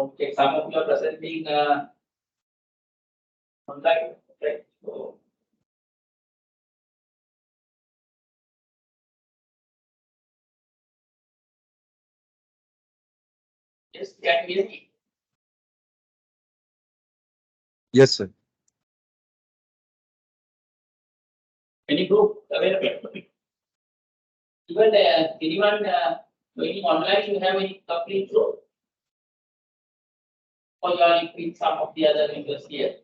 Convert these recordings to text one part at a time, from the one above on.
Okay, some of you are presenting online, right? So, yes, can you hear me? Yes, sir. Any group available? Even anyone going online, you have any complete group? Or you are with some of the other members here?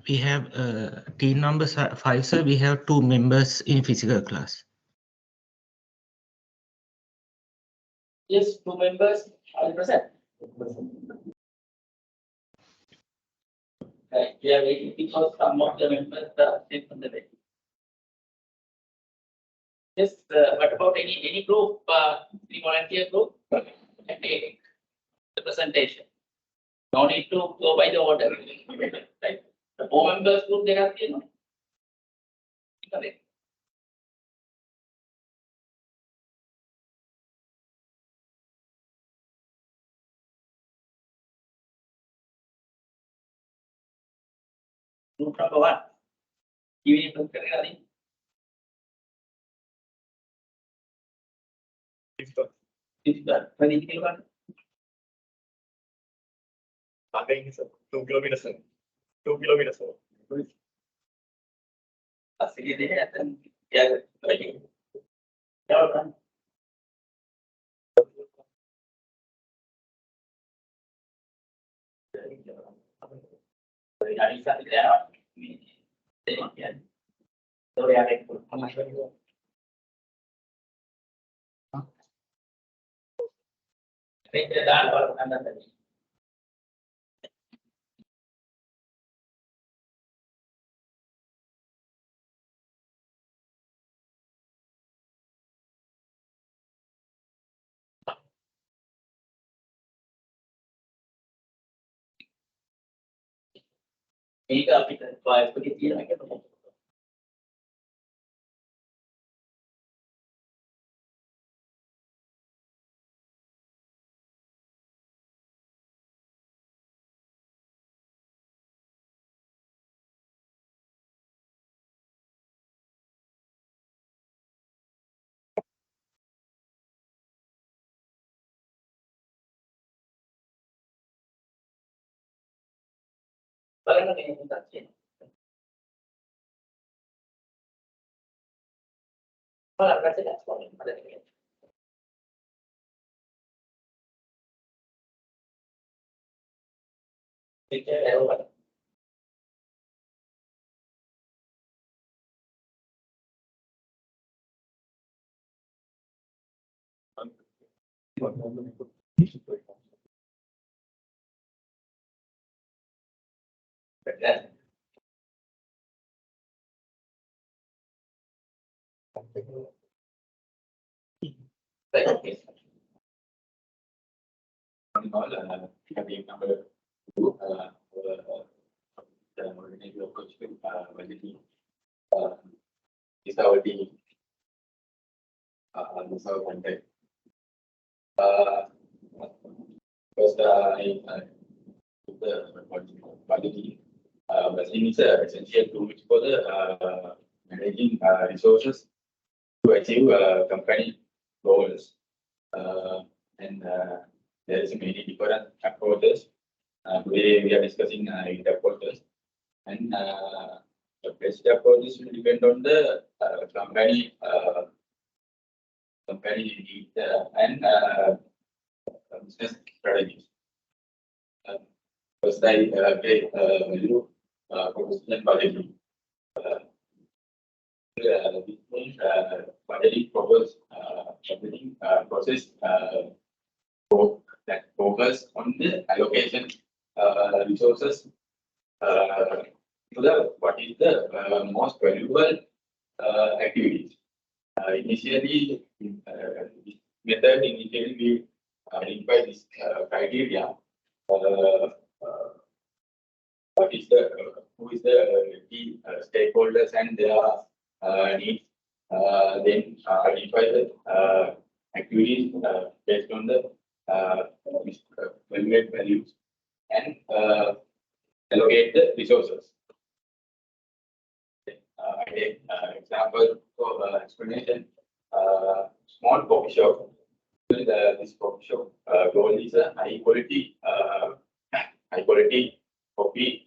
We have team number 5, sir. We have 2 members in physical class. Yes, 2 members are present. Right, we are waiting because some of the members are still on the way. Yes, what about any group, the volunteer group? Okay, the presentation. No need to go by the order. Right? The 4 members group, they are here, no? Correct. Group number 1. Even if you carry running. If that, when you kill one. Again, 2 kilometers. 2 kilometers. That's the idea, and yeah, like, yeah, Is our team. This our contact. First, I took the quality. Budgeting is an essential tool for the managing resources to achieve company goals. And there is many different approaches. Today we are discussing 8 approaches, and the best approaches will depend on the company need and business strategies. First, I get value proposition budgeting. This means budgeting covers everything process that focus on the allocation resources to the what is the most valuable activities. Initially, this method initially we identify this criteria. What is the who is the key stakeholders and their needs, Then identify the activities based on the value values and allocate the resources. I take example for explanation. Small coffee shop. This coffee shop goal is a high quality coffee,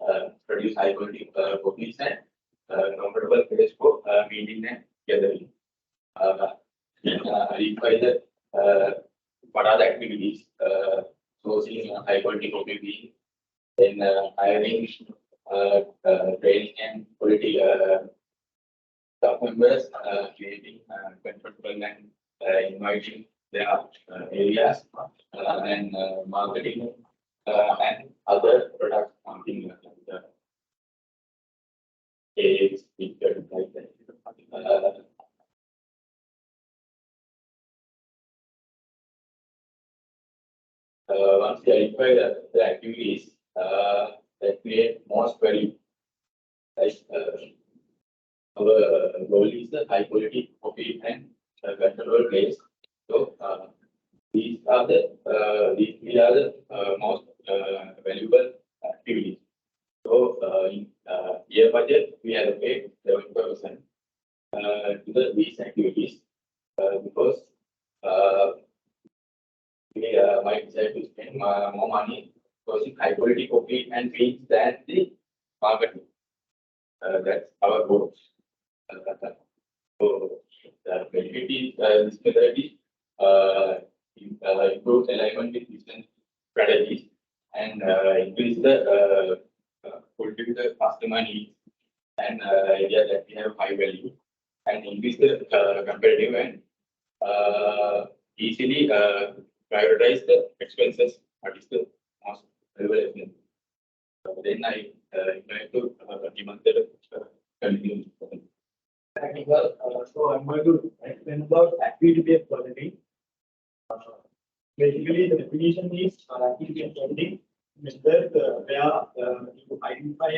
produce high quality coffees and comfortable place for meeting and gathering. Identify the what are the activities sourcing high quality coffee being, then hiring, training and quality staff members, creating comfortable and inviting their areas, and marketing and other products, something like the cakes, pictures, like that. Once we identify the activities that create most value, like our goal is the high quality coffee and controllable place. So these are the most valuable activities. So in year budget, we allocate 75% to these activities because we might decide to spend more money sourcing high quality coffee and beans than the marketing. That's our goal. So the benefit is this methodology improves alignment with business strategies and increase the fulfill the customer needs and area that we have high value and increase the competitive and easily prioritize the expenses. What is the most valuable expense? Then I invite to Dimantara continue. Technical. So I'm going to explain about activity-based quality. Basically, the definition is activity-based quality method where you identify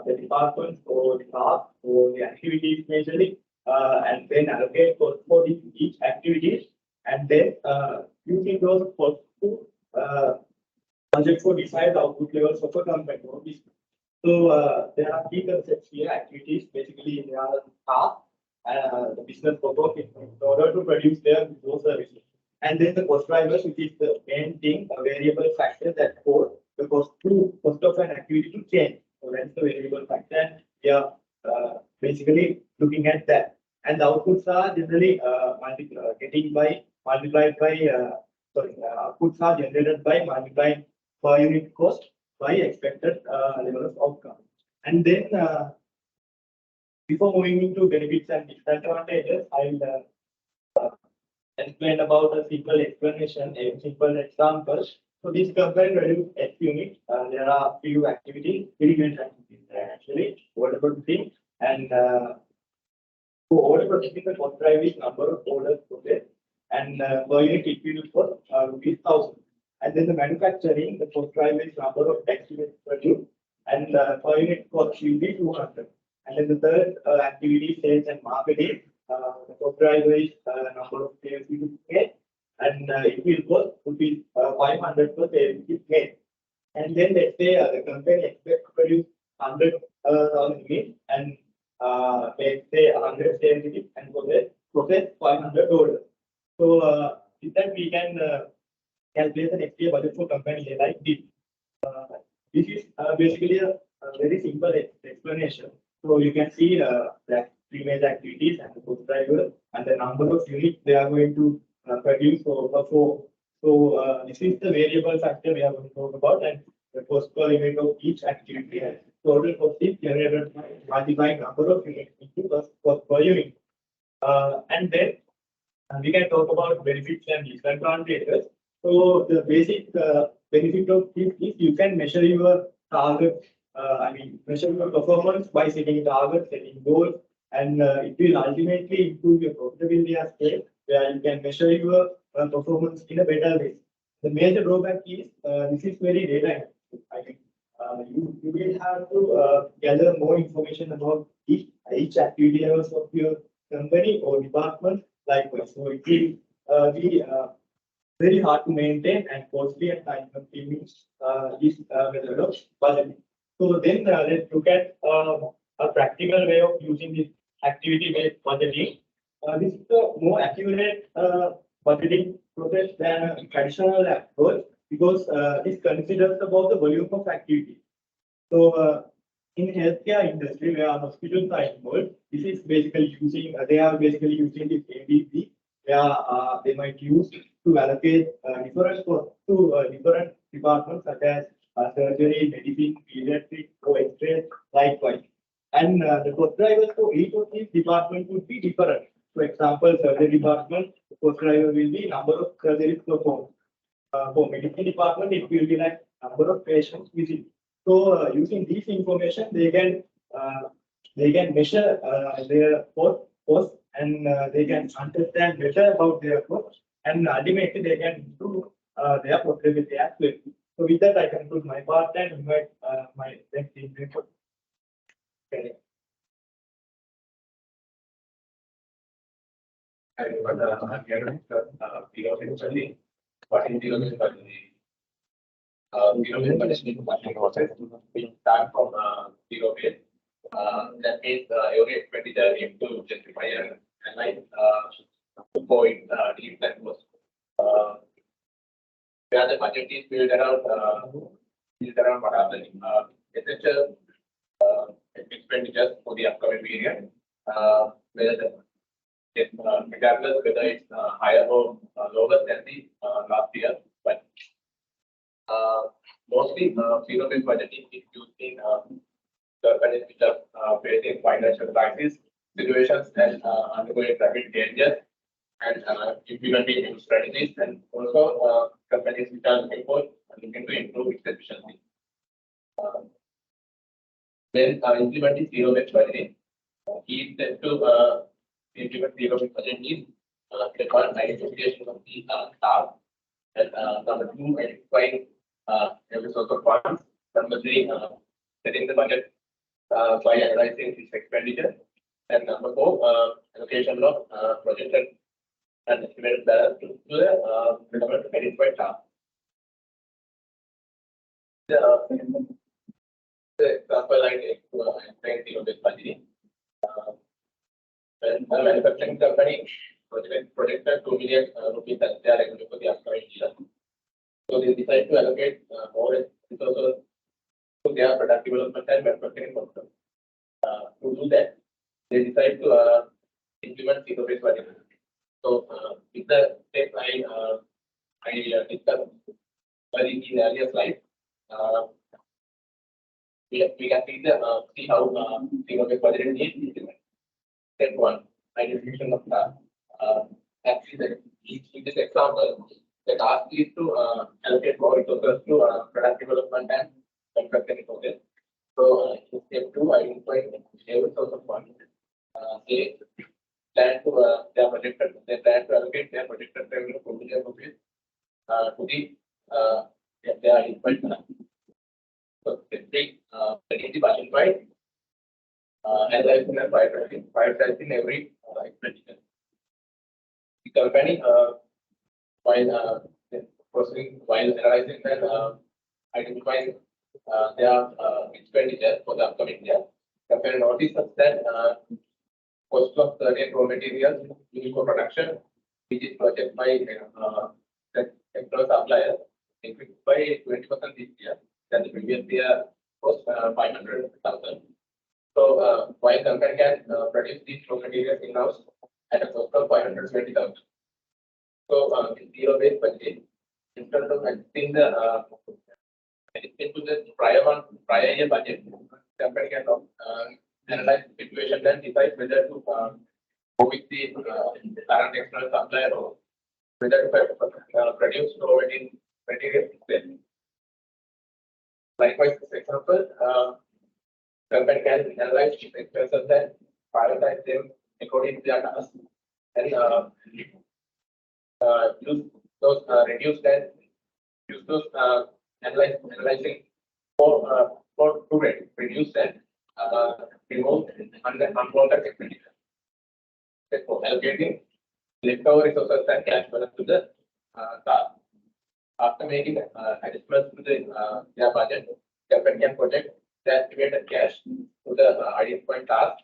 the department or the task or the activities majorly, and then allocate cost for each activity, and then using those costs to budget for desired output levels of a company or business. So there are key concepts here. Activities basically they are tasks the business purpose in order to produce their those services. And then the cost drivers, which is the main thing, a variable factor that cause the cost of an activity to change. So that's the variable factor. And we are basically looking at that. And the outputs are generally outputs are generated by multiplying per unit cost by expected level of outcome. And then before moving into benefits and disadvantages, I'll explain about a simple explanation, a simple example. So this company reduce X unit. There are few activities, many activities actually, order processing and so order processing the cost drive is number of orders processed and per unit it will for rupees 1,000. And then the manufacturing, the cost drive is number of X units produced and per unit cost will be 200. And then the third activity, sales and marketing, the cost drive is number of sales you get and it will cost rupees 500 per sale which is made. And then let's say the company expects to produce 100,000 units and let's say 100 sales units and process 500 orders. So with that we can calculate the next year budget for company like this. This is basically a very simple explanation. So you can see that three major activities and the cost driver and the number of units they are going to produce or perform. So this is the variable factor we are going to talk about, and the cost per unit of each activity has total cost is generated by multiplying number of units into the cost per unit. And then we can talk about benefits and disadvantages. So the basic benefit of this is you can measure your target. Measure your performance by setting targets, setting goals, and it will ultimately improve your profitability as well, where you can measure your performance in a better way. The major drawback is this is very data intensive. You will have to gather more information about each activity levels of your company or department likewise. So it will be very hard to maintain and costly and time consuming this method of budgeting. So then let's look at a practical way of using this activity-based budgeting. This is a more accurate budgeting process than a traditional approach because this considers about the volume of activity. So in healthcare industry where hospitals are involved, this is basically using they are basically using this ADP where they might use to allocate different costs to different departments such as surgery, medicine, pediatrics, or X-ray, likewise. And the cost drivers for each of these departments would be different. For example, surgery department, the cost driver will be number of surgeries performed. For medicine department, it will be like number of patients visited. So using this information, they can measure their cost and they can understand better about their cost, and ultimately they can improve their profitability as well. So with that, I conclude my part and invite my next team member. Okay. Zero-based budgeting process. We start from zero-based. That means every expenditure into justify and analyze before it leaves that cost. Where the budget is built around what are the essential expenditures for the upcoming period. Whether regardless whether it's higher or lower than the last year, but mostly zero-based budgeting is used in companies which are facing financial crisis situations and undergoing rapid changes and implementing new strategies, and also companies which are looking to improve its efficiency. When implementing zero-based budgeting, key step to implement zero-based budgeting is the identification of the task, and number two, identifying every source of funds. Number three, setting the budget by analyzing its expenditure. And number four, allocation of projected and estimated balance to the relevant identified task. The example I take to explain zero-based budgeting. When a manufacturing company projected 2 million rupees as their revenue for the upcoming year. So they decide to allocate more resources to their product development and manufacturing process. To do that, they decide to implement zero-based budgeting. So with the step I discussed in the earlier slide, we can see how zero-based budgeting is implemented. Step one, identification of task. Actually, in this example, the task is to allocate more resources to product development and manufacturing process. So, step two, identify every source of funds. They plan to they plan to allocate their projected revenue from the rupees to the their identified plan. So, step three, getting the budget right. Analyzing and prioritizing every expenditure. The company, while analyzing and identifying their expenditure for the upcoming year, company notices that cost of certain raw materials used for production, which is purchased by external suppliers, increased by 20% this year than the previous year was 500,000. So while company can produce these raw materials in-house at a cost of 520,000. So in zero-based budgeting, instead of adjusting into the prior year budget, company can analyze the situation and decide whether to go with the current external supplier or whether to produce raw materials instead. Likewise, this example, company can analyze expenses and prioritize them according to their tasks and use those use those analyzing for to reduce and remove unwanted expenditure. for allocating leftover resources and cash balance to the task. After making adjustments to their budget, the company can project the estimated cash to the identified task.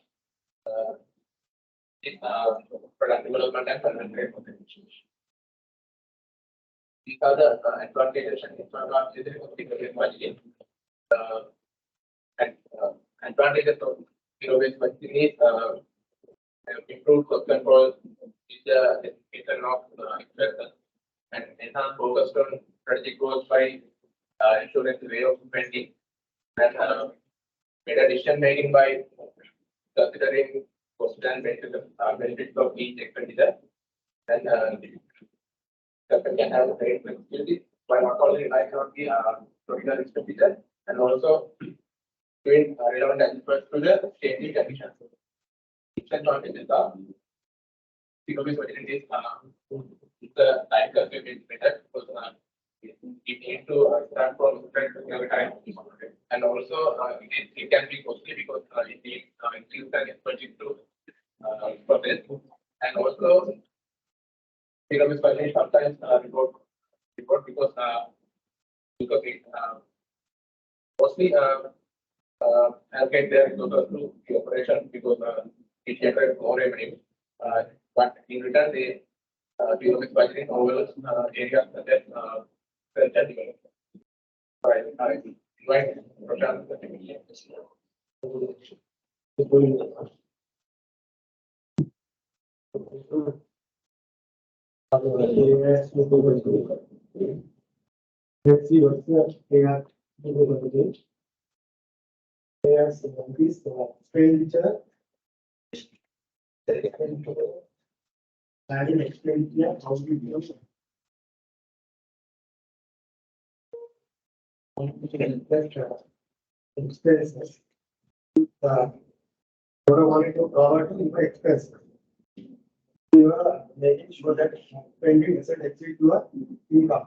Product development and content creation. These are the advantages and disadvantages of zero-based budgeting. And advantages of zero-based budgeting is improved cost control, is the indicator of expenses, and enhanced focus on strategic growth by ensuring the way of spending, and better decision making by considering cost and benefits of each expenditure, and company can have a great flexibility by not only relying on the total expenditure and also doing relevant adjustments to the changing conditions. Disadvantages are zero-based budgeting is the time consuming method because it needs to start from scratch every time, and also it can be costly because it needs increase and expenditure to process, and also zero-based budgeting sometimes report because it mostly allocate their resources to the operation because it generates more revenue. But in return, they zero-based budgeting overlooks areas such as research and development. Right. I invite Prashant to continue. Let's see what's the AR budget. There's increase expenditure. Adding expenditure, how do you use expenses? What I wanted to cover to expenses. You are making sure that spending doesn't exceed your income.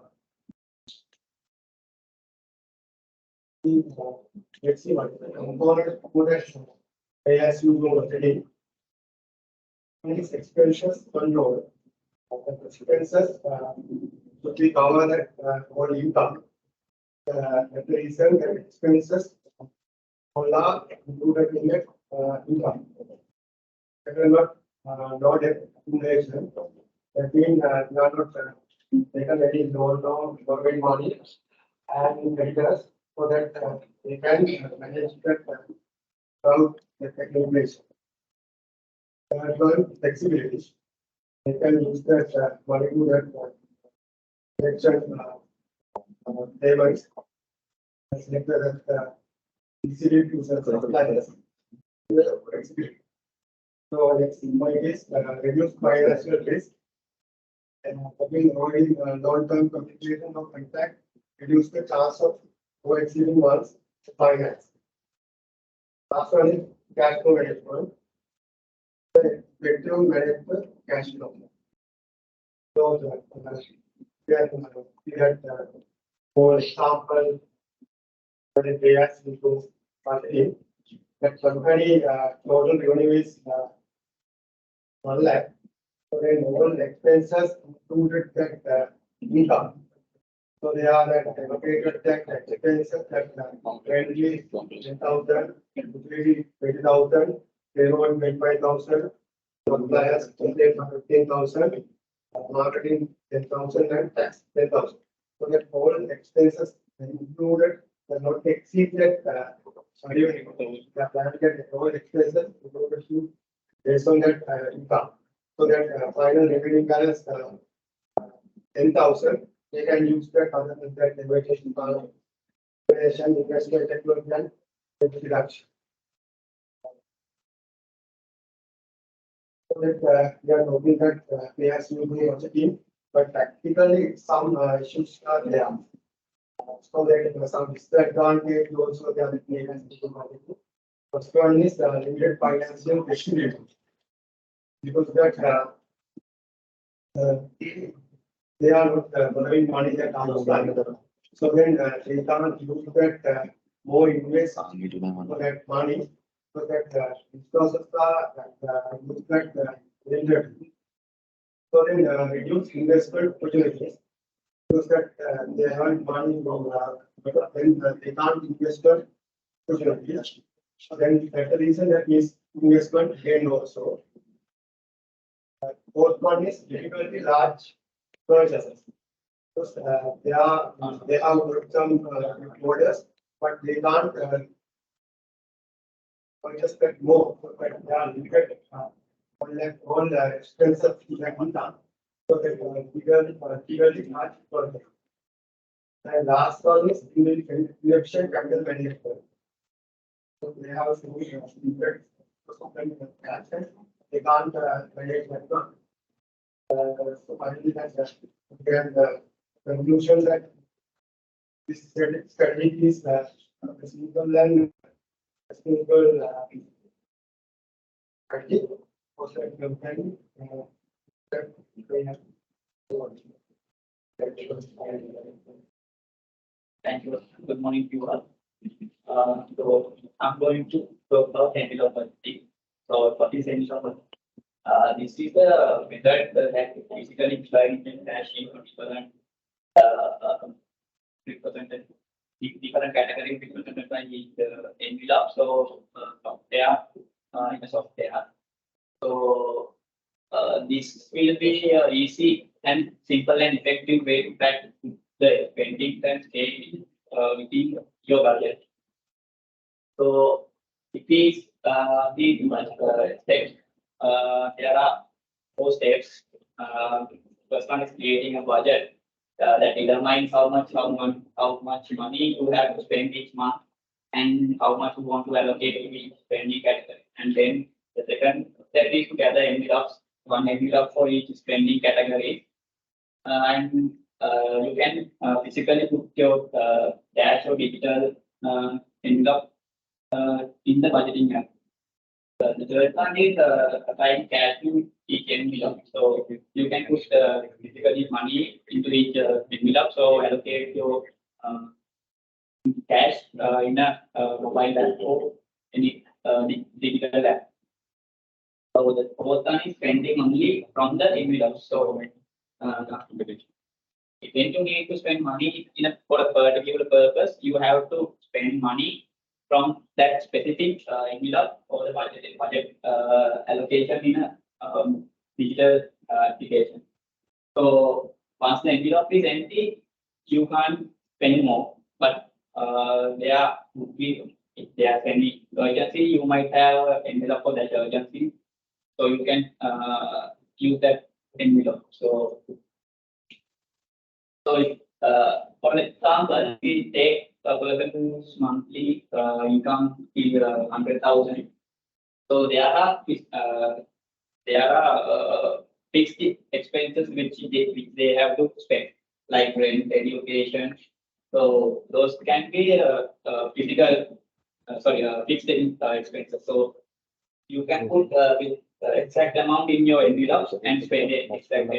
Let's see what the component potential as you go today. These expenses control. Expenses should be covered that for income. The reason that expenses are included in the income. Not accumulation. That means not taken any loan borrowing money and creditors so that they can manage that without the accumulation. Third one, flexibility. They can use that money to that election payments. Select that easily to suppliers. Flexibility. So next in my case, reduce financial risk and avoiding long-term complication of contact, reduce the chance of exceeding one's finance. Last one is cash flow management. Effective manage the cash flow. So we had for example, when it reacts into marketing, that company total revenue is 1 lakh. So then total expenses included that income. So they are that allocated that expenses that currently 10,000, utility 20,000, payroll 25,000, suppliers 15,000, marketing 10,000 and tax 10,000. So that all expenses included does not exceed that the plan get all expenses included based on that income. So that final revenue balance 10,000. They can use that other than that negotiation plan, investment development, reduction. So that we are hoping that they are smoothly on the team, but practically some issues are there. So that some disadvantage also they are playing. First one is limited financial flexibility, because that they are not borrowing money that are so then they cannot use that more invest for that money, so that resources are use that So then reduce investment opportunities. Because that they haven't money from then they can't invest opportunities. So then that's the reason that is investment gain also. Fourth one is difficulty large purchases. Because they have some orders, but they can't purchase that more. But they are limited all expenses that one done. So that difficulty large purchases. And last one is election capital management. So they have some secret assets. They can't manage that one. So finally, that's again the conclusion that this strategy is simple and simple strategy. Also, it can that they have. Thank you. Good morning to you all. So I'm going to talk about envelope. So for this envelope, this is the method that basically implying cash in different represented different categories represented by the envelope. So there in the software. So this will be easy and simple and effective way to track the spending and saving within your budget. So it is the steps. There are 4 steps. First one is creating a budget that determines how much money you have to spend each month and how much you want to allocate to each spending category. And then the second step is to gather envelopes, one envelope for each spending category. And you can physically put your cash or digital envelope in the budgeting app. The third one is assign cash to each envelope. So you can put physically money into each envelope. So allocate your cash in a mobile app or any digital app. So the fourth one is spending only from the envelope. So when you need to spend money for a particular purpose, you have to spend money from that specific envelope or the budget allocation in a digital application. So once the envelope is empty, you can't spend more. But there would be, if there's any urgency, you might have an envelope for that urgency. So you can use that envelope. So if, for example, we take a person's monthly income is 100,000. So there are fixed expenses which they have to spend, like rent, education. So those can be fixed expenses. So you can put with exact amount in your envelopes and spend the exact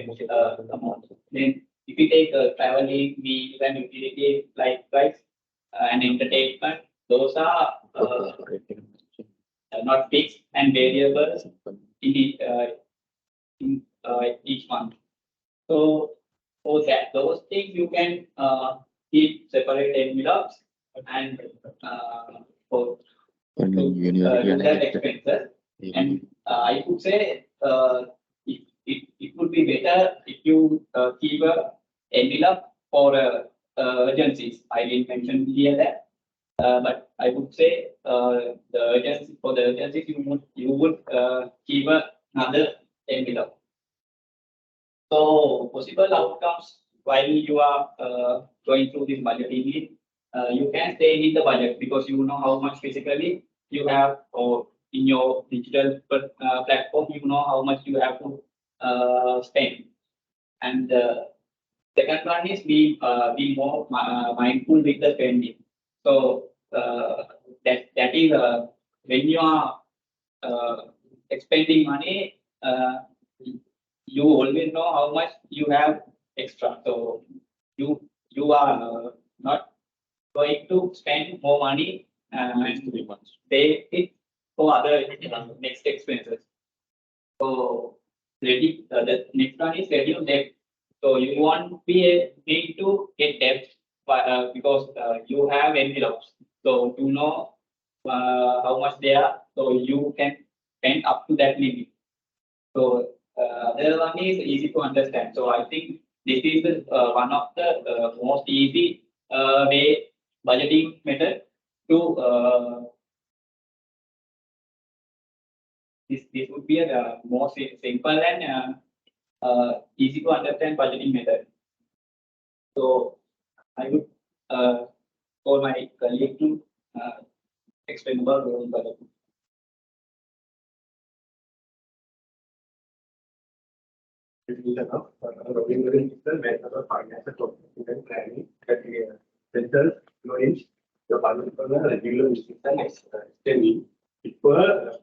amount. Then if you take traveling, meals and utility like price and entertainment, those are not fixed and variable in each month. So for that, those things you can keep separate envelopes and for that expenses. And I would say it would be better if you keep a envelope for urgencies. I didn't mention here that, but I would say the urgencies you would keep another envelope. So possible outcomes while you are going through this budgeting, you can stay in the budget because you know how much physically you have, or in your digital platform, you know how much you have to spend. And second one is be more mindful with the spending. So that is when you are expending money, you always know how much you have extra. So you are not going to spend more money and save it for other next expenses. So ready. The next one is reduce debt. So you want be to get debt because you have envelopes. So you know how much they are. So you can spend up to that limit. So the other one is easy to understand. So I think this is one of the most easy way budgeting method to this would be a more simple and easy to understand budgeting method. So I would call my colleague to explain about rolling budget. Rolling budget is the method of financial document planning that centers knowledge the budget for the regular business and extending it for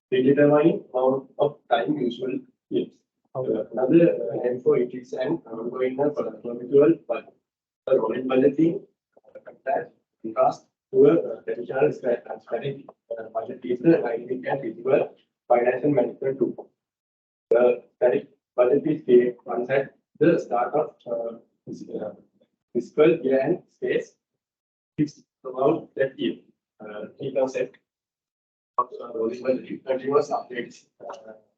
predetermined amount of time usual needs. Another info it is an ongoing perpetual budget. The rolling budgeting contrast to a traditional strategy. Budget is the dynamic and visible financial management tool. The static budget is created once at the start of fiscal year and stays fixed throughout that year. Key concept of rolling budget continuous updates.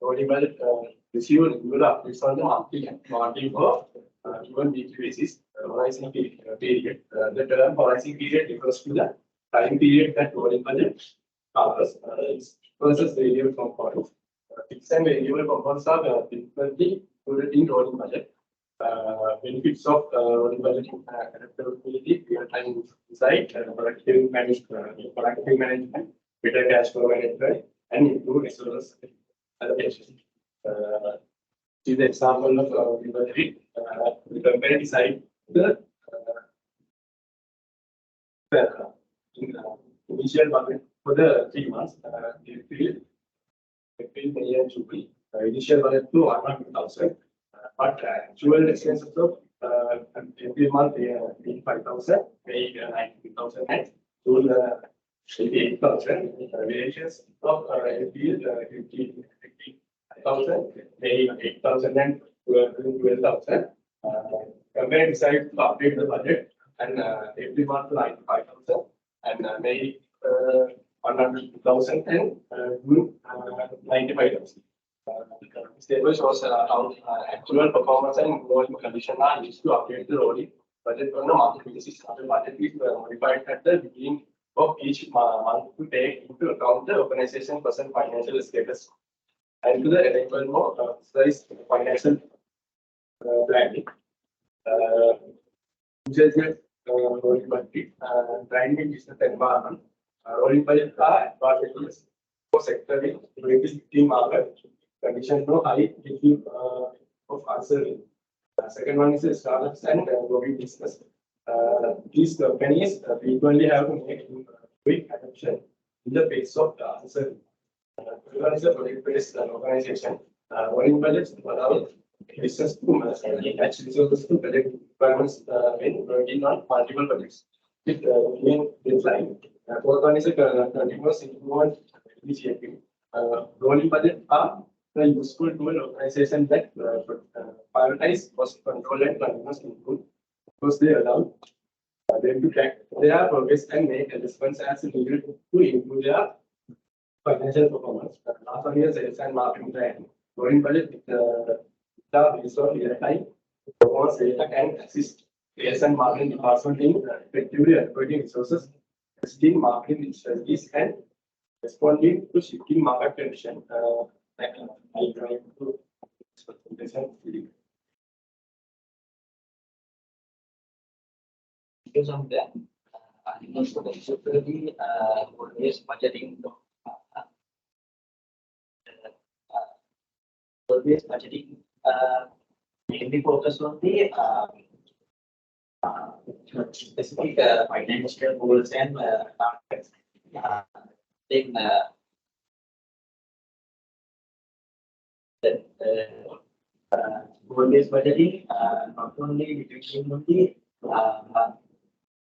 Rolling budget receive regular updates on the monthly and quarterly or even weekly basis. Horizon period. The term horizon period refers to the time period that rolling budget covers versus variable components. Fixed and variable components are frequently included in rolling budget. Benefits of rolling budgeting: adaptability, real-time insight, productive management, better cash flow management, and improved resource allocation. See the example of rolling budgeting. The company decide the initial budget for the 3 months. April, May, and June. Initial budget to 100,000, but actual expenses of every month 85,000, May 90,000, and June 88,000. Variations of April 50,000, May 8,000, and 12,000. Company decides to update the budget and every month 95,000 and May 100,000 and June 95,000. This table shows how actual performance and volume condition are used to update the rolling budget on a monthly basis. The budget is modified at the beginning of each month to take into account the organization present financial status and to the enable more precise financial planning. Rolling budget, dynamic business environment. Rolling budget are advantages for sector in existing market condition no high degree of uncertainty. Second one is startups and growing business. These companies frequently have to make quick adaptation in the face of uncertainty. Third one is a project-based organization. Rolling budgets allow business to match resources to project requirements when working on multiple projects with main deadline. Fourth one is a continuous improvement initiative. Rolling budget are a useful tool organization that prioritize cost control and continuous improvement because they allow them to track their progress and make adjustments as needed to improve their financial performance. Last one is sales and marketing plan. Rolling budget based on real time performance data can assist sales and marketing department in effectively allocating resources, testing marketing strategies, and responding to shifting market conditions. I try to Because of that, most of the usually always budgeting. Always budgeting mainly focus on the specific financial goals and targets. Then goal-based budgeting not only depending on the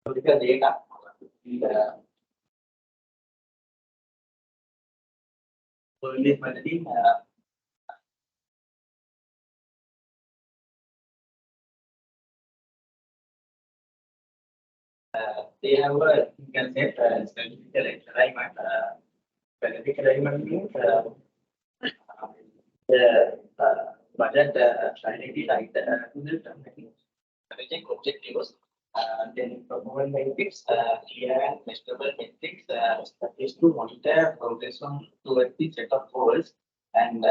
political data, goal-based budgeting they have a, you can say, specific alignment. Specific alignment means the budget strategy like to the strategic objectives. Then performance metrics, clear and measurable metrics is to monitor progress on towards the set of goals and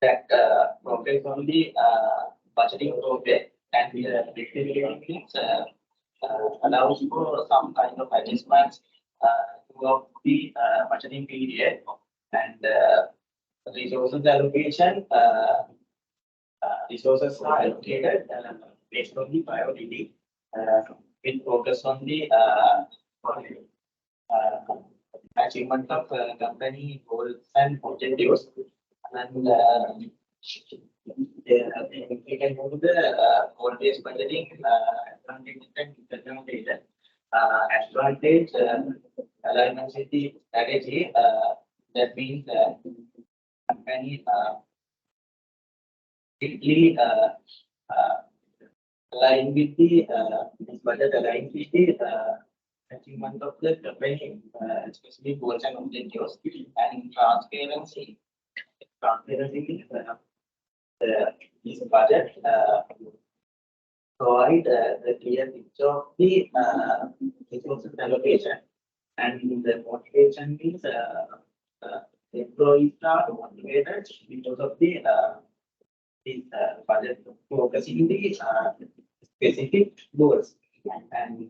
that progress on the budgeting program and the flexibility means allows for some kind of adjustments throughout the budgeting period and resources allocation. Resources are allocated based on the priority with focus on the achievement of company goals and objectives. And we can go to the goal-based budgeting advantage and disadvantage. Advantage alignment with the strategy. That means company strictly align with the this budget align with the achievement of the company, especially goals and objectives and transparency. Transparency means this budget provide the clear picture of the resources allocation and the motivation means employees are motivated because of the this budget focusing the specific goals and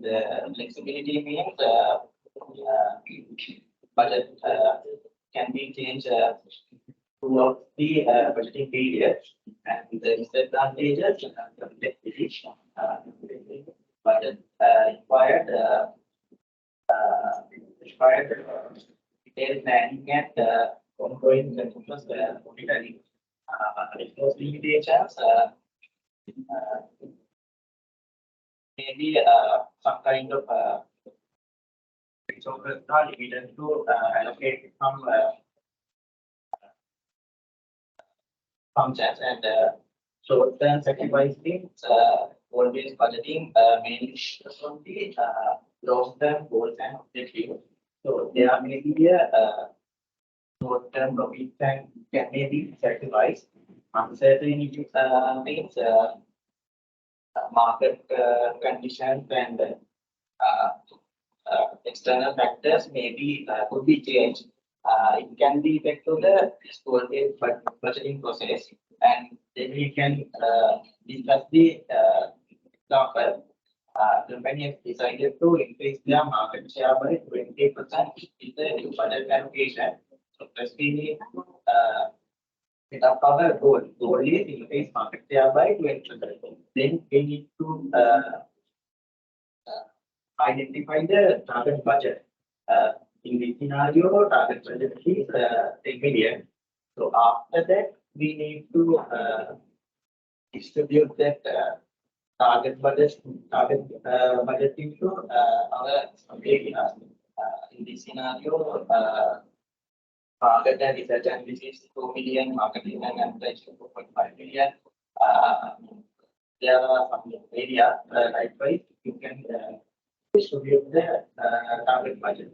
flexibility means budget can be changed throughout the budgeting period and the disadvantages budget required detailed planning and ongoing continuous monitoring. Resource limitations maybe some kind of resources are limited to allocate some functions and short-term sacrifice means always budgeting mainly on the long-term goals and objectives. So there may be a short-term profit can maybe sacrificed. Uncertainty means market conditions and external factors maybe could be changed. It can be effect to the goal-based budgeting process, and then we can discuss the example. Company has decided to increase their market share by 20% in the new budget allocation. So first we need set up our goal. Goal is increase market share by 20%. Then we need to identify the target budget. In this scenario, target budget is 10 million. So after that, we need to distribute that target budget into our areas. In this scenario, target and research and analysis 2 million, marketing and advertising 2.5 million. There are some areas likewise you can distribute the target budget.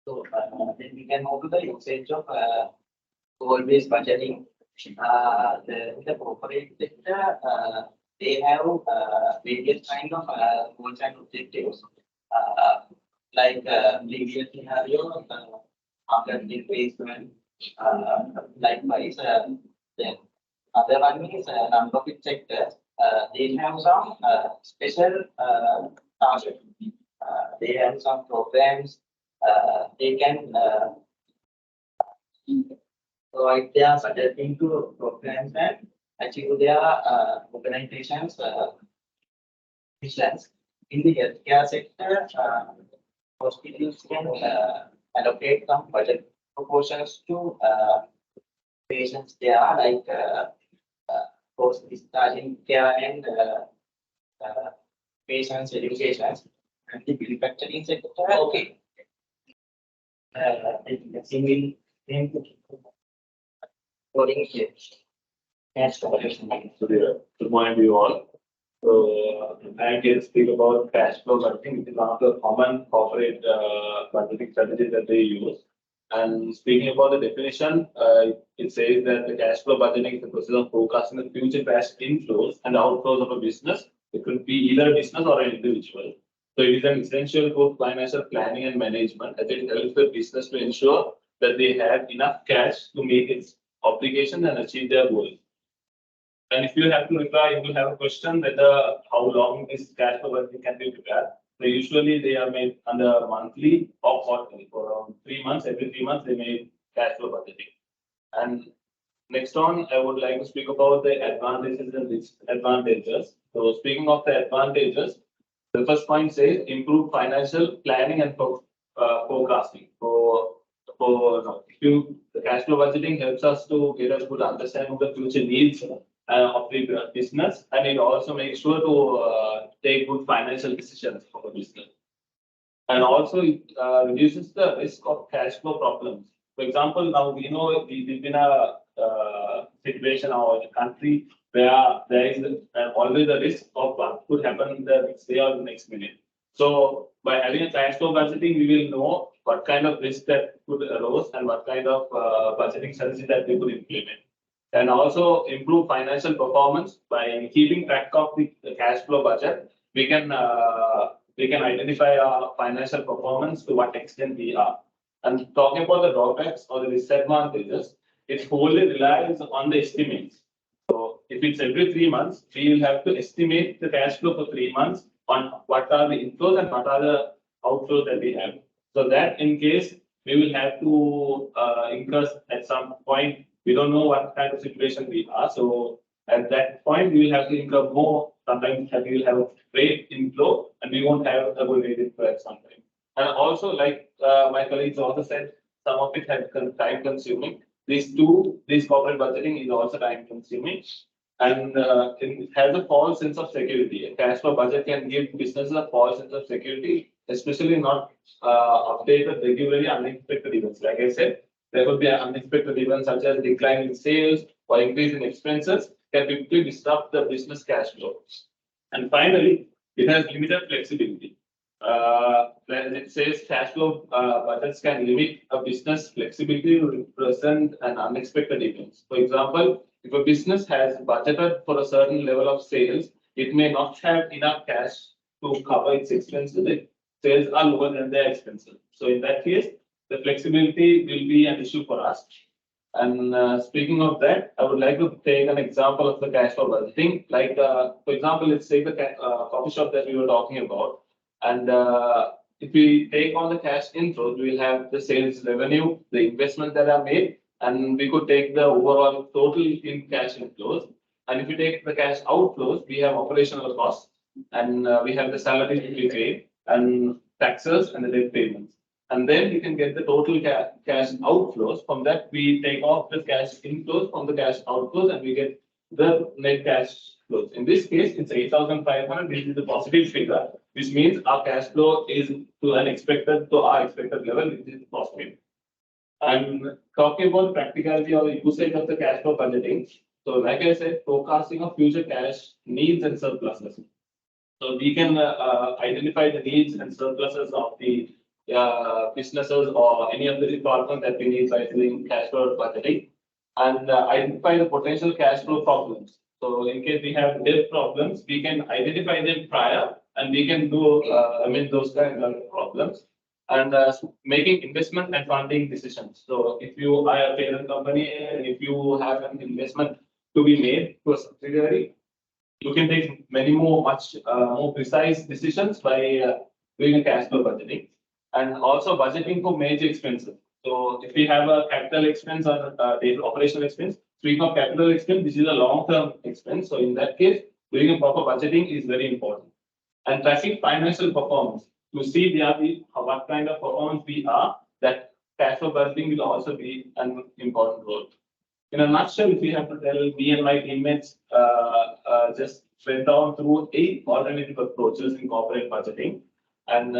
So then we can move to the usage of goal-based budgeting. The corporate sector they have various kind of goals and objectives. Like previous scenario, market replacement. Likewise, then other one is non-profit sectors. They have some special target. They have some programs. They can provide their budgeting to programs and achieve their organizations' missions. In the healthcare sector, hospitals can allocate some budget proportions to patients there, like post-discharging care and patients' education. And the manufacturing sector, okay. Single coding here. Yes, So there, good morning to you all. So I can speak about cash flow budgeting, which is one of the common corporate budgeting strategies that they use. And speaking about the definition, it says that the cash flow budgeting is the process of forecasting the future cash inflows and outflows of a business. It could be either a business or an individual. So it is an essential for financial planning and management, as it helps the business to ensure that they have enough cash to meet its obligations and achieve their goals. And if you have to reply, you will have a question whether how long this cash flow budgeting can be prepared. So usually they are made under monthly or quarterly. For around 3 months, every 3 months they make cash flow budgeting. And next on, I would like to speak about the advantages and disadvantages. So speaking of the advantages, the first point says improve financial planning and forecasting. The cash flow budgeting helps us to get a good understanding of the future needs of the business, and it also makes sure to take good financial decisions for the business. And also it reduces the risk of cash flow problems. For example, now we know we live in a situation or a country where there is always a risk of what could happen the next day or the next minute. So by having a cash flow budgeting, we will know what kind of risk that could arise and what kind of budgeting strategy that we could implement. And also improve financial performance by keeping track of the cash flow budget. We can identify our financial performance to what extent we are. And talking about the drawbacks or the disadvantages, it wholly relies on the estimates. So if it's every 3 months, we will have to estimate the cash flow for 3 months on what are the inflows and what are the outflows that we have. So that in case we will have to incur at some point, we don't know what kind of situation we are. So at that point, we will have to incur more. Sometimes we will have a great inflow and we won't have a good rate inflow at some time. And also, like my colleagues also said, some of it had time consuming. This corporate budgeting is also time consuming. And it has a false sense of security. A cash flow budget can give businesses a false sense of security, especially not updated regularly unexpected events. Like I said, there could be unexpected events such as decline in sales or increase in expenses can quickly disrupt the business cash flow. And finally, it has limited flexibility. It says cash flow budgets can limit a business flexibility to represent an unexpected events. For example, if a business has budgeted for a certain level of sales, it may not have enough cash to cover its expenses if sales are lower than their expenses. So in that case, the flexibility will be an issue for us. And speaking of that, I would like to take an example of the cash flow budgeting. Like, for example, let's take the coffee shop that we were talking about. And if we take on the cash inflows, we will have the sales revenue, the investment that are made, and we could take the overall total in cash inflows. And if we take the cash outflows, we have operational costs, and we have the salaries to be paid, and taxes and the debt payments. And then we can get the total cash outflows. From that, we take off the cash inflows from the cash outflows, and we get the net cash flows. In this case, it's 8,500. This is the positive figure, which means our cash flow is to our expected level, which is positive. And talking about practicality or usage of the cash flow budgeting. So, like I said, forecasting of future cash needs and surpluses. So we can identify the needs and surpluses of the businesses or any of the departments that we need by doing cash flow budgeting, and identify the potential cash flow problems. So in case we have debt problems, we can identify them prior and we can do amend those kind of problems. And making investment and funding decisions. So if you are a parent company and if you have an investment to be made to a subsidiary, you can take many much more precise decisions by doing a cash flow budgeting. And also budgeting for major expenses. So if we have a capital expense or operational expense, speaking of capital expense, this is a long-term expense. So in that case, doing a proper budgeting is very important. And tracking financial performance to see what kind of performance we are, that cash flow budgeting will also be an important role. In a nutshell, if we have to tell, me and my teammates just went down through 8 alternative approaches in corporate budgeting. And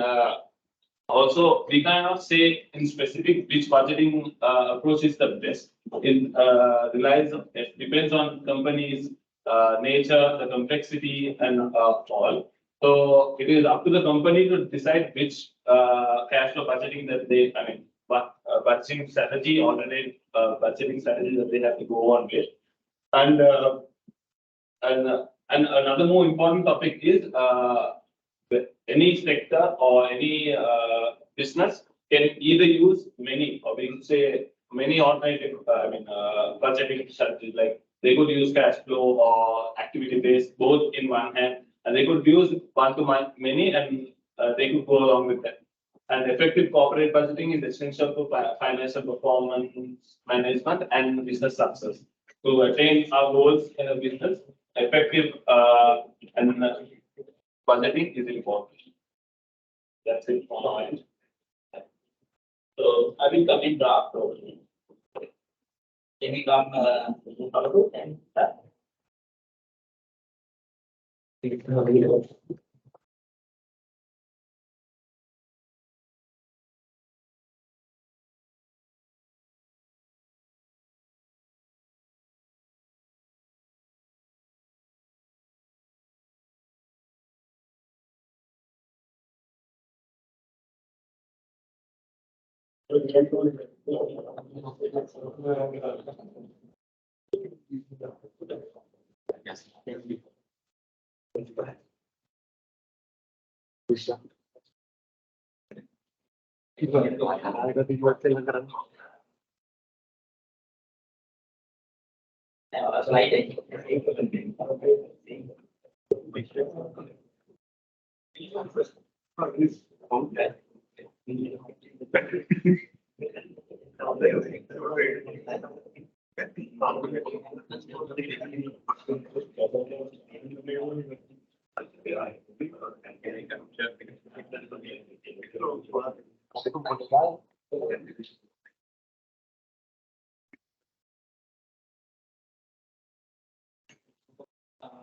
also, we cannot say in specific which budgeting approach is the best. It depends on companies' nature, the complexity, and all. So it is up to the company to decide which cash flow budgeting that they, but budgeting strategy, alternate budgeting strategy that they have to go on with. And another more important topic is any sector or any business can either use many, or we could say many alternative budgeting strategies. Like they could use cash flow or activity based both in one hand, and they could use one to many, and they could go along with that. And effective corporate budgeting is essential for financial performance management and business success. To attain our goals in a business, effective and budgeting is important. That's it for my end. So I will come in draft role. Can we come Colombo and start? Slide.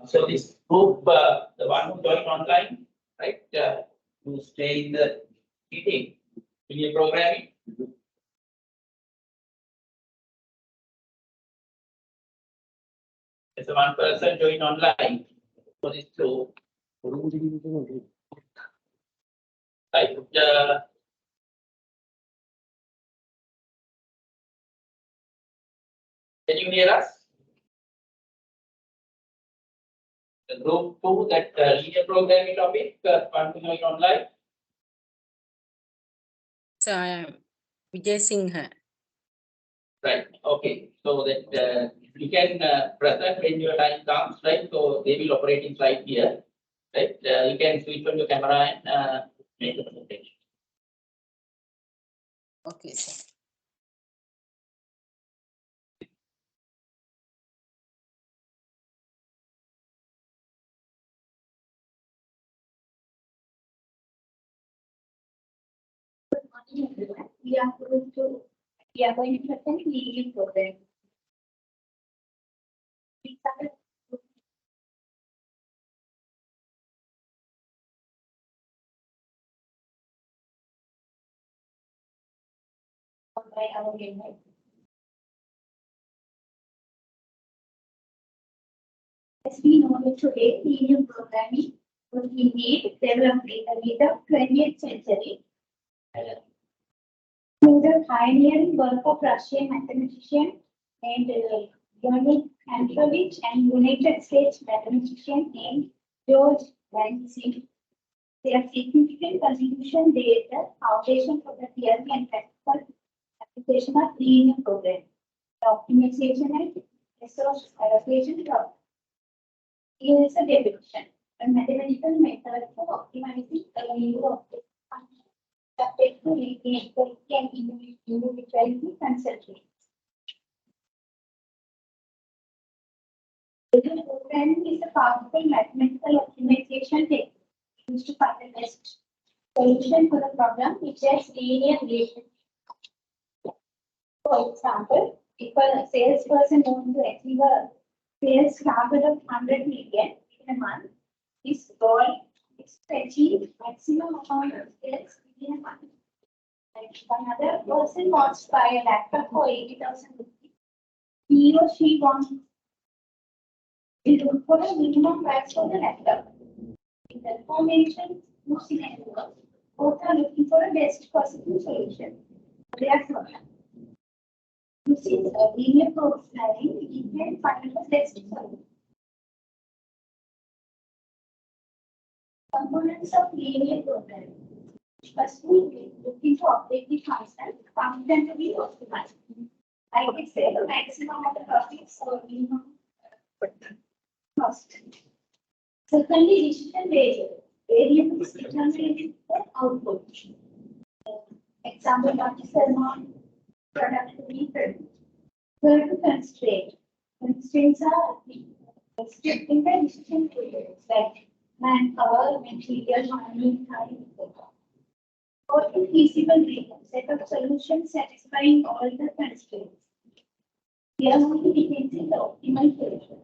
So this group, the one who joined online, right, who stay in the meeting, in programming. There's one person joined online for this group. Right, can you hear us? The group 2, that linear programming topic, one to join online. So I am Vijay Singh. Right, okay, so that you can present when your time comes, right? So they will operating slide here, right? You can switch on your camera and make the presentation. Okay, sir. We are going to present leading program. We started by our member. As we know today, linear programming was indeed developed in the mid of 20th century. Through the pioneering work of Russian mathematician named Leonid Androvich and United States mathematician named George Lanka. Their significant contribution laid the foundation for the theory and practical application of linear programming, the optimization and resource allocation problem. Here is a definition: a mathematical method for optimizing a linear object function subject to linear equality and individuality constraints. Linear programming is a powerful mathematical optimization technique used to find the best solution for the problem which has linear relation. For example, if a salesperson wants to achieve a sales target of 100 million in a month, his goal is to achieve maximum amount of sales within a month. And if another person wants to buy a laptop for 80,000 rupees, he or she wants We look for a minimum price for the latter. In the aforementioned two scenarios, both are looking for a best possible solution. Therefore, using a linear programming, we can find the best solution. Components of linear programming. First, we look into objective function to be optimized. I can say the maximum of the profits or minimum cost. Secondly, decision variable. Variables determine the output. Example, what is the amount product to be produced. Third, constraint. Constraints are restricting the decision variables like manpower, material, money, time, etc. Fourth, feasible region. Set of solutions satisfying all the constraints. Here only we can see the optimal solution.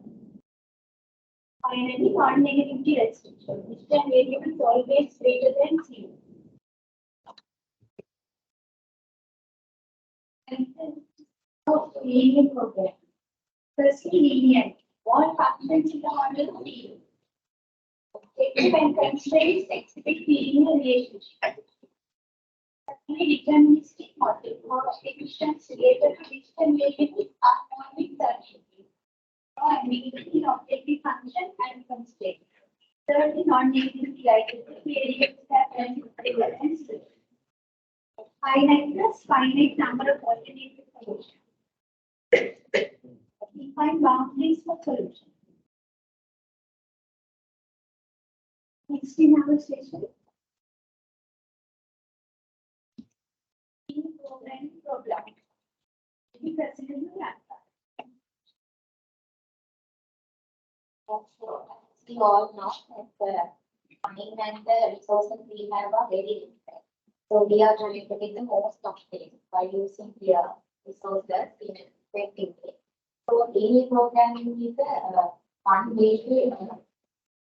Finally, non-negativity restriction. Decision variables always greater than 0. Linear program. Firstly, linear. All functions in the model are linear. Objective and constraints exhibit linear relationship. Secondly, deterministic model. All efficiencies related to decision variables are non-deterministic. Ambiguity in objective function and constraint. Thirdly, non-negativity identity variables have an equivalence. Finiteness, finite number of alternative solutions. Define boundaries for solution. Next in our session. Programming problem. We present in Lanka. We all know that the money and the resources we have are very limited. So we are trying to get the most of it by using the resources in an effective way. So linear programming is one way to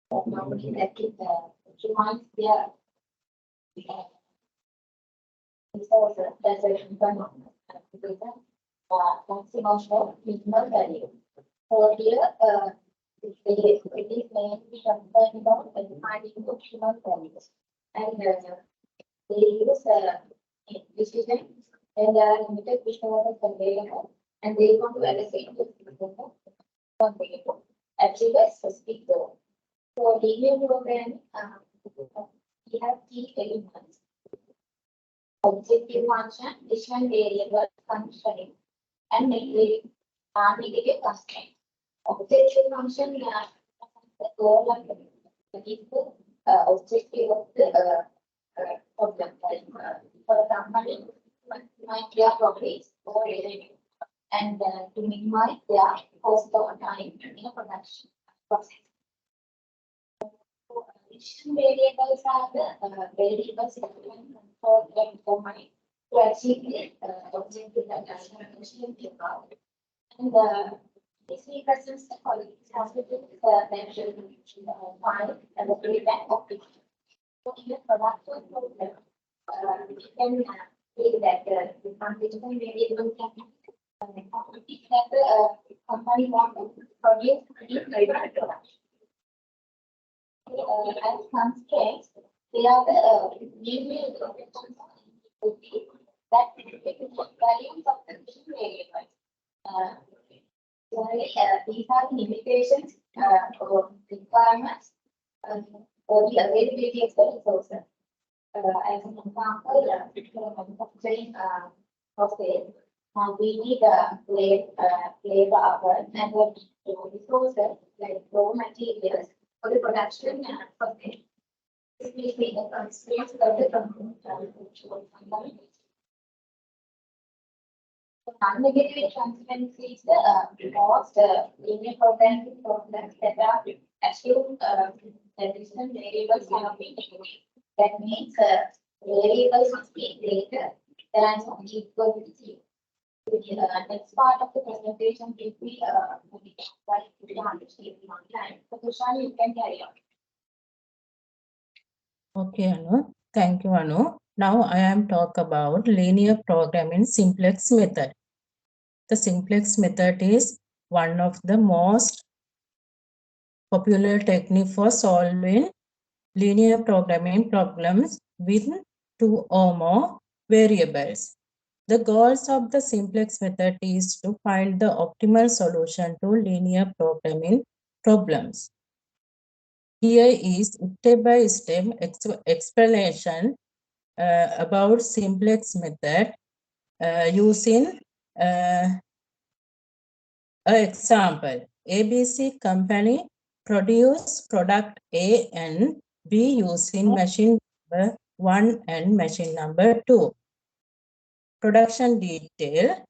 normally that it optimize their resources that's a maximum of minimal value. So here it is mainly concerned about finding optimal values. And they use decision and there are limited resources available and they want to allocate the available achieve a specific goal. For linear programming, we have key elements. Objective function, decision variable, constraint, and negative constraint. Objective function the goal and the objective of the problem. For the company, maximize their profits or revenue and to minimize their cost or time in a production process. Decision variables are the variables that can control and determine to achieve the objective that has been achieved. And this represents the quality measure find and the feedback of it. So in the production program, we can say that the decision variable can that the company wants to produce production. As constraints, they are the linear that values of the decision variables. These are the limitations or requirements or the availability of the resources. As an example, manufacturing process, we need labor hours and resources like raw materials for the production process. This will be the constraints of the company. Non-negative transparency is the most linear programming programs that are assume the decision variables have been defined. That means variables must be greater than or equal to 0. The next part of the presentation will be by online. So Tushar, you can carry on. Okay, Anu. Thank you, Anu. Now I am talk about linear programming simplex method. The simplex method is one of the most popular technique for solving linear programming problems with two or more variables. The goals of the simplex method is to find the optimal solution to linear programming problems. Here is step-by-step explanation about simplex method using an example. ABC company produce product A and B using machine number 1 and machine number 2. Production detail.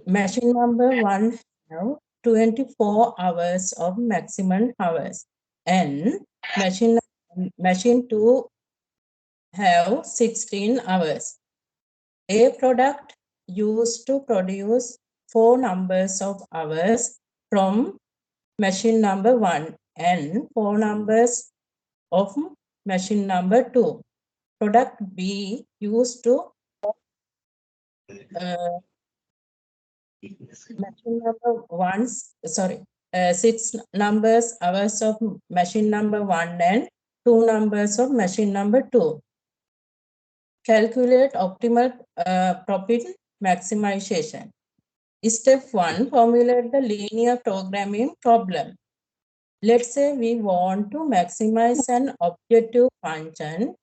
Machine number 1 have 24 hours of maximum hours and machine 2 have 16 hours. A product used to produce 4 numbers of hours from machine number 1 and 4 numbers of machine number 2. Product B used to machine number 1, 6 numbers hours of machine number 1 and 2 numbers of machine number 2. Calculate optimal profit maximization. Step 1, formulate the linear programming problem. Let's say we want to maximize an objective function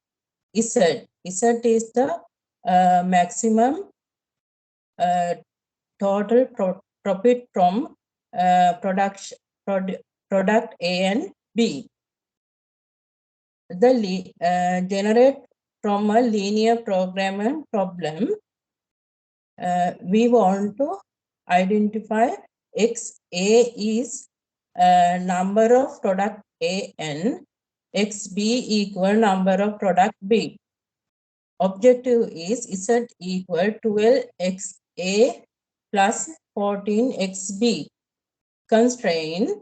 Z. Z is the maximum total profit from product A and B. The generate from a linear programming problem. We want to identify XA is number of product A and XB equal number of product B. Objective is Z equal 12XA plus 14XB. Constraint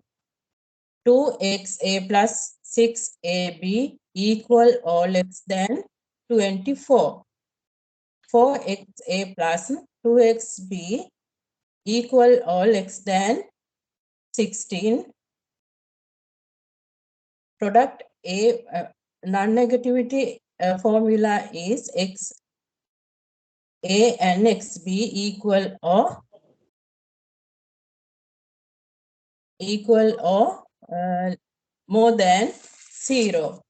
2XA plus 6AB equal or less than 24. 4XA plus 2XB equal or less than 16. Product A non-negativity formula is X A and XB equal or more than 0.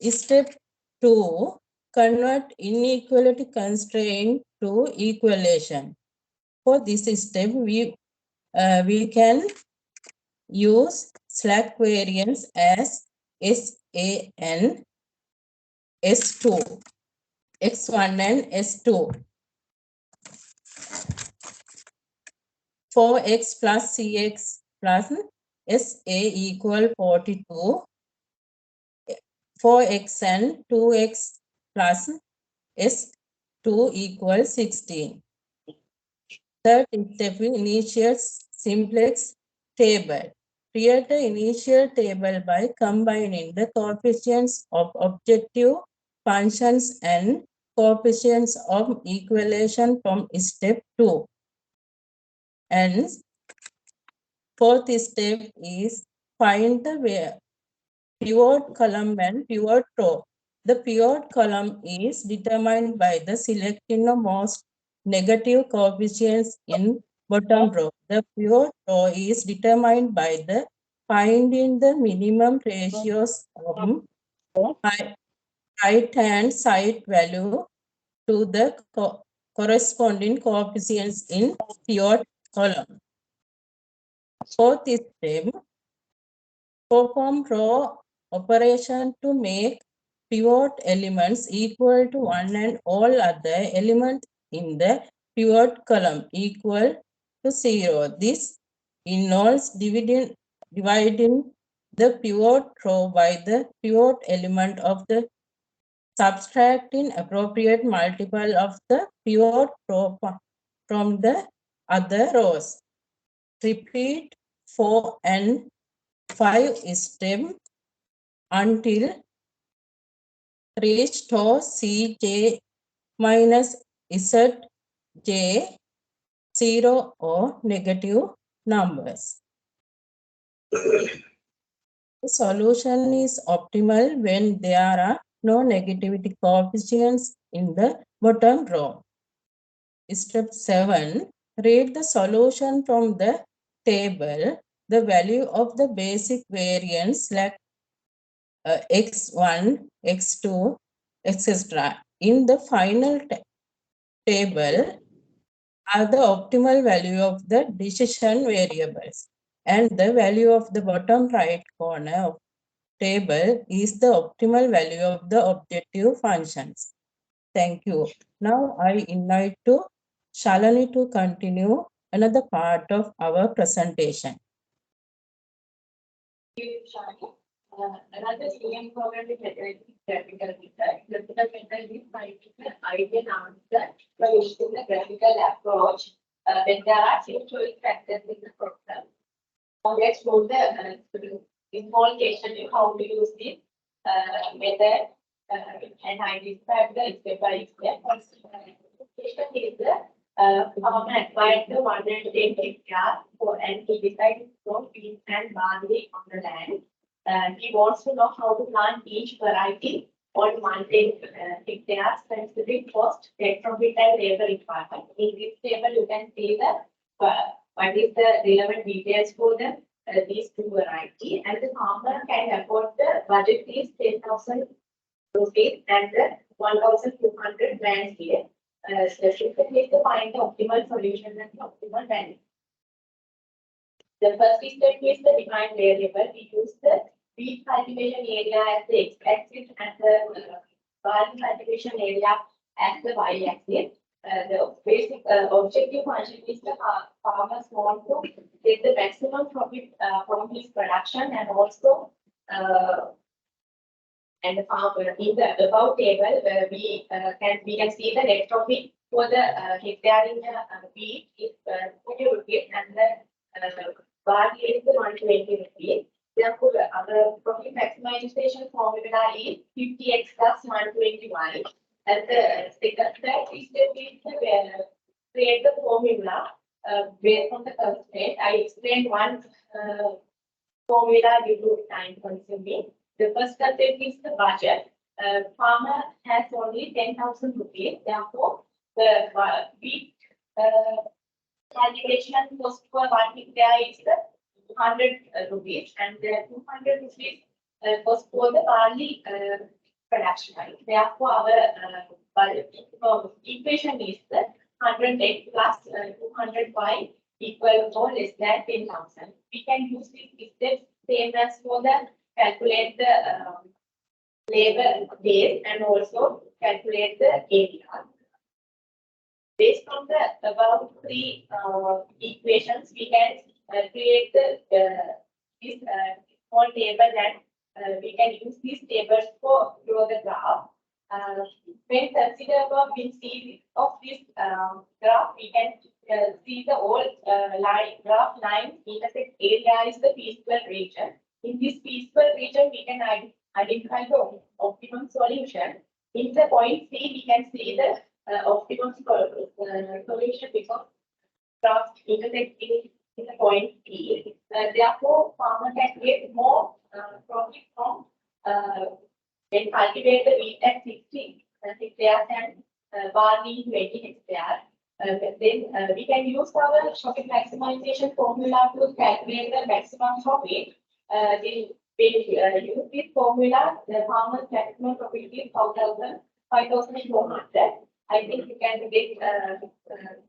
Step 2, convert inequality constraint to equation. For this step, we can use slack variance as SAN, S2, X1 and S2. For X plus CX plus SA equal 42. For X and 2X plus S2 equal 16. Third step, initial simplex table. Create the initial table by combining the coefficients of objective functions and coefficients of equation from step 2. And fourth step is find the pivot column and pivot row. The pivot column is determined by the selecting the most negative coefficients in bottom row. The pivot row is determined by the finding the minimum ratios of right hand side value to the corresponding coefficients in pivot column. Fourth step, perform row operation to make pivot elements equal to 1 and all other elements in the pivot column equal to 0. This involves dividing the pivot row by the pivot element of the subtracting appropriate multiple of the pivot row from the other rows. Repeat 4 and 5 steps until reach to Cj minus Zj 0 or negative numbers. The solution is optimal when there are no negativity coefficients in the bottom row. Step 7. Read the solution from the table. The value of the basic variance like x1, x2, etc. in the final table are the optimal value of the decision variables, and the value of the bottom right corner of table is the optimal value of the objective functions. Thank you. Now I invite to Shalini to continue another part of our presentation. Thank you, Shani. Another CM program is graphical method. Graphical method is finding the ideal answer by using the graphical approach. When there are choice factors in the program. Now let's go the involvement how to use this method and identify the step by step. First is the farmer acquired the 110 hectares and he decided to grow beans and barley on the land. He wants to know how to plant each variety on 110 hectares, considering cost, net profit, and labor requirement. In this table, you can see the what is the relevant details for the these two varieties, and the farmer can afford the budget is 10,000 rupees and the 1,200 rands here. Specifically to find the optimal solution and the optimal value. The first step is the defined variable. We use the wheat cultivation area as the x-axis and the barley cultivation area as the y-axis. The basic objective function is the farmers want to get the maximum profit from his production, and also and the farmer in the above table we can see the net profit for the hectare in the wheat is 40 rupees and the barley is the 120 rupees. Therefore, our profit maximization formula is 50x plus 121. And the third step is to create the formula based on the constraint. I explained one formula due to time consuming. The first step is the budget. Farmer has only 10,000 rupees. Therefore, the wheat cultivation cost for 1 hectare is 100 rupees, and the 200 rupees cost for the barley production. Therefore, our equation is the 108 plus 205 equal or less than 10,000. We can use this step same as for the calculate the labor days and also calculate the area. Based on the above three equations, we can create the this small table, and we can use these tables for draw the graph. When consider about we see of this graph, we can see the old graph line intersect area is the feasible region. In this feasible region, we can identify the optimum solution. In the point C, we can see the optimum solution because graph intersect in the point E. Therefore, farmer can get more profit from when cultivate the wheat at 60 hectares and barley 20 hectares. Then we can use our profit maximization formula to calculate the maximum profit. When use this formula, the farmer's maximum profit is 5,400. I think you can get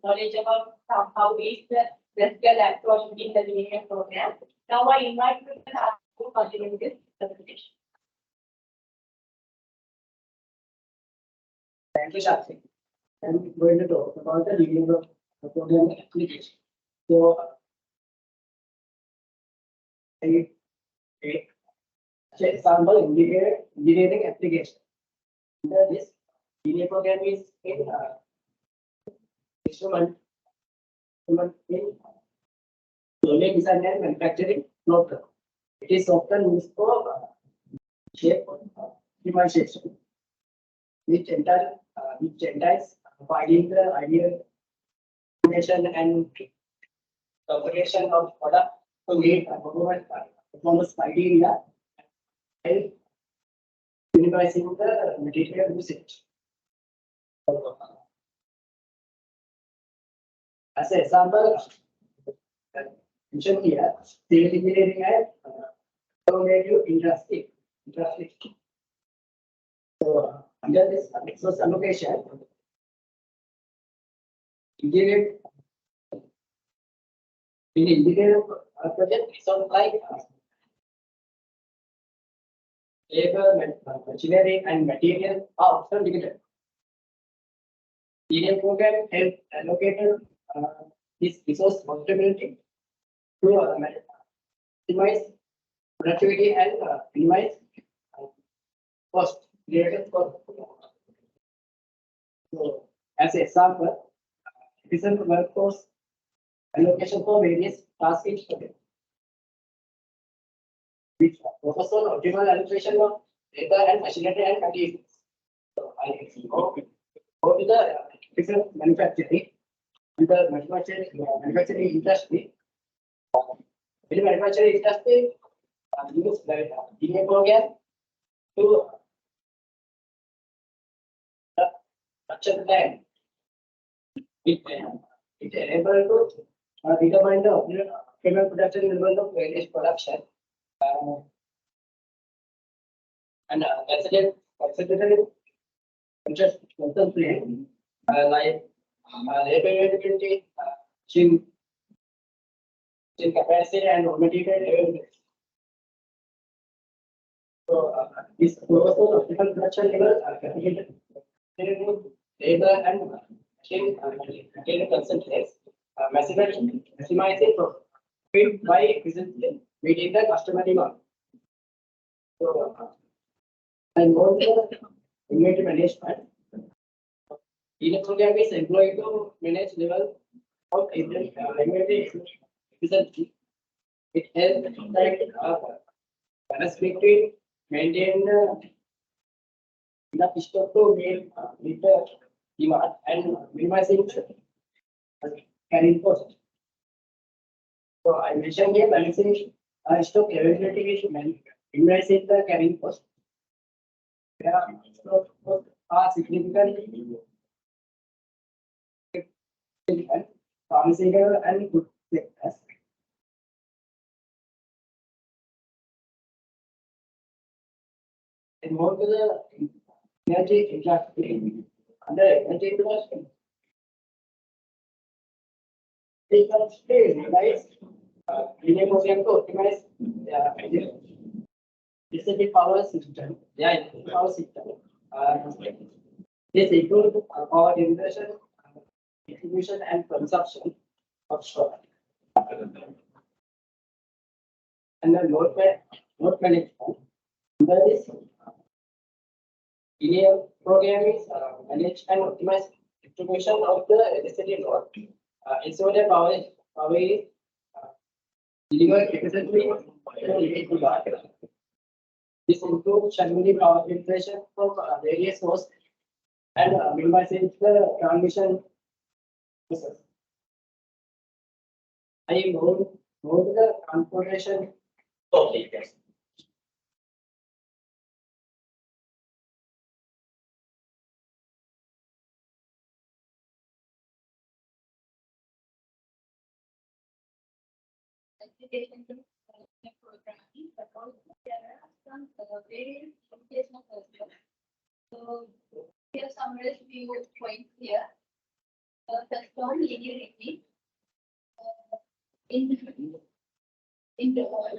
knowledge about how is the graphical approach in the linear program. Now I invite you to continue this presentation. Thank you, Shakti. I'm going to talk about the linear program application. So, example engineering application. This linear program is in instrument in domain design and manufacturing program. It is often used for shape optimization, which entails finding the ideal combination and configuration of product to meet performance criteria and minimizing the material usage. As an example, mentioned here, civil engineering and automotive industry. So under this resource allocation, engineering in engineering project resource like labor, machinery and material are also limited. Engineering program help allocated this resource possibility to maximize productivity and minimize cost related cost. So, as an example, efficient workforce allocation for various tasks each project, which focus on optimal allocation of labor and machinery and materials. So, I go to the efficient manufacturing. In the manufacturing industry, in the manufacturing industry, use the engineering program to structure plan. It enables to determine the optimal production level of various production and consider interest plan like labor availability, machine capacity and raw material availability. So this proposal of different production levels are calculated. Labor and machine material concentrates maximizing profit by efficiently meeting the customer demand. So and more the inventory management. In a program is employed to manage level of inventory efficiency. It helps like balance between maintain enough stock to meet the demand and minimizing carrying cost. So I mentioned here balancing stock availability is minimizing the carrying cost. Where stock costs are significantly pharmaceutical and food sectors. And more to the energy industry. Under energy industry, they can realize renewable program to optimize distributed power system. Power system. This includes power generation, distribution and consumption of stock. And the load management. Under this EDF program is manage and optimize distribution of the electricity load. Ensure that power is delivered efficiently to the. This includes scheduling power generation from various sources and minimizing the transmission process. I move the transportation. Okay, yes. Programming, but also there are some various educational aspects. So here summarize few points here. First one, linearity. In the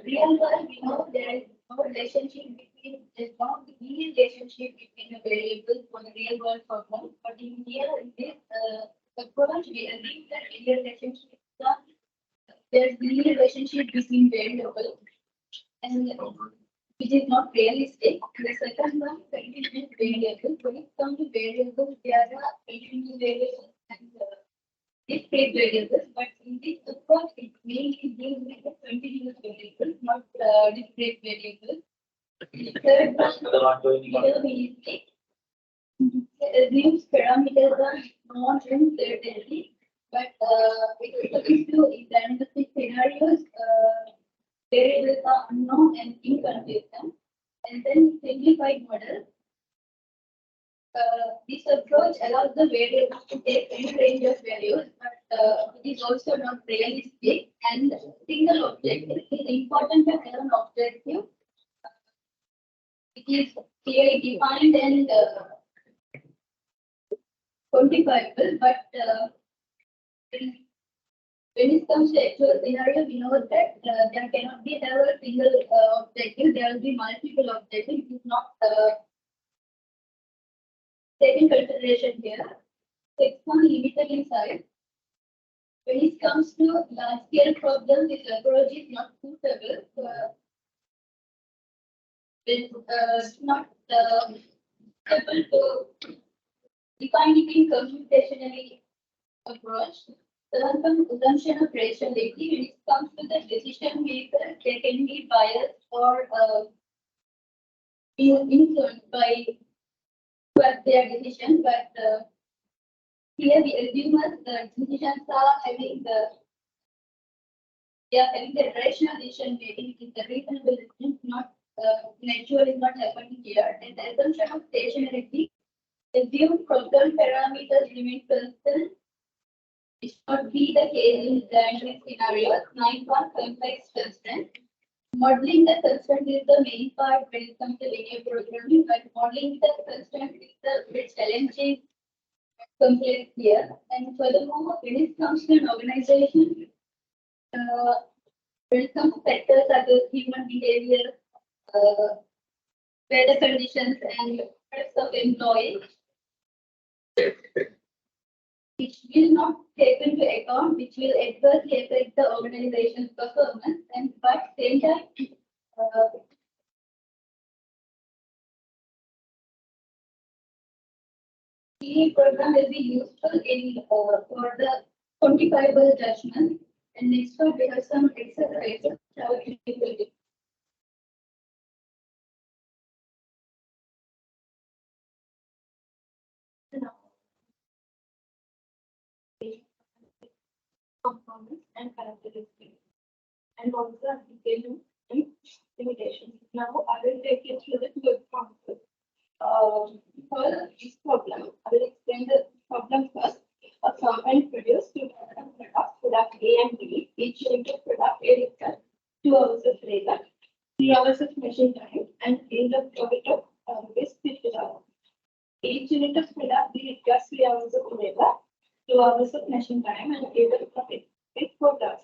real world, we know there is no relationship between, there's not the relationship between a variable for the real world problem, but in here, in this approach, we assume that linear relationship is not. There's the relationship between variable and which is not realistic. The second one, continuous variable. When it comes to variables, there are continuous variables and discrete variables. But in this approach, it mainly deals with the continuous variables, not discrete variables. The third one, realistic. Assumes parameters are not uncertainty. but in dynamic scenarios, variables are unknown and inconsistent. And then simplified model. This approach allows the variables to take any range of values, but it is also not realistic. And single objective is important to have an objective. It is clearly defined and quantifiable, but when it comes to actual scenario, we know that there cannot be a single objective. There will be multiple objectives. It is not taken consideration here. It's not limited in size. When it comes to large-scale problems, this approach is not suitable. It's not able to define it in computationally approach. The assumption of rationality when it comes to the decision maker, they can be biased or influenced by their decision, but here we assume the decisions are having the rational decision making. It is the reasonable decision, not natural is not happening here. And the assumption of stationarity assume problem parameters remain constant. It should be the case in dynamic scenarios. 9.1 complex constraint. Modeling the constraint is the main part when it comes to linear programming, but modeling the constraint is the bit challenging complex here. And furthermore, when it comes to an organization, when it comes to factors such as human behavior, weather conditions, and stress of employees, which will not take into account, which will adversely affect the organization's performance, and but same time, the program will be useful in for the quantifiable judgment. And next one, we have some exercises. How it will be. Components and characteristics, and also application and limitations. Now I will take you through the two examples. For this problem, I will explain the problem first. A company produced two products, product A and B. Each unit of product A requires 2 hours of labor, 3 hours of machine time, and yield of profit of $50. Each unit of product B requires 3 hours of labor, 2 hours of machine time, and yield of profit with $4.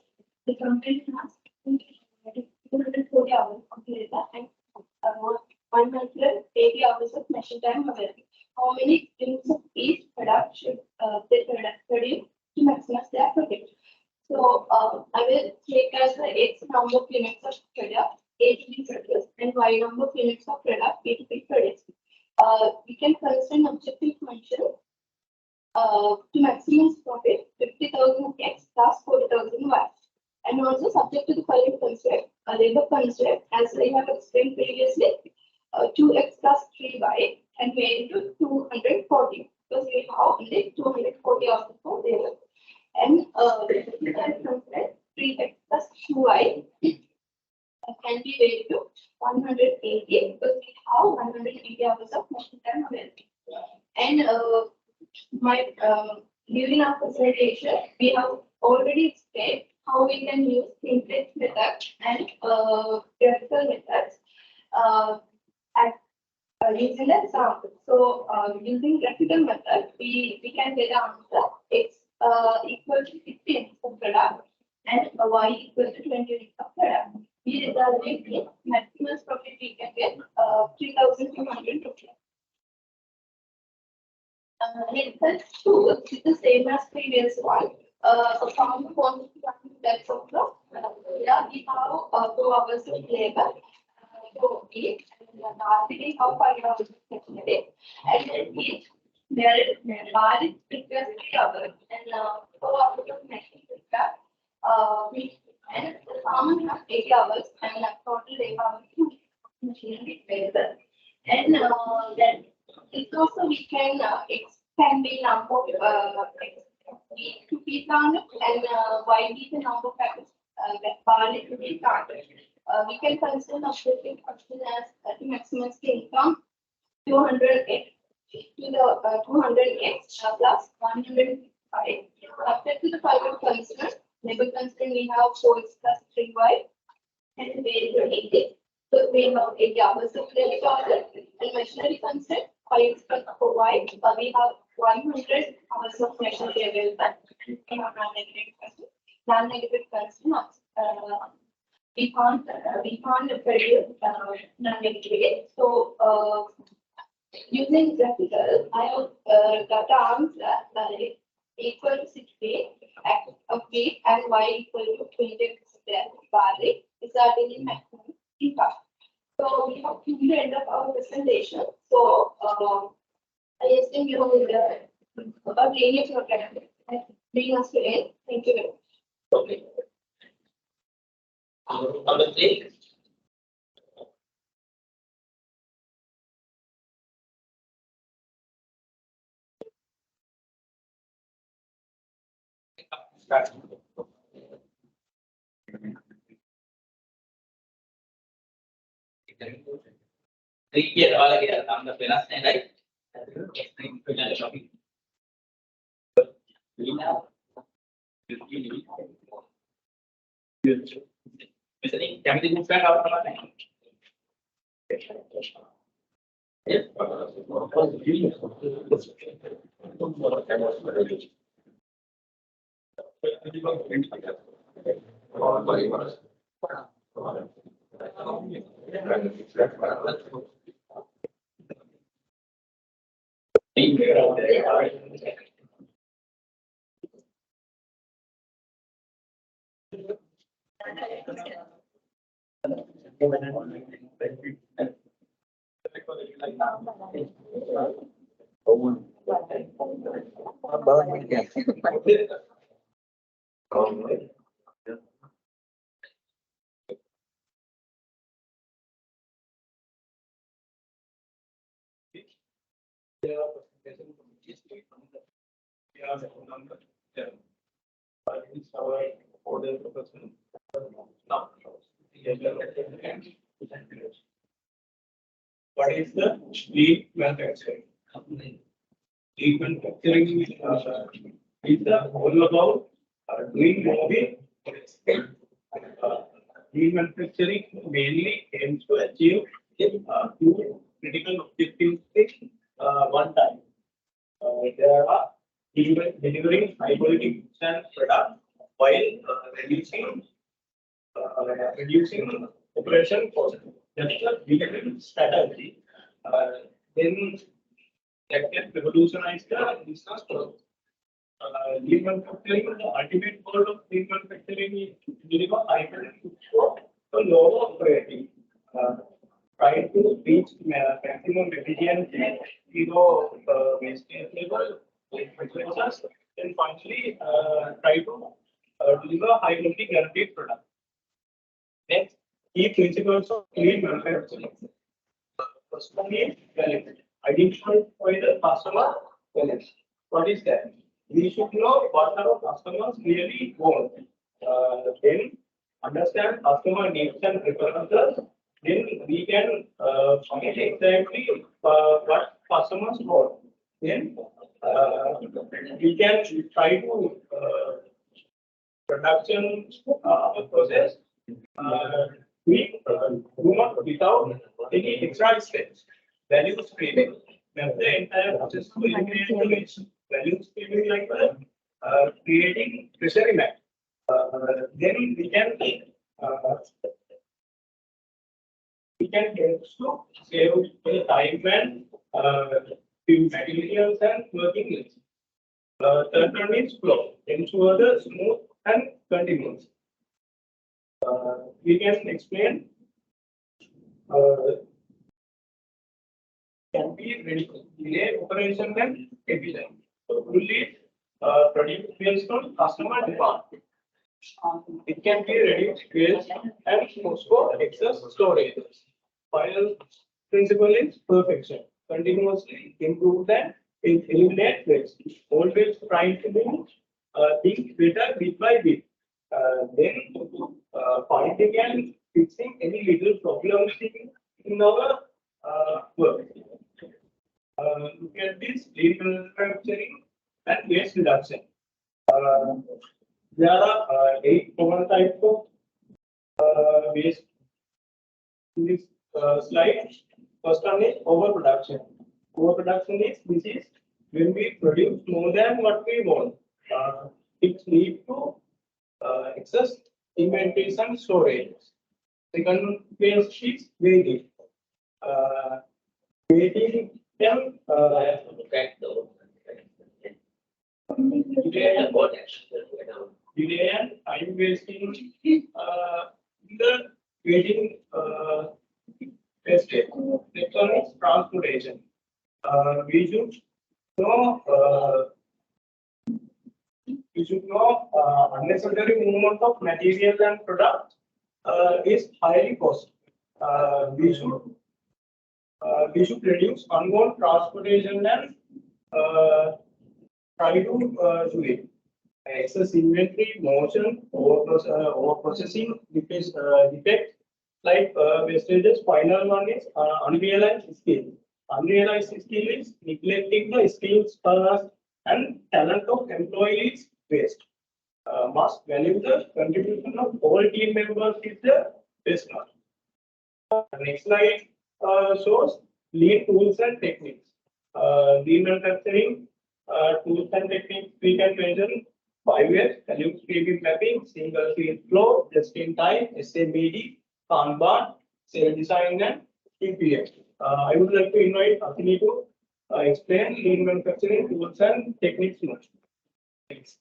The company has 240 hours of labor and 180 hours of machine time available. How many units of each product should they produce to maximize their profit? So I will take as the X number of units of product A to be produced and Y number of units of product B to be produced. We can consider an objective function to maximize profit 50,000 X plus 40,000 Y. And also subject to the following constraint, a labor constraint, as I have explained previously, 2x plus 3y and made into 240 because we have only 240 hours for labor. And constraint 3x plus 2y can be made to 180 because we have 180 hours of machine time available. And during our presentation, we have already explained how we can use simplex method and graphical methods using the example. So using graphical method, we can get the answer x equal to 50 units of product and y equal to 20 units of product. We result in maximum profit we can get 3,200 rupees. Result 2 is the same as previous one. A farmer wants to run that problem. Yeah, we have 2 hours of labor. So each and how 5 hours of day, and then each there is bar is requires 3 hours and 4 hours of machine require and the farmer has 8 hours and total labor hours to machinery labor. And then it also we can expand the number of to Pitana and Y be the number of factors that Barley to be targeted. We can consider objective function as to maximize the income 200x to the 200x plus 105. Subject to the following constraint. Label constraint we have 4x plus 3y and variable 80. So we have 80 hours of credit order and machinery constraint 5x plus 4y. We have 100 hours of machinery available. We have non-negative constraint. Non-negative constraint. We can't produce non-negative. So using graphical, I have got the answer that is equal to 60 of weight and y equal to 20 barley, resulting in maximum impact. So we have to the end of our presentation. So I assume you know about linear programming. Bring us to end. Thank you very much. Okay. Number 3. Cricket all again. I'm the finance right. Listening, can we move back out of yes. What is the lead manufacturing? Lead manufacturing is all about doing more with lead manufacturing mainly aims to achieve two critical objectives one time. There are delivering high quality goods and products while reducing operation cost. That's the delivery strategy. Then that can revolutionize the business process. Lean manufacturing, the ultimate goal of lean manufacturing is to deliver high quality goods for a lower operating. Try to reach maximum efficiency, zero wastage level, and finally try to deliver high quality guaranteed product. Next, key principles of lean manufacturing. First one is value. Identify the customer value. What is that? We should know what our customers really want. Then understand customer needs and preferences. Then we can find exactly what customers want. Then we can try to production process we do not without any extra steps. Value streaming. That's the entire process to eliminate the waste. Value streaming like creating treasury map. Then we can help to save the time and materials and working list. Third one is flow. Ensure the smooth and continuous. We can explain can be ready delay operation and efficient. So fully produce based on customer demand. It can be reduced waste and also excess storage. Final principle is perfection. Continuously improve and eliminate waste. Always try to be think better bit by bit. Then finding and fixing any little problems in our work. Look at this lean manufacturing and waste reduction. There are 8 common types of waste in this slide. First one is overproduction. Overproduction is when we produce more than what we want. It leads to excess inventories and storage. Second phase is waiting. Waiting can delay and time wasting in the waiting phase. Next one is transportation. We should know unnecessary movement of material and product is highly costly. We should reduce unwanted transportation and try to do it. Excess inventory, motion, over processing, defects like wastages. Final one is unrealized skill. Unrealized skill is neglecting the skills and talent of employees waste. Must value the contribution of all team members is the best one. Next slide shows lean tools and techniques. Lean manufacturing tools and techniques we can mention 5 years: value stream mapping, single field flow, just in time, SMBD, Kanban, cell design, and TPM. I would like to invite Athini to explain lean manufacturing tools and techniques much. Thanks.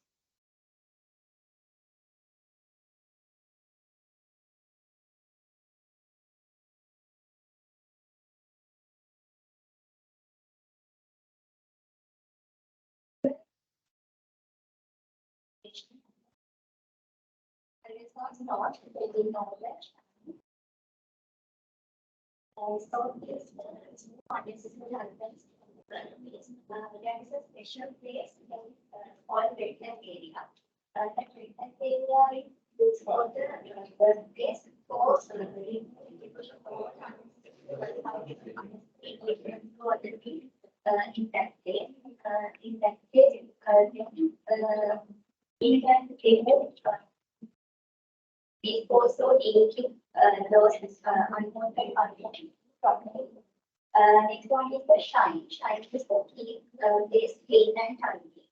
Not building knowledge. So this unnecessary husbands. There is a special place in all wetland area. That wetland area is for the place for in that case, we can remove. We also need to those unwanted content properly. Next one is the shine. Shine is to keep this clean and tidy.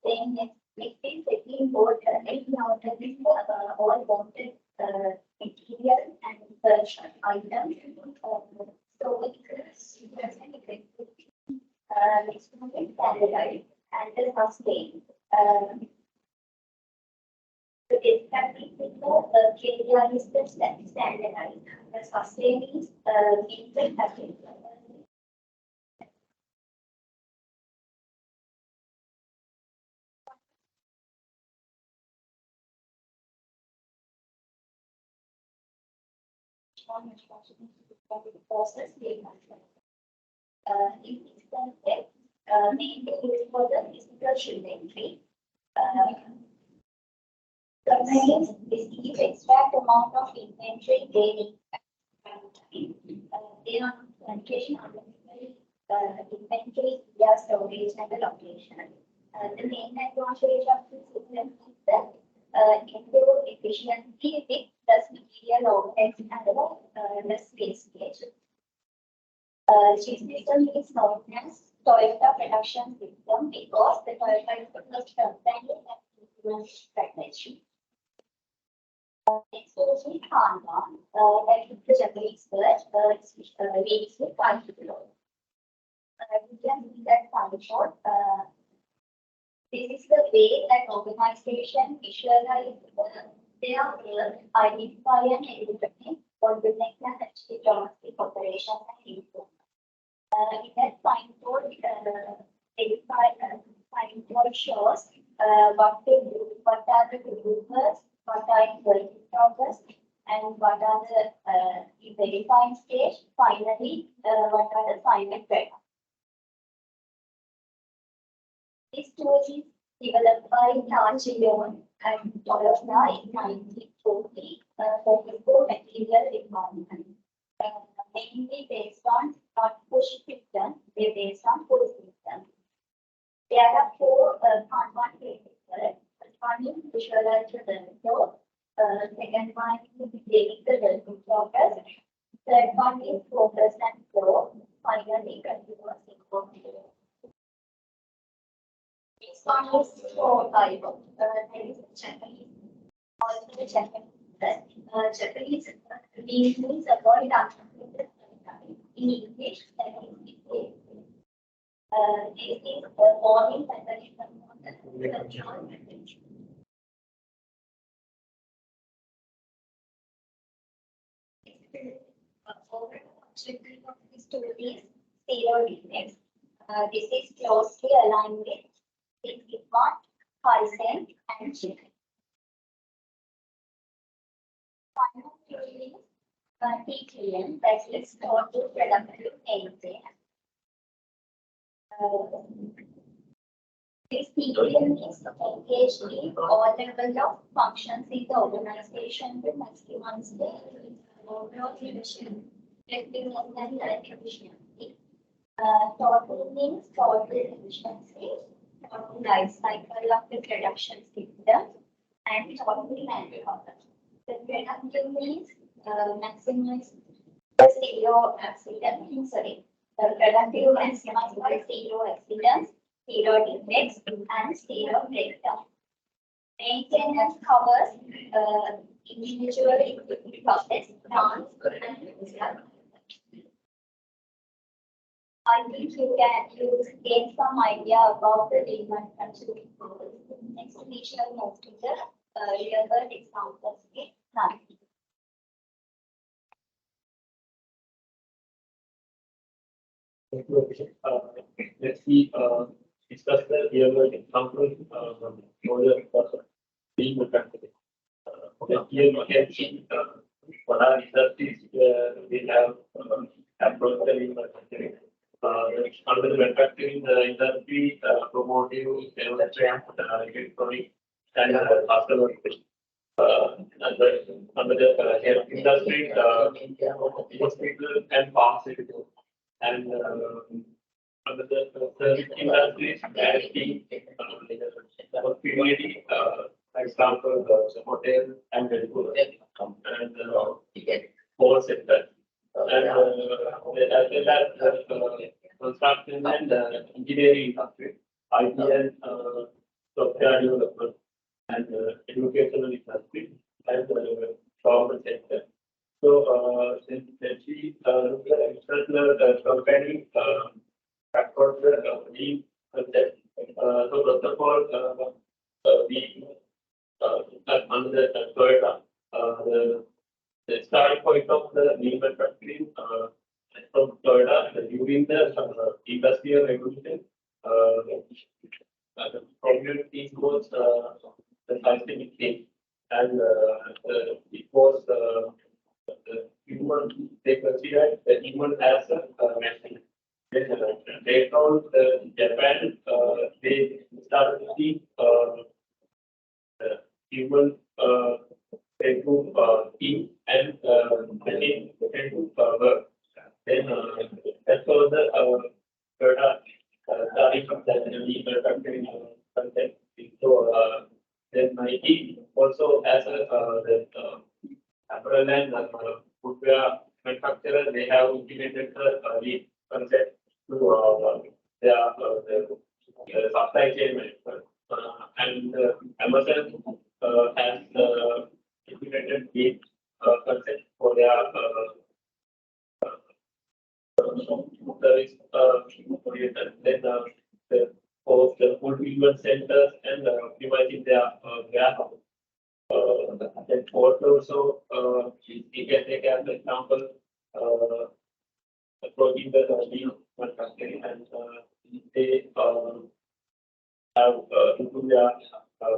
Then next is taking water. Taking water is all wanted material and items. So it is next one is standardized and the sustain. It can be KPI is the standardized. The sustain is people having. Process data. In this context, mainly used for the physical inventory. Contains this extract amount of inventory daily. They are plantation inventory, via storage and the location. The main advantage of this system is that improve efficiency with less material overheads and less wastage. This system is known as Toyota production system because the Toyota is the first company that strategy. Next also is Kanban, that is the Japanese word, means the time flow. We can see that function. This is the way that organization visualize their work, identify and eliminate bottlenecks and achieve domestic operations and improvement. In that signboard, signboard shows what they do, what are the groupers, what are in work in progress, and what are the verifying stage. Finally, what are the final records. This tool is developed by Tachion and Tolofna in 1940 for material requirement. Mainly based on not push system, they're based on pull system. There are four one critical. One is visualizer the second one is taking the relative focus. Third one is focus and flow. Finally, continuous information. This one is for Bible. There is Japanese. Also Japanese. Japanese means avoid in English. This is the morning objective of this tool is zero defects. This is closely aligned with 61, 5 cent and chicken. Final tool is TTM, that is total productive area. This TTM is engaged in all levels of functions in the organization to maximize the overall efficiency, effectiveness and efficiency. Total means total efficiency, total life cycle of the production system, and total manpower. The productive means maximize the zero accident. Sorry, the productive maximize by zero accidents, zero defects, and zero breakdown. Maintenance covers individual equipment process, plants, and I think you can gain some idea about the lean manufacturing process. Next, we shall move to the real world examples. Let's see, discuss the real world example for the lean manufacturing. Here you can see what are industries we have approached the lean manufacturing. Under the manufacturing industry, automotive, electronic, and customer. Under the health industry, hospital and pharmaceutical. And under the service industries, banking, hospitality, example, hotel and medical, and whole sector. And as well as construction and engineering industry, ITL, software development, and educational industry, and government sector. So, since we look at external company across the lean concept, so first of all, we under the Toyota, the starting point of the lean manufacturing from Toyota during the industrial revolution, the community was the scientific thing, and it was the human, they considered the human as a machine. Later on, Japan, they started to see human into team and machine into work. Then as for the starting from that lean manufacturing concept. So then Nike also as a apparel and footwear manufacturer, they have implemented the lean concept to their supply chain management. And Amazon has implemented lean concept for their service oriented. Then for the fulfillment centers and optimizing their warehouse. Then also, you can take as an example, approaching the lean manufacturing, and they have improved their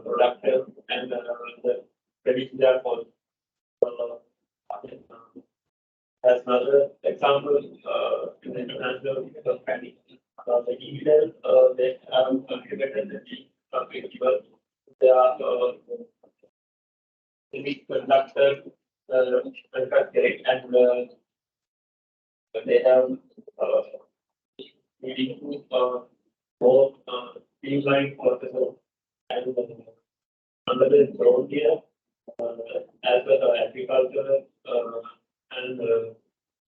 production and reduce their cost. As another example, in the international company, the dividend they have implemented the applicable. They are semiconductor manufacturing, and they have leading to both streamlined processes and under the zone here, as well as agriculture and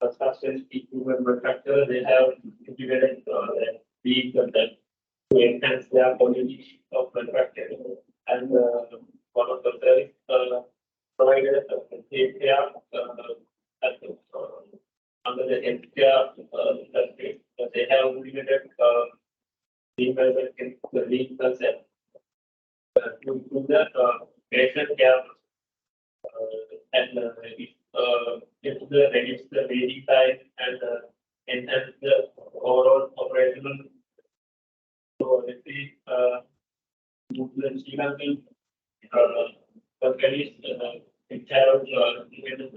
construction equipment manufacturer, they have integrated these content to enhance their quality of manufacturing. And one of the service providers healthcare under the healthcare industry, they have limited the lean concept to improve the patient care and reduce the waiting time and enhance the overall operational. So let's see, the Srilankan companies which have implemented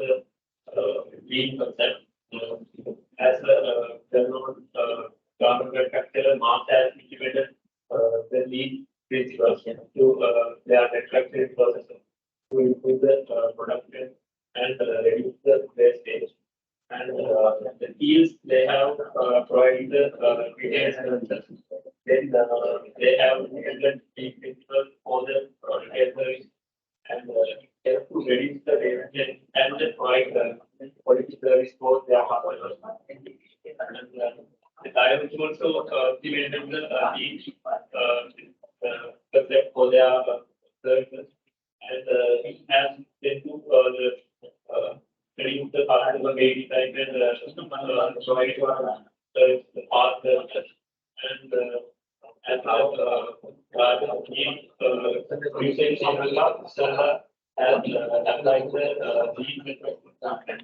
the lean concept as a well-known garment manufacturer. Mars has implemented the lean principles to their manufacturing process to improve the production and reduce the wastage. And the fields they have provided the retail services. Then they have implemented the principles for the retail service and they have to reduce the wastage and provide the quality service for their customers. And I have also implemented the each concept for their services, and it has led to reduce the customer waiting time and provide the fast services. And as now usage in Lanka has applied the lean method and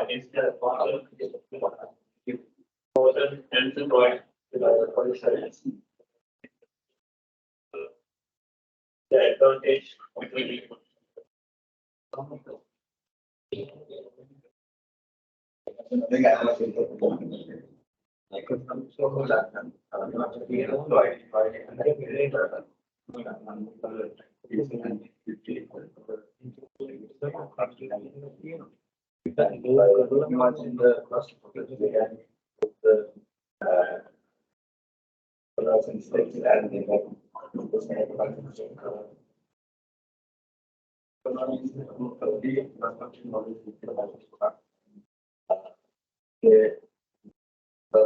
instead of and to provide for the service. The advantage between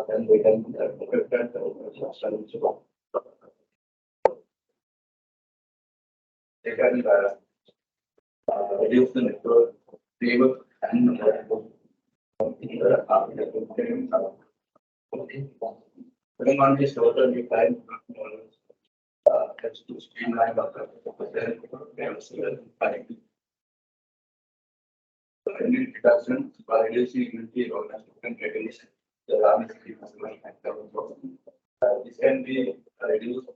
and we can they can reduce the network table and putting on this total we time to streamline any reduction by reducing inventory or recognition. The raw material this can be reduced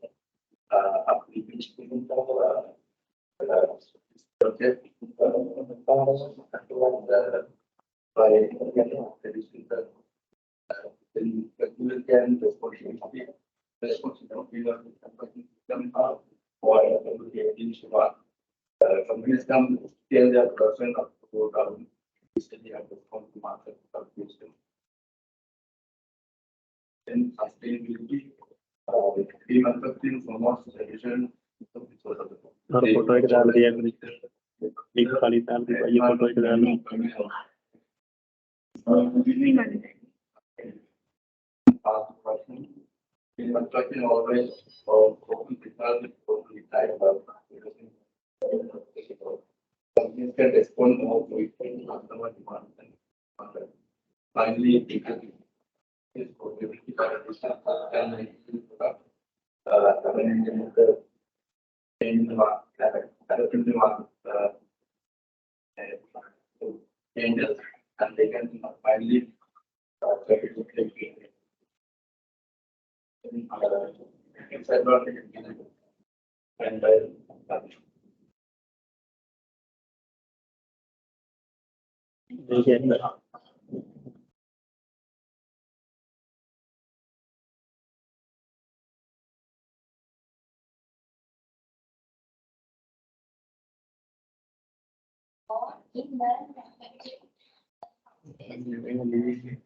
up to project by reducing the can responsibility or companies come scale their production up to down recently at the market system. Then sustainability we manufacturing for more solution photo एक डाल दिया एक खाली डाल दी ये photo एक डाल manufacturing always open technology companies can respond more to it customer demand and finally is possibility and the market changes and they can finally it's advantage and in the manufacturing.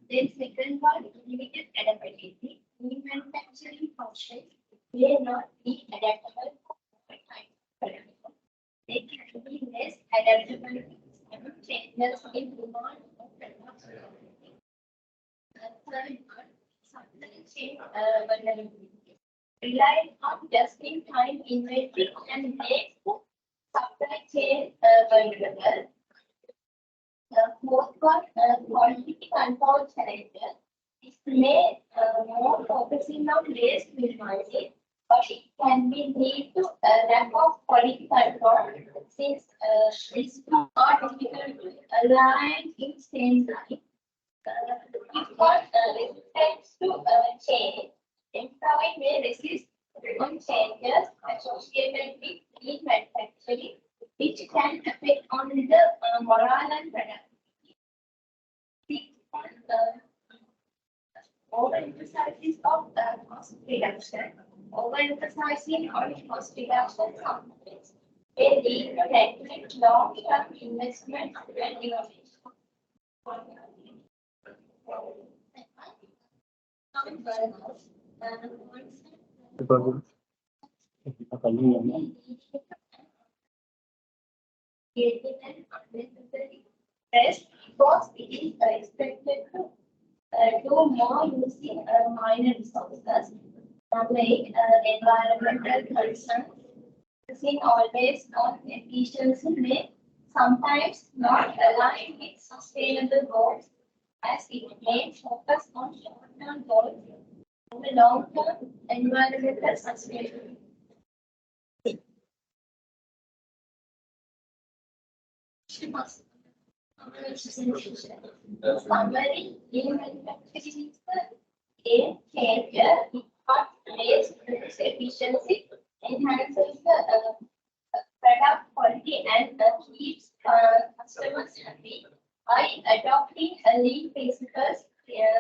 Then second one, limited adaptability. In manufacturing process, may not be adaptable for time parameter. They can be less adaptable to changes in demand of products. Third one, supply chain vulnerability. Relying on just-in-time inventory and makes supply chain vulnerable. Fourth one, quality control challenges. This may more focusing on waste minimizing, but it can be lead to a lack of quality control since it's not difficult to align in same time. If got resistance to change, employee may resist on changes associated with lean manufacturing, which can affect on the morale and productivity. Sixth one, overemphasizes of cost reduction. Overemphasizing on cost reduction sometimes may lead to neglect long-term investment and innovation. Creating an unnecessary stress because it is expected to do more using minor resources, like environmental concerns. Using always on efficiency may sometimes not align with sustainable goals, as it may focus on short-term goals and the long-term environmental sustainability. Summary, lean manufacturing is the aim changer. It raises efficiency, enhances the product quality, and keeps customers happy. By adopting a lean principles,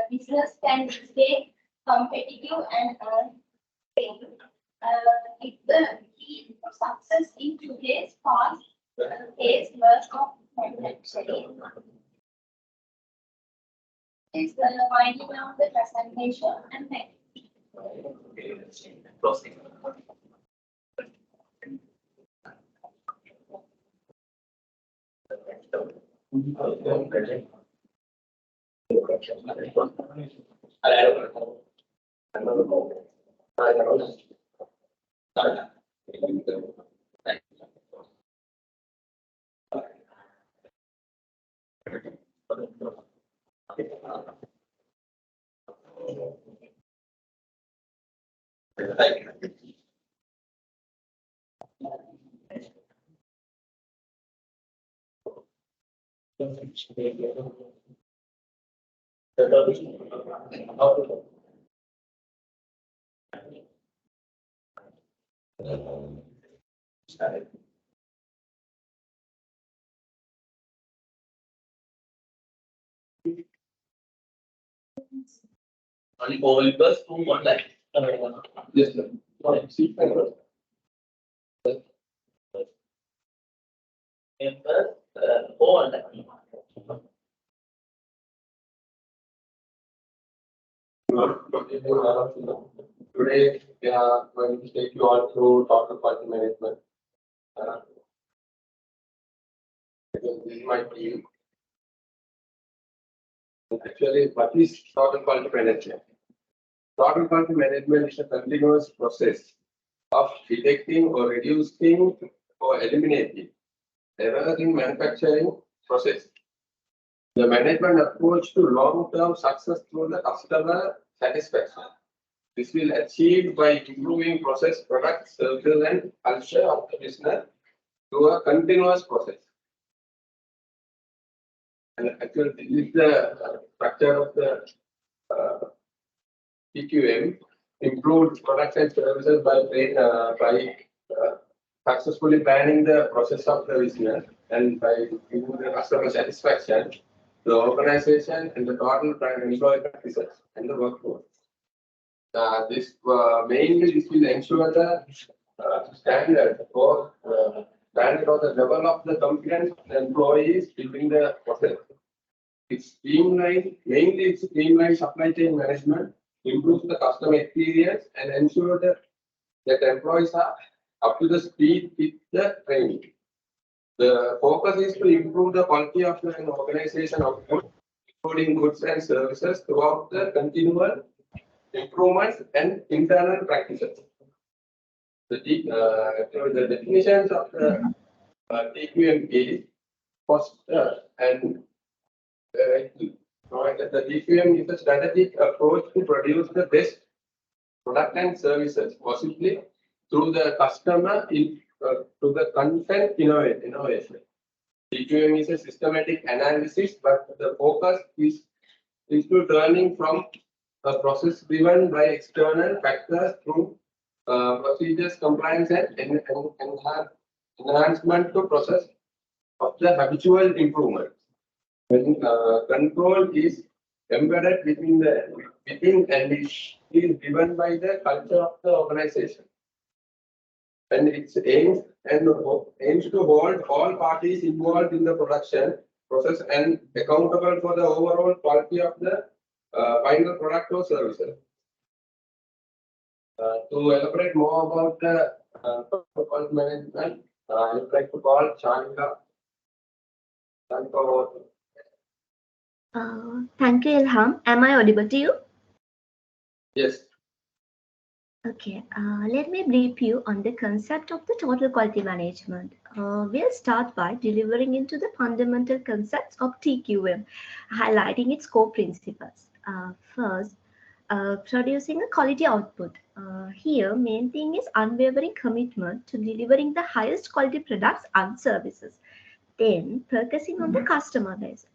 business can stay competitive and stable. It's the key to success in today's fast-paced world of manufacturing. Is the winding down the presentation and thank you. Only four members, two online. Yes, sir. Members, four online. Today, we are going to take you all through total quality management. This is my team. Actually, what is total quality management? Total quality management is a continuous process of detecting or reducing or eliminating errors in manufacturing process. The management approach to long-term success through the customer satisfaction. This will achieve by improving process, product, service, and culture of the business through a continuous process. And actually, this is the structure of the PQM, improved products and services by successfully planning the process of the business and by improving the customer satisfaction, the organization and the total employee practices and the workforce. This mainly this will ensure the standard for standard or the level of the confidence of the employees during the process. It's mainly streamline supply chain management, improves the customer experience, and ensure that employees are up to the speed with the training. The focus is to improve the quality of an organization output, including goods and services, throughout the continual improvements and internal practices. The definitions of the TQM is foster and the TQM is a strategic approach to produce the best product and services, possibly through the customer to the content innovation. TQM is a systematic analysis, but the focus is to turning from a process driven by external factors through procedures, compliance, and enhancement to process of the habitual improvement. When control is embedded within and is driven by the culture of the organization, and its aims to hold all parties involved in the production process and accountable for the overall quality of the final product or services. To elaborate more about the quality management, I would like to call Lanka. Thank you, Ilham. Am I audible to you? Yes. Okay, let me brief you on the concept of the total quality management. We'll start by delivering into the fundamental concepts of TQM, highlighting its core principles. First, producing a quality output. Here, main thing is unwavering commitment to delivering the highest quality products and services. Then, focusing on the customer base.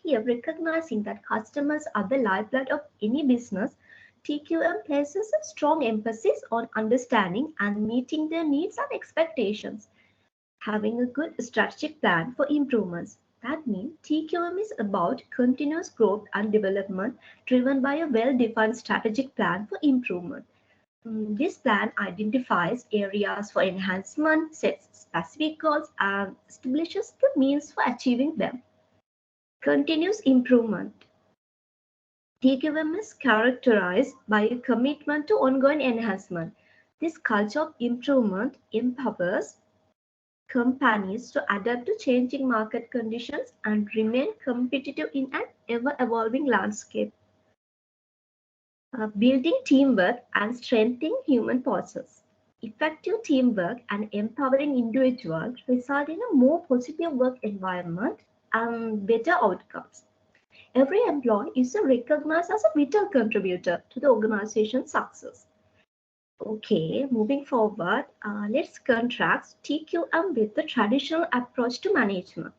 Here, recognizing that customers are the lifeblood of any business, TQM places a strong emphasis on understanding and meeting their needs and expectations. Having a good strategic plan for improvements. That means TQM is about continuous growth and development driven by a well-defined strategic plan for improvement. This plan identifies areas for enhancement, sets specific goals, and establishes the means for achieving them. Continuous improvement. TQM is characterized by a commitment to ongoing enhancement. This culture of improvement empowers companies to adapt to changing market conditions and remain competitive in an ever-evolving landscape. Building teamwork and strengthening human forces. Effective teamwork and empowering individuals result in a more positive work environment and better outcomes. Every employee is recognized as a vital contributor to the organization's success. Okay, moving forward, let's contrast TQM with the traditional approach to management.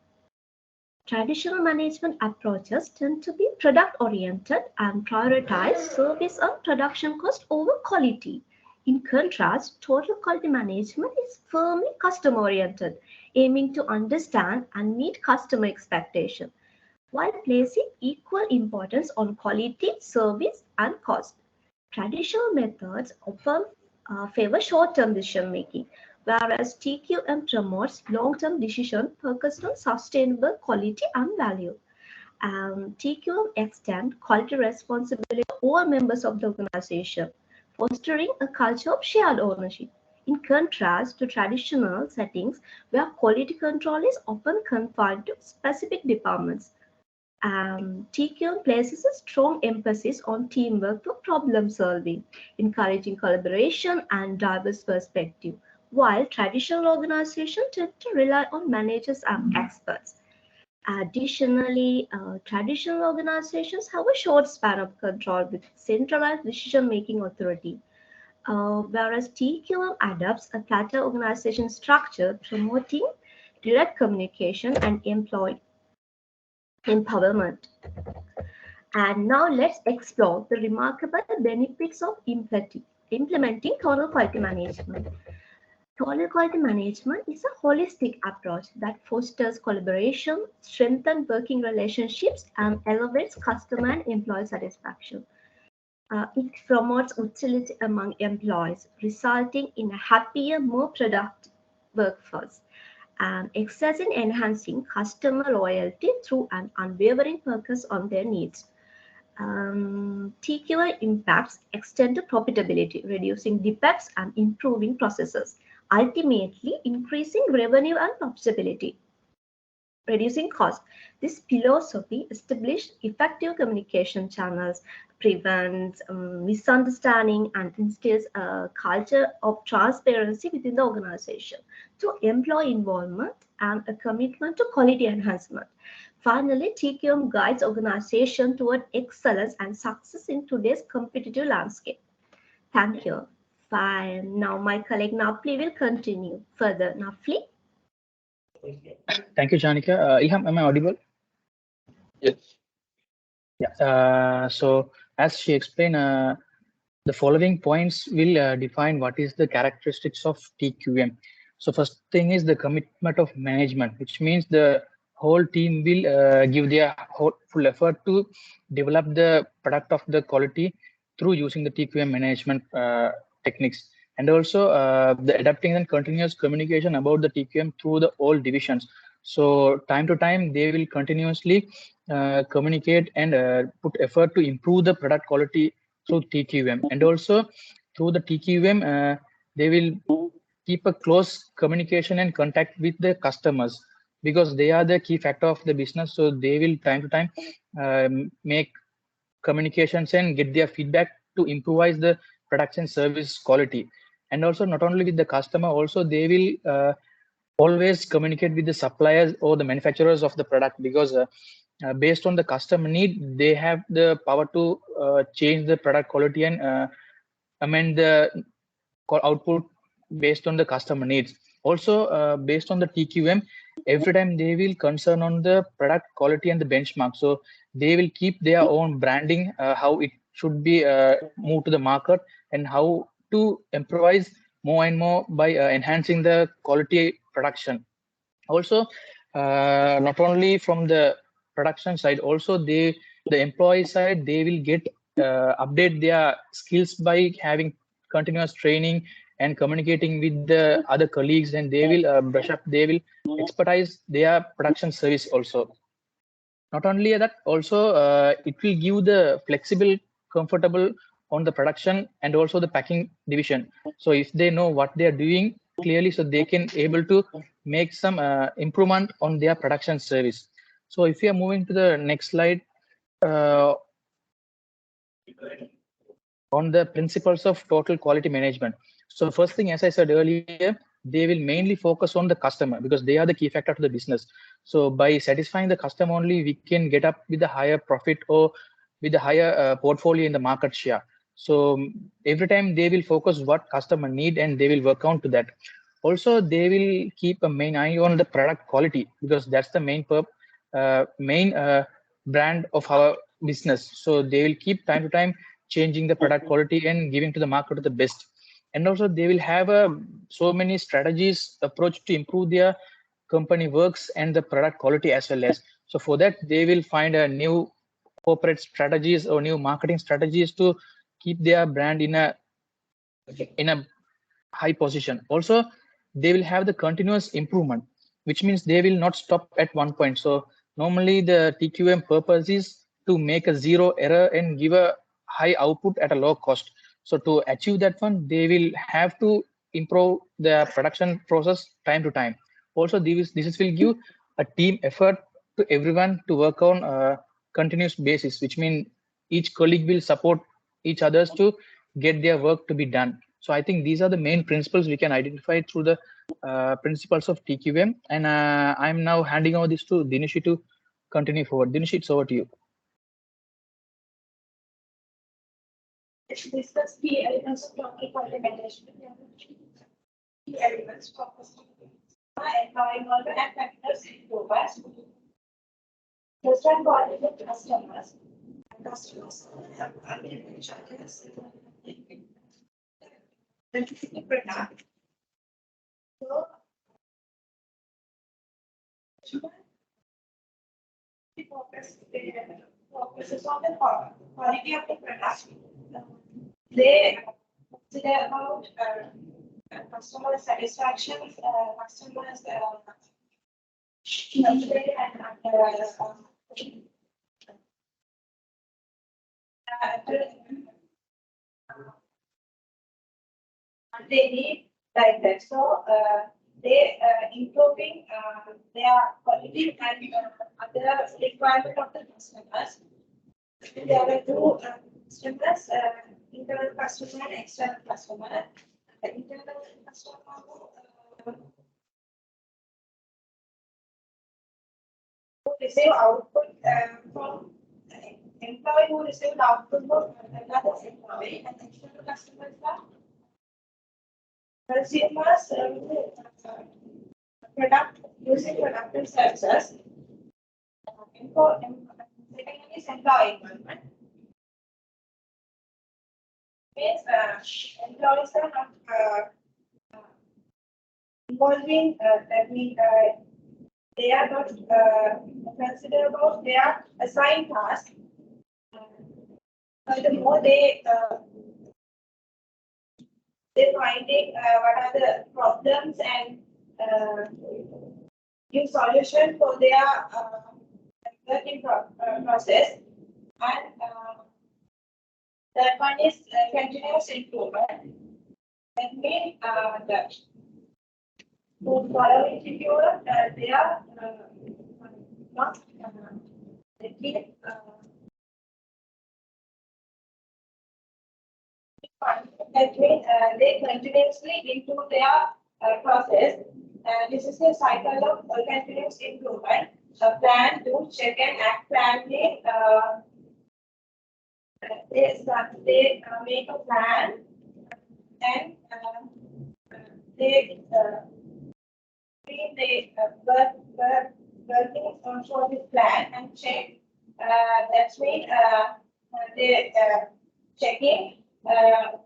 Traditional management approaches tend to be product-oriented and prioritize service and production cost over quality. In contrast, total quality management is firmly customer-oriented, aiming to understand and meet customer expectations, while placing equal importance on quality, service, and cost. Traditional methods often favor short-term decision-making, whereas TQM promotes long-term decision focused on sustainable quality and value. TQM extends quality responsibility to all members of the organization, fostering a culture of shared ownership. In contrast to traditional settings where quality control is often confined to specific departments, TQM places a strong emphasis on teamwork for problem solving, encouraging collaboration and diverse perspective, while traditional organizations tend to rely on managers and experts. Additionally, traditional organizations have a short span of control with centralized decision-making authority, whereas TQM adopts a flatter organization structure promoting direct communication and employee empowerment. And now let's explore the remarkable benefits of implementing total quality management. Total quality management is a holistic approach that fosters collaboration, strengthens working relationships, and elevates customer and employee satisfaction. It promotes utility among employees, resulting in a happier, more productive workforce. and excels in enhancing customer loyalty through an unwavering focus on their needs. TQI impacts extend to profitability, reducing defects and improving processes, ultimately increasing revenue and profitability. Reducing costs. This philosophy established effective communication channels, prevents misunderstanding, and instills a culture of transparency within the organization through employee involvement and a commitment to quality enhancement. Finally, TQM guides organization toward excellence and success in today's competitive landscape. Thank you. Fine. Now my colleague Nafli will continue further. Nafli? Thank you, Janika. Ilham, am I audible? Yes. Yeah. So as she explained, the following points will define what is the characteristics of TQM. So first thing is the commitment of management, which means the whole team will give their full effort to develop the product of the quality through using the TQM management techniques. And also the adapting and continuous communication about the TQM through the all divisions. So time to time, they will continuously communicate and put effort to improve the product quality through TQM. And also through the TQM, they will keep a close communication and contact with the customers because they are the key factor of the business. So they will time to time make communications and get their feedback to improvise the production service quality. And also not only with the customer, also they will always communicate with the suppliers or the manufacturers of the product because based on the customer need, they have the power to change the product quality and amend the output based on the customer needs. Also based on the TQM, every time they will concern on the product quality and the benchmark. So they will keep their own branding, how it should be moved to the market and how to improvise more and more by enhancing the quality production. Also, not only from the production side, also the employee side, they will get update their skills by having continuous training and communicating with the other colleagues, and they will brush up, they will expertise their production service also. Not only that, also it will give the flexible, comfortable on the production and also the packing division. So if they know what they are doing clearly, so they can able to make some improvement on their production service. So if you are moving to the next slide, on the principles of total quality management. So first thing, as I said earlier, they will mainly focus on the customer because they are the key factor to the business. So by satisfying the customer only, we can get up with a higher profit or with a higher portfolio in the market share. So every time they will focus what customer need and they will work on to that. Also, they will keep a main eye on the product quality because that's the main brand of our business. So they will keep time to time changing the product quality and giving to the market the best. And also they will have so many strategies approach to improve their company works and the product quality as well as. So for that, they will find a new corporate strategies or new marketing strategies to keep their brand in a high position. Also, they will have the continuous improvement, which means they will not stop at one point. So normally the TQM purpose is to make a zero error and give a high output at a low cost. So to achieve that one, they will have to improve their production process time to time. Also, this will give a team effort to everyone to work on a continuous basis, which means each colleague will support each others to get their work to be done. So I think these are the main principles we can identify through the principles of TQM. And I'm now handing over this to Dinishi to continue forward. Dinishi, it's over to you. Let's discuss key elements of total quality management. Key elements focused on environmental and factors robust. Restaurant quality of customers. Customers have challenges. Product. So, focuses on the quality of the product. They consider about customer satisfaction, customers They need like that. So they improving their quality and other requirement of the customers. There are two customers, internal customer and external customer. The internal customer who receive output from employee who receive output from another employee, and external customers are consumers product using product and services. Second is employee involvement. Means employees are not involving. That means they are not considered about their assigned task. Furthermore, they finding what are the problems and give solution for their working process. And that one is continuous improvement. That means that to follow it secure, they are not they keep that means they continuously improve their process. This is a cycle of continuous improvement. Plan, do, check, and act planning. They make a plan and they working for this plan and check. That's mean they checking what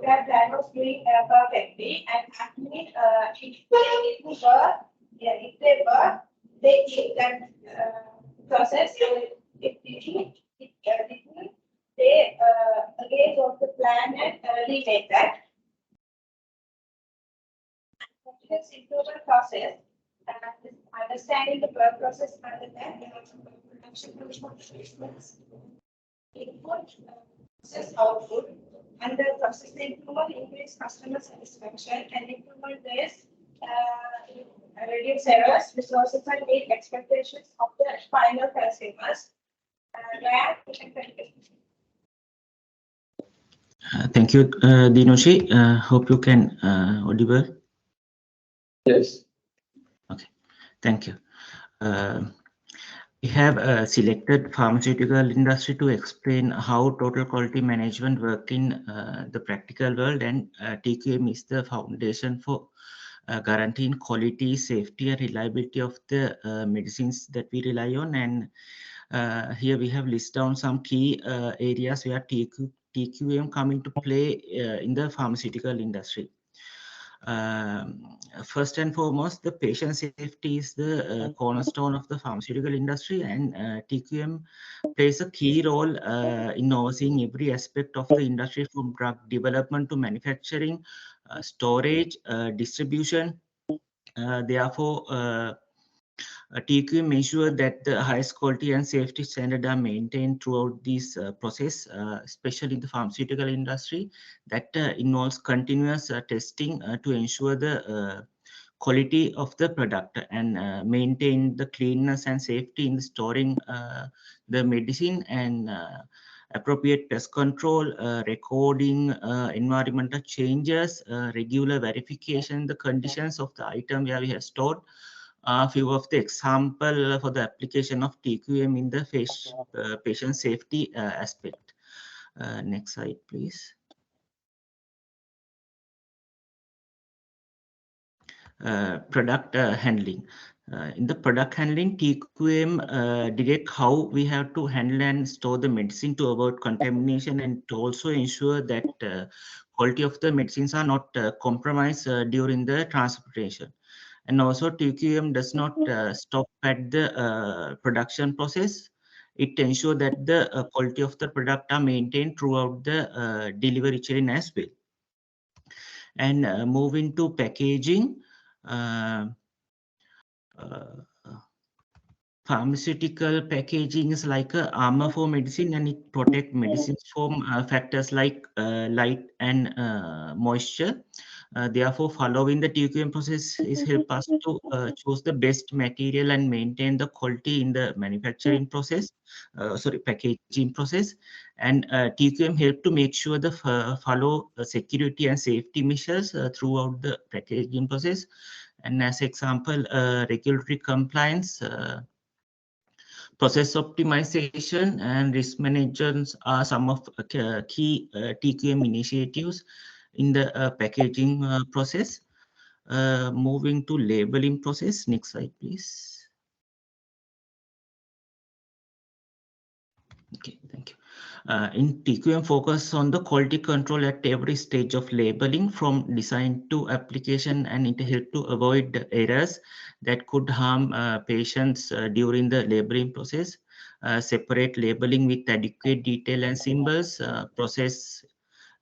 that plan was doing perfectly, and actually if they work, they keep that process. If they again go to the plan and remake that. Continuous improvement process, understanding the work process rather than production input, process output, and the process improvement increase customer satisfaction and improvement is reduce errors, resources, and meet expectations of the final consumers. Thank you, Dinoshi. Hope you can audible. Yes. Okay, thank you. We have selected pharmaceutical industry to explain how total quality management work in the practical world, and TQM is the foundation for guaranteeing quality, safety, and reliability of the medicines that we rely on. And here we have listed down some key areas where TQM come into play in the pharmaceutical industry. First and foremost, the patient safety is the cornerstone of the pharmaceutical industry, and TQM plays a key role in overseeing every aspect of the industry, from drug development to manufacturing, storage, distribution. Therefore, TQM ensure that the highest quality and safety standard are maintained throughout this process, especially in the pharmaceutical industry, that involves continuous testing to ensure the quality of the product and maintain the cleanness and safety in storing the medicine, and appropriate pest control, recording environmental changes, regular verification, the conditions of the item where we have stored. A few of the example for the application of TQM in the patient safety aspect. Next slide, please. Product handling. In the product handling, TQM direct how we have to handle and store the medicine to avoid contamination, and to also ensure that quality of the medicines are not compromised during the transportation. And also TQM does not stop at the production process. It ensures that the quality of the product are maintained throughout the delivery chain as well. And moving to packaging, uh, uh, pharmaceutical packaging is like a armor for medicine, and it protects medicines from factors like light and moisture. Therefore, following the TQM process is help us to choose the best material and maintain the quality in the manufacturing process, packaging process. And TQM help to make sure the follow security and safety measures throughout the packaging process. And as example, regulatory compliance, process optimization, and risk management are some of key TQM initiatives in the packaging process. Moving to labeling process. Next slide, please. Okay, thank you. In TQM, focus on the quality control at every stage of labeling, from design to application, and it helps to avoid errors that could harm patients during the labeling process. Separate labeling with adequate detail and symbols, process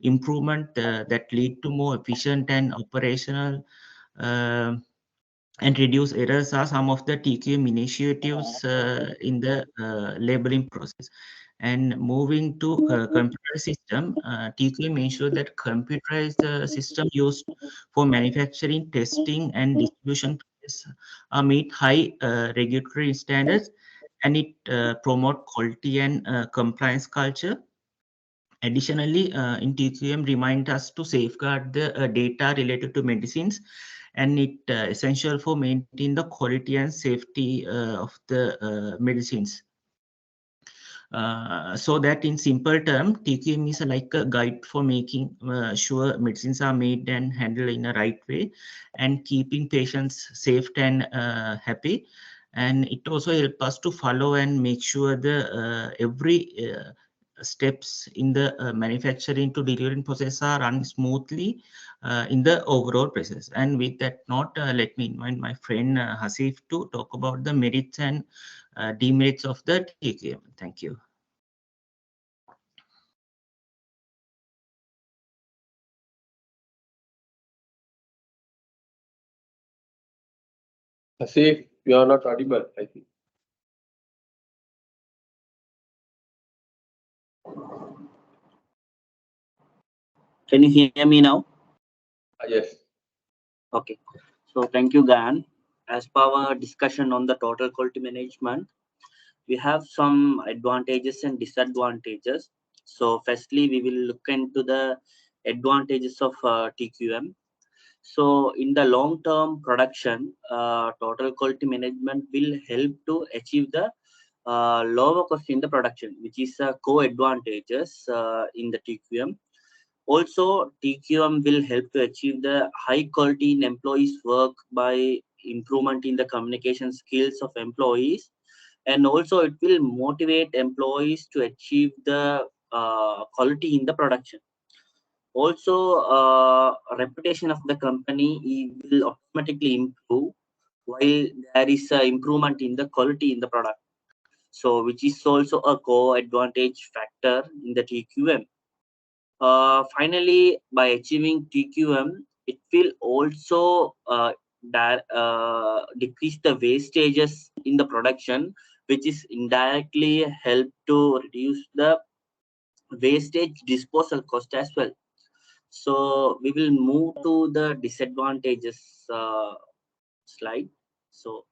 improvement that lead to more efficient and operational and reduce errors are some of the TQM initiatives in the labeling process. And moving to computer system, TQM ensure that computerized system used for manufacturing, testing, and distribution process meet high regulatory standards, and it promote quality and compliance culture. Additionally, in TQM remind us to safeguard the data related to medicines, and it essential for maintaining the quality and safety of the medicines. So that in simple term, TQM is like a guide for making sure medicines are made and handled in a right way, and keeping patients safe and happy. And it also helps us to follow and make sure the every steps in the manufacturing to delivering process are run smoothly in the overall process. And with that note, let me invite my friend Hasif to talk about the merits and demerits of the TQM. Thank you. Asif, you are not audible, I think. Can you hear me now? Yes. Okay. So thank you, Gan. As per our discussion on the total quality management, we have some advantages and disadvantages. So firstly, we will look into the advantages of TQM. So in the long-term production, total quality management will help to achieve the lower cost in the production, which is a co-advantages in the TQM. Also, TQM will help to achieve the high quality in employees' work by improvement in the communication skills of employees, and also it will motivate employees to achieve the quality in the production. Also, reputation of the company will automatically improve while there is a improvement in the quality in the product. So, which is also a co-advantage factor in the TQM. Finally, by achieving TQM, it will also decrease the wastages in the production, which is indirectly help to reduce the wastage disposal cost as well. So we will move to the disadvantages slide. So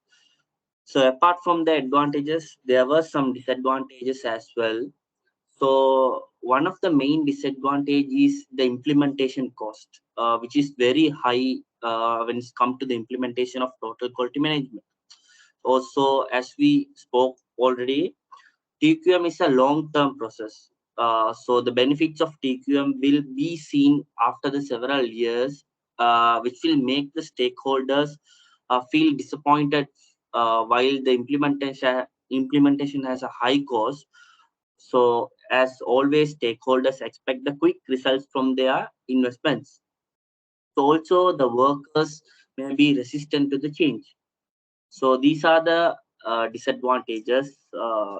apart from the advantages, there were some disadvantages as well. So one of the main disadvantage is the implementation cost, which is very high when it's come to the implementation of total quality management. Also, as we spoke already, TQM is a long-term process. So the benefits of TQM will be seen after the several years, which will make the stakeholders feel disappointed while the implementation has a high cost. So as always, stakeholders expect the quick results from their investments. So also the workers may be resistant to the change. So these are the disadvantages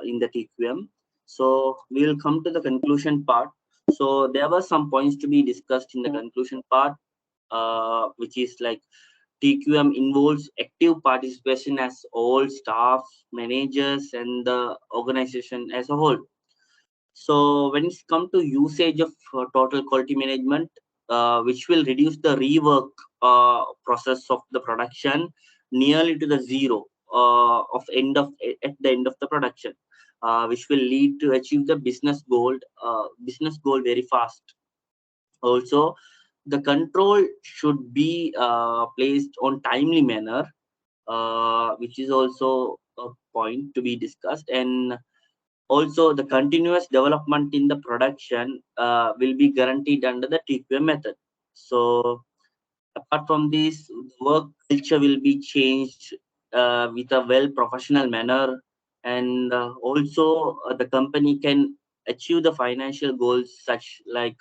in the TQM. So we will come to the conclusion part. So there were some points to be discussed in the conclusion part, which is like TQM involves active participation as all staff, managers, and the organization as a whole. So when it's come to usage of total quality management, which will reduce the rework process of the production nearly to the zero at the end of the production, which will lead to achieve the business goal very fast. Also, the control should be placed on timely manner, which is also a point to be discussed. And also, the continuous development in the production will be guaranteed under the TQM method. So, apart from this, work culture will be changed with a well professional manner, and also the company can achieve the financial goals such like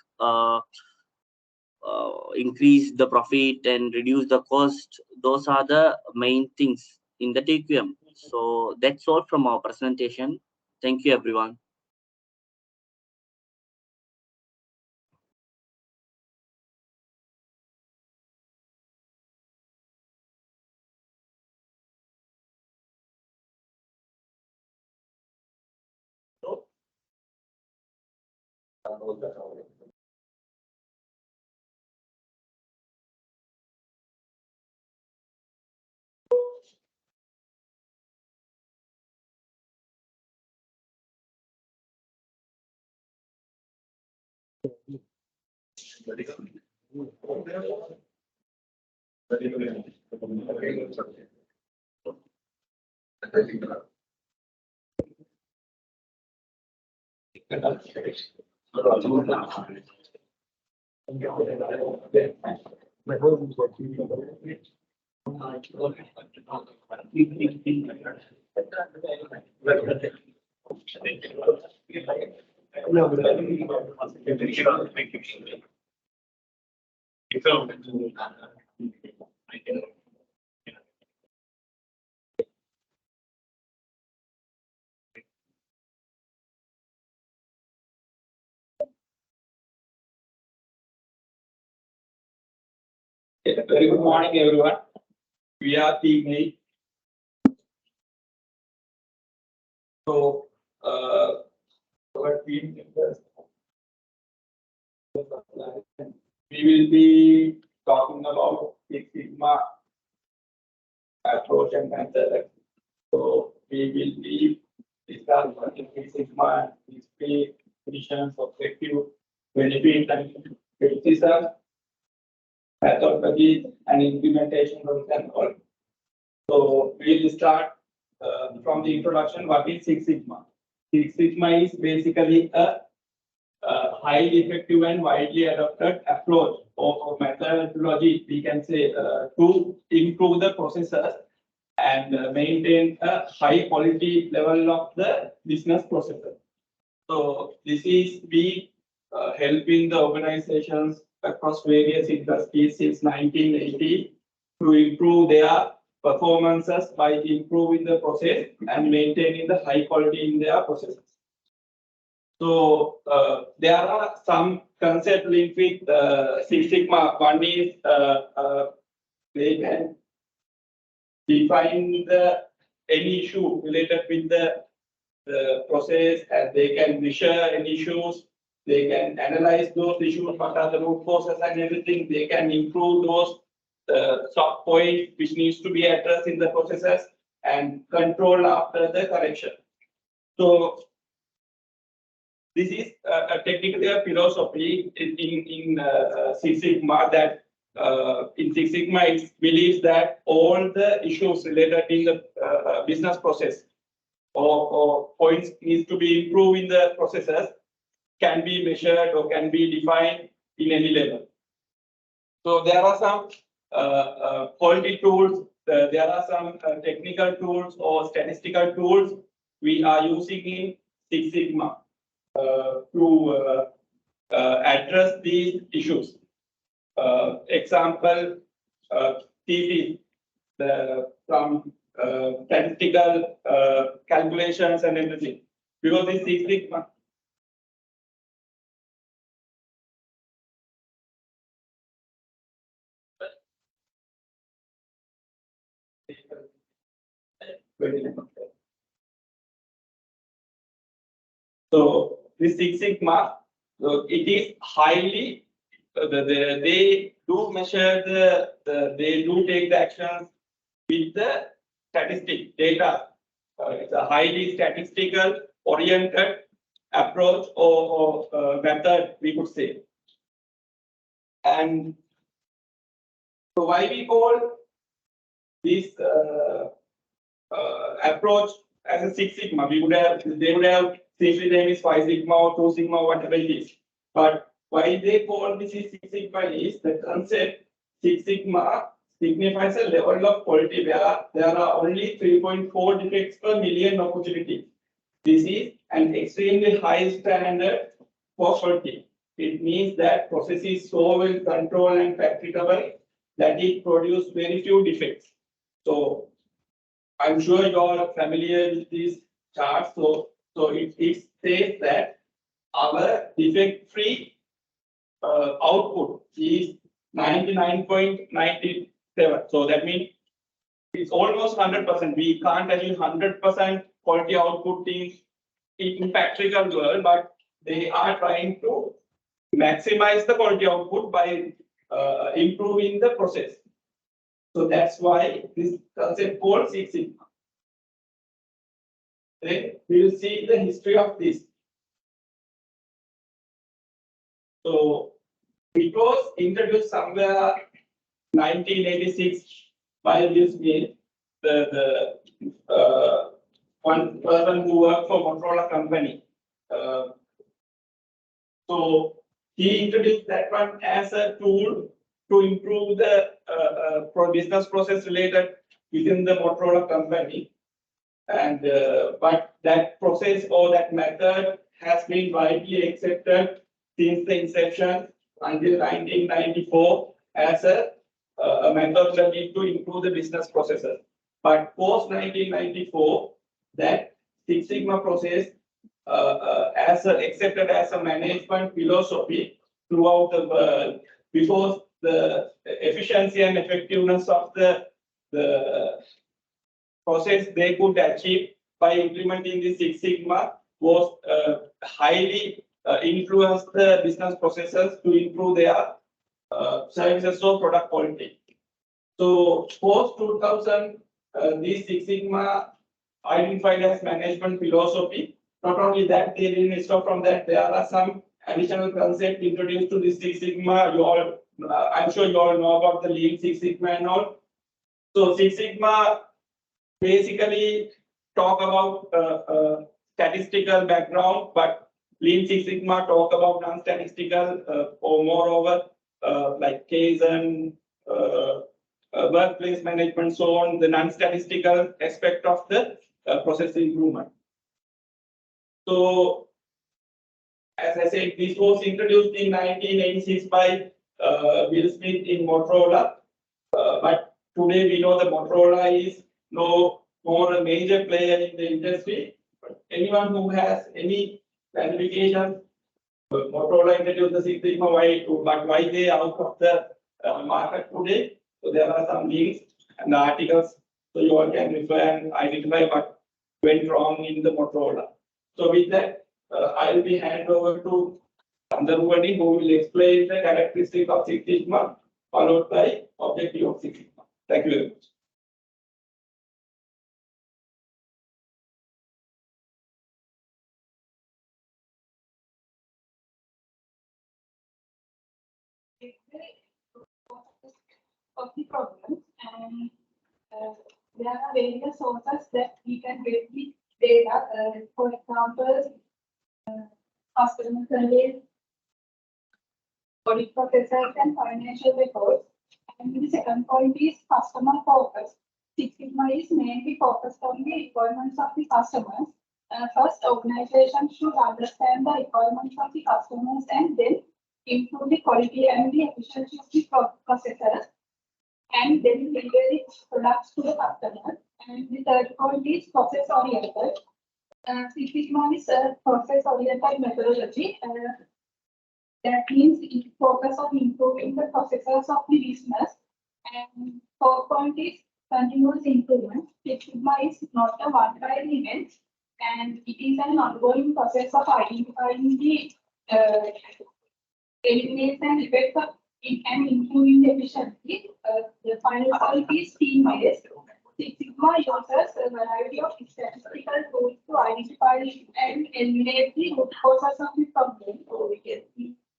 increase the profit and reduce the cost. Those are the main things in the TQM. So that's all from our presentation. Thank you, everyone. Very good morning, everyone. We are team 8. So, our team members, we will be talking about Six Sigma approach and method. So, we will be discussing Six Sigma, display, missions, objective, benefit, and criticism, methodology, and implementation rules and all. So, we will start from the introduction. What is Six Sigma? Six Sigma is basically a highly effective and widely adopted approach or methodology, we can say, to improve the processes and maintain a high quality level of the business processes. So this is we helping the organizations across various industries since 1980 to improve their performances by improving the process and maintaining the high quality in their processes. So there are some concepts linked with Six Sigma. One is they can define any issue related with the process, and they can measure any issues. They can analyze those issues, what are the root causes and everything. They can improve those soft points which needs to be addressed in the processes and control after the correction. So this is a technical philosophy in Six Sigma that in Six Sigma it believes that all the issues related in the business process or points needs to be improved in the processes can be measured or can be defined in any level. So there are some quality tools, there are some technical tools or statistical tools we are using in Six Sigma to address these issues. Example, TP, from statistical calculations and everything. Because in Six Sigma, So this Six Sigma, so it is highly, they do measure they do take the actions with the statistic data. It's a highly statistical oriented approach or method, we could say. And so why we call this approach as a Six Sigma? They would have simply name is 5 Sigma or 2 Sigma, whatever it is. But why they call this is Six Sigma is the concept Six Sigma signifies a level of quality where there are only 3.4 defects per million opportunities. This is an extremely high standard for quality. It means that process is so well controlled and practicable that it produces very few defects. So I'm sure you are familiar with this chart. So it says that our defect-free output is 99.97. So that means it's almost 100%. We can't achieve 100% quality output in practical world, but they are trying to maximize the quality output by improving the process. So that's why this concept called Six Sigma. Then we will see the history of this. So it was introduced somewhere 1986 by Will Smith, the one person who worked for Motorola company. So he introduced that one as a tool to improve the business process related within the Motorola company. And but that process or that method has been widely accepted since the inception until 1994 as a methodology to improve the business processes. But post 1994, that Six Sigma process accepted as a management philosophy throughout the world, because the efficiency and effectiveness of the process they could achieve by implementing the Six Sigma was highly influenced the business processes to improve their services or product quality. So post 2000, this Six Sigma identified as management philosophy. Not only that, they didn't stop from that. There are some additional concepts introduced to this Six Sigma. You all, I'm sure you all know about the Lean Six Sigma and all. So Six Sigma basically talk about statistical background, but Lean Six Sigma talk about non-statistical or moreover like Kaizen, workplace management, so on, the non-statistical aspect of the process improvement. So, as I said, this was introduced in 1986 by Will Smith in Motorola, but today we know that Motorola is no more a major player in the industry. But anyone who has any clarification, Motorola introduced the Six Sigma, but why they are out of the market today? So there are some links and articles, so you all can refer and identify what went wrong in the Motorola. So with that, I will be handed over to Sandharupani, who will explain the characteristics of Six Sigma, followed by objective of Six Sigma. Thank you very much. Of the problem, and there are various sources that we can get the data. For example, customer surveys, audit processes, and financial records. And the second point is customer focus. Six Sigma is mainly focused on the requirements of the customers. First, organizations should understand the requirements of the customers and then improve the quality and the efficiency of the processes, and then deliver the products to the customer. And the third point is process oriented. Six Sigma is a process oriented methodology. That means it focuses on improving the processes of the business. And fourth point is continuous improvement. Six Sigma is not a one-time event, and it is an ongoing process of identifying the elimination effects of it and improving the efficiency. The final result is team-based. Six Sigma uses a variety of statistical tools to identify and eliminate the root causes of the problem.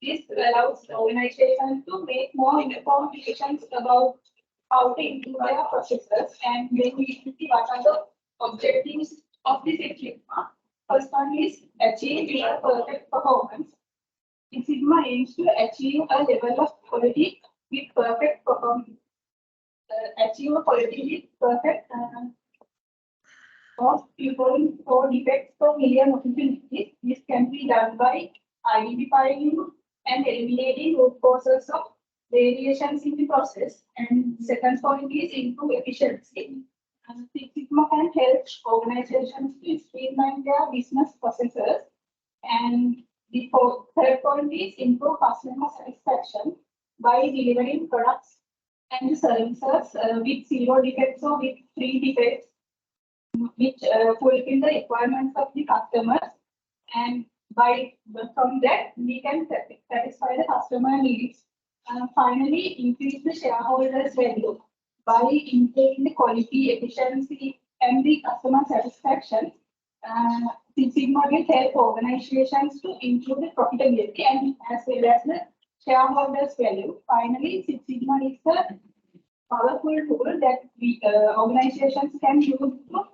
This allows organizations to make more informed decisions about how to improve their processes, and then we see what are the objectives of the Six Sigma. First one is achieve near perfect performance. Six Sigma aims to achieve a level of quality with perfect performance. Achieve a quality with perfect of people for defects per million opportunities. This can be done by identifying and eliminating root causes of variations in the process. And second point is improve efficiency. Six Sigma can help organizations to streamline their business processes. And the third point is improve customer satisfaction by delivering products and services with zero defects or with 3 defects, which fulfill the requirements of the customers. And from that, we can satisfy the customer needs. Finally, increase the shareholders' value by improving the quality, efficiency, and the customer satisfaction. Six Sigma will help organizations to improve the profitability and as well as the shareholders' value. Finally, Six Sigma is a powerful tool that organizations can use to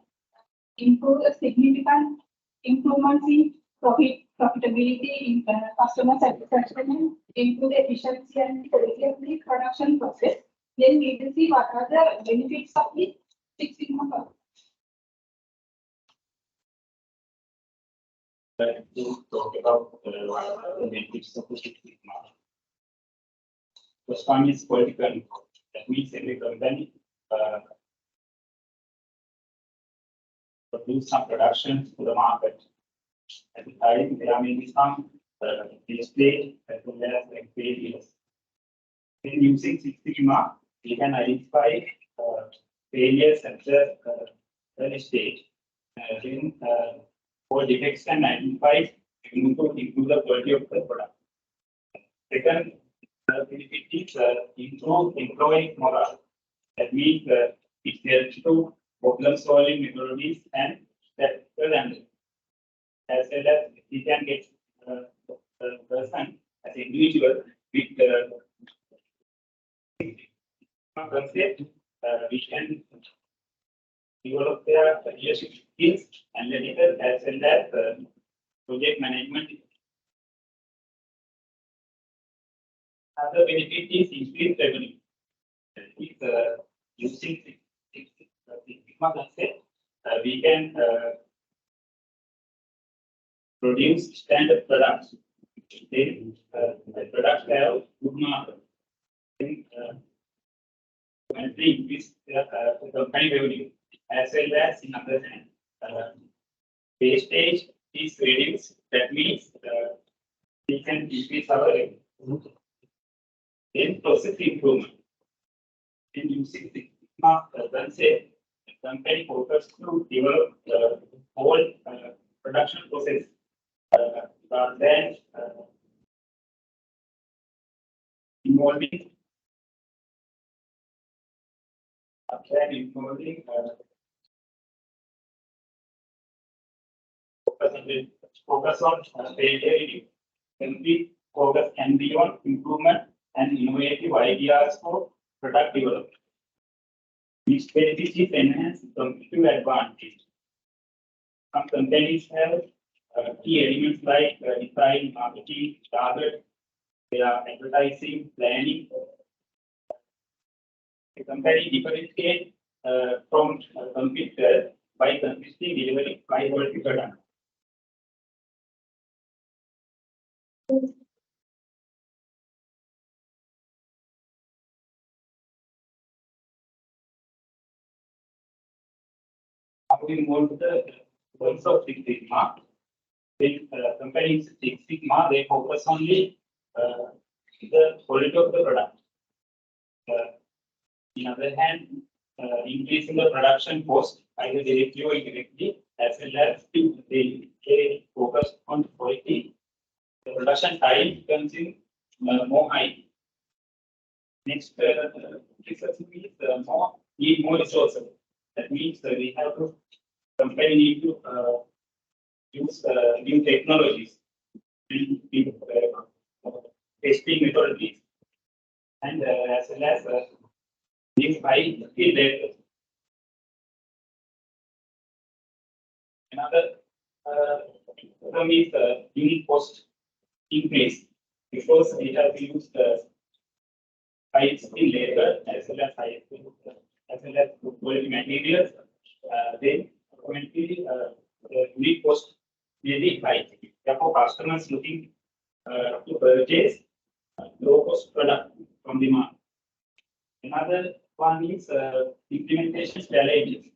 improve a significant improvements in profitability, in customer satisfaction, improve the efficiency and quality of the production process. Then we will see what are the benefits of the Six Sigma process. To talk about the benefits of the Six Sigma. First one is political control. That means every company produce some production to the market. At the time, there may be some display as well as like failures. In using Six Sigma, we can identify failures at the early stage. Then for defects can identify to improve the quality of the product. Second benefit is improve employee morale. That means it helps to problem solving methodologies and practical handling. As well as we can get the person as an individual with concept, we can develop their leadership skills, analytical as well as project management. Other benefit is increased revenue. With using Six Sigma concept, we can produce standard products. Then the products have good market. Then increase the company revenue as well as in other hand. Wastage is reduced. That means we can increase our revenue. Then process improvement. In using Six Sigma concept, the company focus to develop the whole production process rather than involving focus on failure. Complete focus can be on improvement and innovative ideas for product development. This benefit is enhanced competitive advantage. Some companies have key elements like design, marketing, target, their advertising, planning. The company differentiates from competitors by consistently delivering high quality products. We move to the goals of Six Sigma. When companies Six Sigma, they focus only the quality of the product. On the other hand, increasing the production cost either directly or indirectly, as well as they focus on quality. The production time becomes more high. Next, research means need more resources. That means we have to company need to use new technologies, testing methodologies, and as well as new high skill labor. Another problem is unit cost increase because we have to use the high skill labor as well as good quality materials. Then automatically the unit cost may be high. Therefore, customers looking to purchase low cost product from the market. Another one is implementation challenges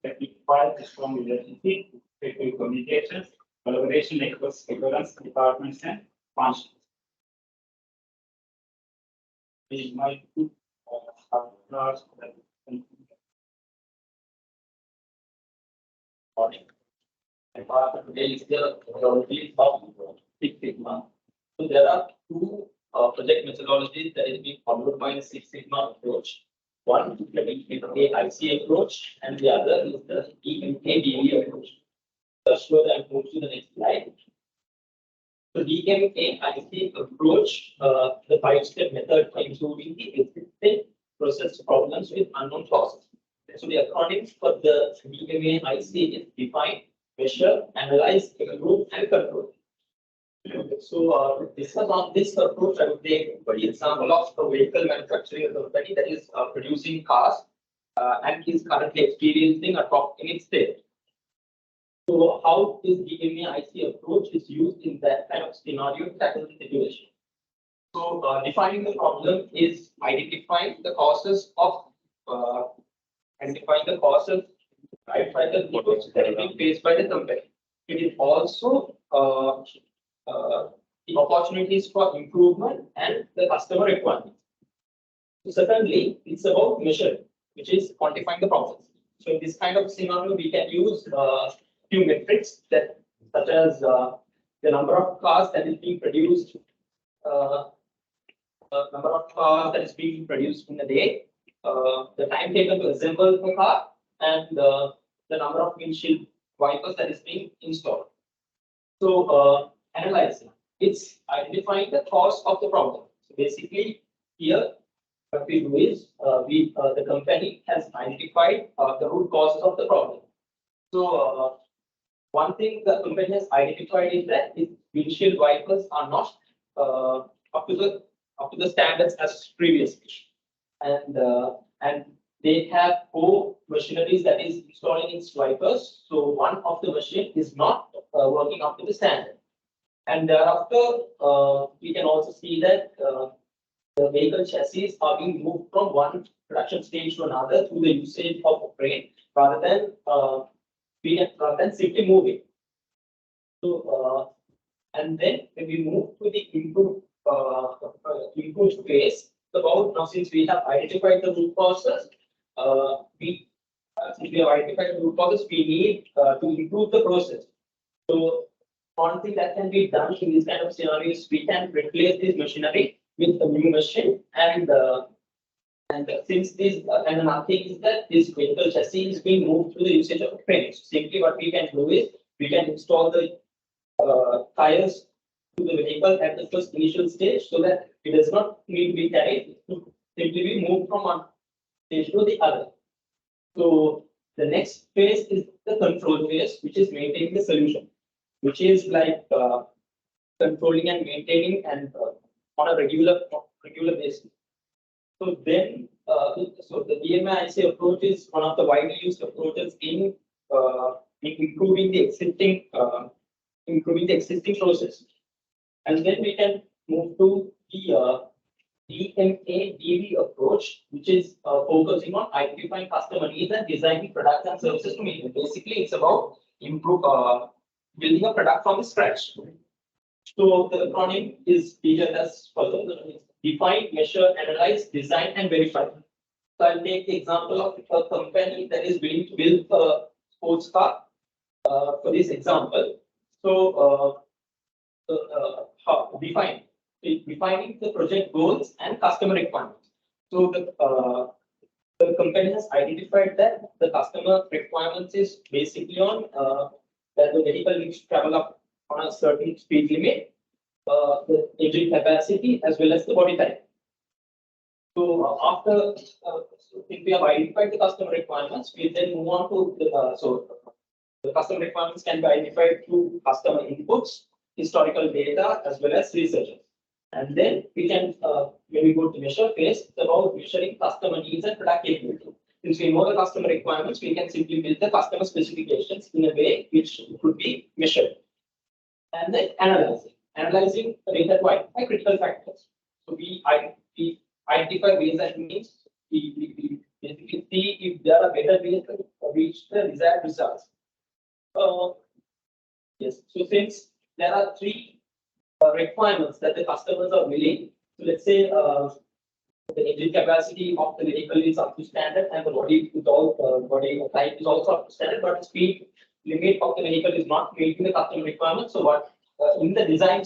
that require strong relationship, effective communications, collaboration across departments and functions. We might put partners and part of today is the methodology of Six Sigma. So there are two project methodologies that is being followed by the Six Sigma approach. One is the BSAA approach, and the other is the EMKDE approach. Just so that I move to the next slide. So DMAIC approach, the 5-step method for improving the existing process problems with unknown causes. So the acronyms for the DMAIC is define, measure, analyze, improve, and control. So discuss on this approach, I would take for example of a vehicle manufacturing company that is producing cars and is currently experiencing a drop in its state. So how this DMAIC approach is used in that kind of scenario to tackle the situation? So defining the problem is identifying the causes of identifying the issues that are being faced by the company. It is also the opportunities for improvement and the customer requirements. So certainly, it's about measuring, which is quantifying the process. So in this kind of scenario, we can use few metrics that, such as the number of cars that is being produced, in a day, the time taken to assemble the car, and the number of windshield wipers that is being installed. So analyzing, it's identifying the cause of the problem. So basically, here what we do is the company has identified the root causes of the problem. So one thing the company has identified is that its windshield wipers are not up to the standards as previously, and they have 4 machineries that is installing its wipers. So one of the machine is not working up to the standard, and thereafter we can also see that the vehicle chassis are being moved from one production stage to another through the usage of a crane rather than simply moving. So and then when we move to the improved phase, about now since we have identified the root causes, we need to improve the process. So one thing that can be done in this kind of scenarios, we can replace this machinery with a new machine, and since this and another thing is that this vehicle chassis is being moved through the usage of crane. So simply what we can do is we can install the tires to the vehicle at the first initial stage, so that it does not need to be carried, to simply be moved from one stage to the other. So the next phase is the control phase, which is maintaining the solution, which is like controlling and maintaining and on a regular basis. So then, so the DMAIC approach is one of the widely used approaches in improving the existing process. And then we can move to the DMADD approach, which is focusing on identifying customer needs and designing products and services to meet them. Basically, it's about building a product from scratch. So the acronym is detailed as follows: define, measure, analyze, design, and verify. So I'll take the example of a company that is willing to build a sports car. For this example, so defining the project goals and customer requirements. So the company has identified that the customer requirements is basically on that the vehicle needs to travel up on a certain speed limit, the engine capacity as well as the body type. So after if we have identified the customer requirements, we then move on to the customer requirements can be identified through customer inputs, historical data as well as research. And then we can, when we go to measure phase, it's about measuring customer needs and product capability. Since we know the customer requirements, we can simply build the customer specifications in a way which could be measured. And then analyzing data by critical factors. So we identify ways that means we basically see if there are better ways to reach the desired results. Yes, so since there are three requirements that the customers are willing, so let's say the engine capacity of the vehicle is up to standard and the body is all body type is also up to standard, but the speed limit of the vehicle is not meeting the customer requirements. So what in the design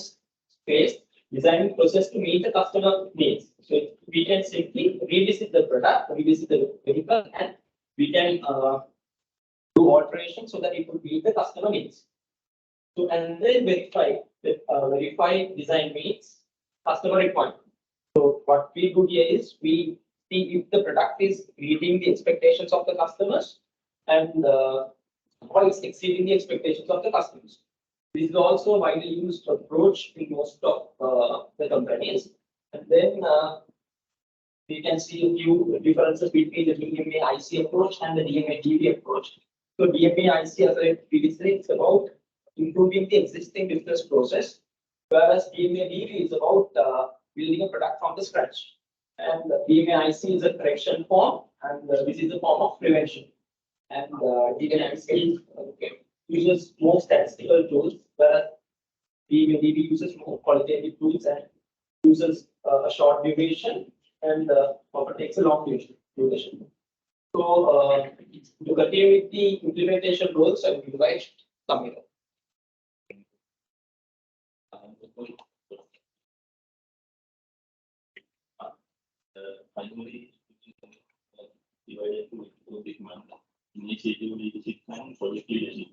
phase, designing process to meet the customer needs. So we can simply revisit the product, revisit the vehicle, and we can do alteration so that it would meet the customer needs. So and then verify design meets customer requirement. So what we do here is we see if the product is meeting the expectations of the customers and or is exceeding the expectations of the customers. This is also a widely used approach in most of the companies. And then we can see a few differences between the DMA-IC approach and the DMA-DB approach. So DMA-IC, as I previously, it's about improving the existing business process, whereas DMA-DB is about building a product from the scratch. And DMA-IC is a correction form, and this is a form of prevention. And DMA-IC uses more statistical tools, whereas DMA-DB uses more qualitative tools and uses a short duration and often takes a long duration. So to continue with the implementation goals, I will invite Samira. Finally, divided into two big months. Initiative leadership and project leadership.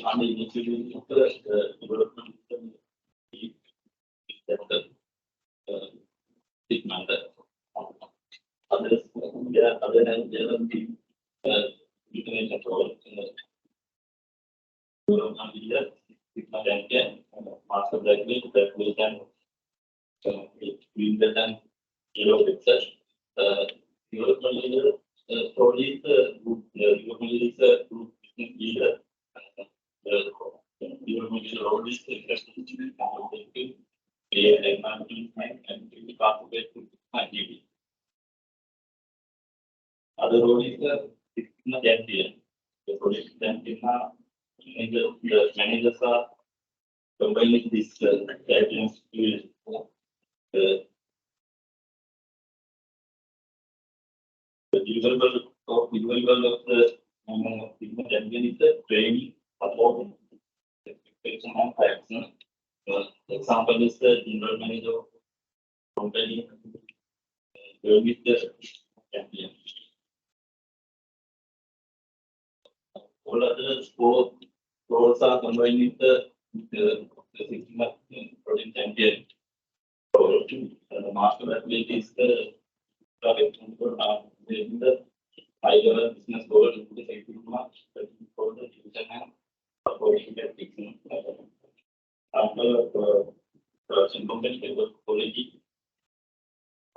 Under initiative leadership, the development big month. Others, other than the information role, master graduate that we can build and yellow research. Development leader probably the development leader is a group business leader. The development leader role is to and to participate to activity. Other role is the champion. The project champion the managers are combining this champions with the deliverable of the champion is the training, support, expectation and action. Example is the general manager of company with the champion. All other four roles are combined with the project champion. So the master athlete is the high-level business goal in the safety mark, for the division and supporting the fixing. After production company level quality,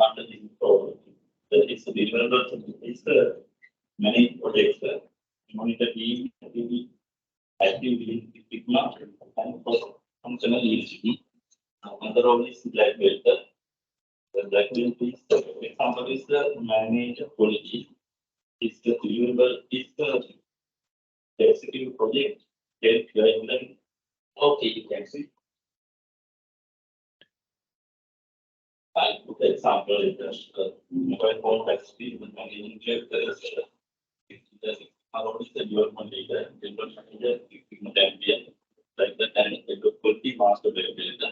after this problem, it's the developer is the many projects, monitor team, active within Sigma and functional leadership. Another role is black belt. The black belt is the example is the manager quality. It's the deliverable, is the executive project, guideline. Okay, you can see. the example is mobile phone tax fee and inject how is the development data, development data, ambient, like that, and it could be master data,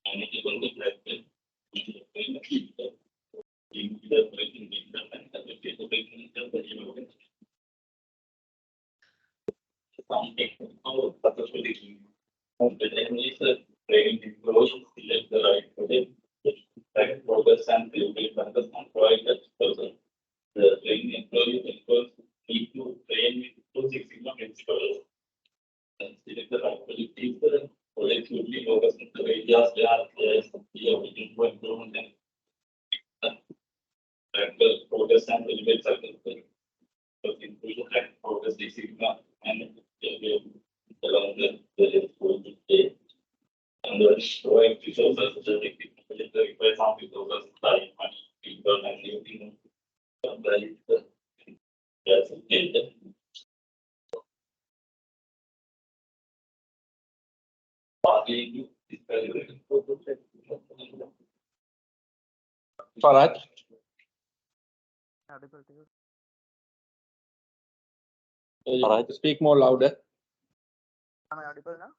and it is only like the training employees select the right project, track progress and delivery purpose and provide that person. The training employees need to train with 2 6 Sigma principles and select the right project. If the project will be focused on the areas where there is looking for improvement and track the progress and delivery cycle. So inclusion track progress 6 Sigma and along the going to take. And the showing resources such as the require some resources, time, money, people, and everything. That's it. Faraj, Faraj, speak more louder. Am I audible now?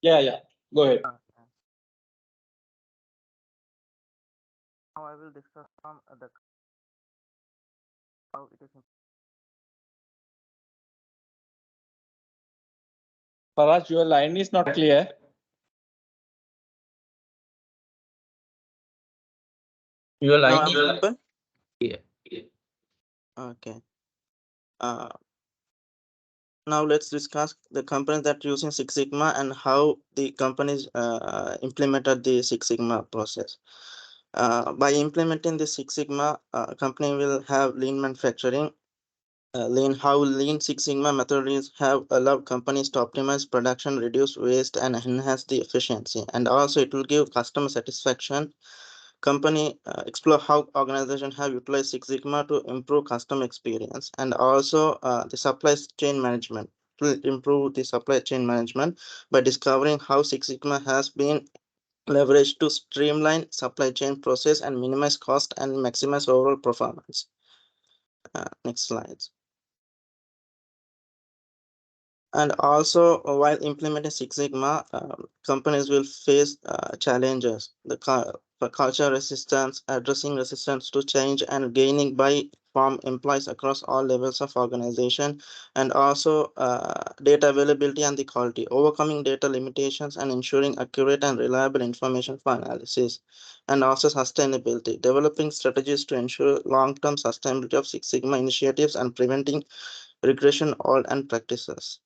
Yeah. Go ahead. Now I will discuss some other how it is. Faraj, your line is not clear. Your Now line I'm is audible? clear. Okay. Now let's discuss the companies that are using Six Sigma and how the companies implemented the Six Sigma process. By implementing the Six Sigma, company will have lean manufacturing. Lean Six Sigma methodologies have allowed companies to optimize production, reduce waste, and enhance the efficiency. And also, it will give customer satisfaction. Company explore how organizations have utilized Six Sigma to improve customer experience, and also the supply chain management to improve the supply chain management by discovering how Six Sigma has been leveraged to streamline supply chain process and minimize cost and maximize overall performance. Next slides. And also, while implementing Six Sigma, companies will face challenges, the culture resistance, addressing resistance to change, and gaining buy from employees across all levels of organization, and also data availability and the quality, overcoming data limitations and ensuring accurate and reliable information for analysis, and also sustainability, developing strategies to ensure long-term sustainability of Six Sigma initiatives and preventing regression all and practices.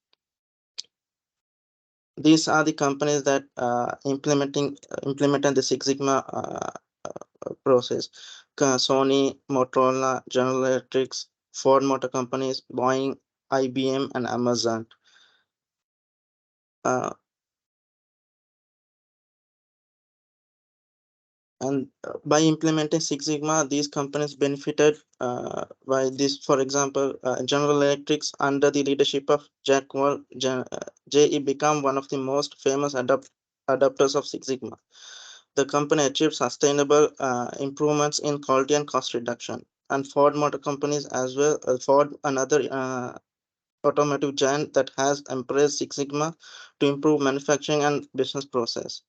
These are the companies that implemented the Six Sigma process. Sony, Motorola, General Electric, Ford Motor Companies, Boeing, IBM, and Amazon. And by implementing Six Sigma, these companies benefited by this. For example, General Electric, under the leadership of Jack Wall, JE became one of the most famous adopters of Six Sigma. The company achieved sustainable improvements in quality and cost reduction. And Ford Motor Companies as well. Ford, another automotive giant that has embraced Six Sigma to improve manufacturing and business process.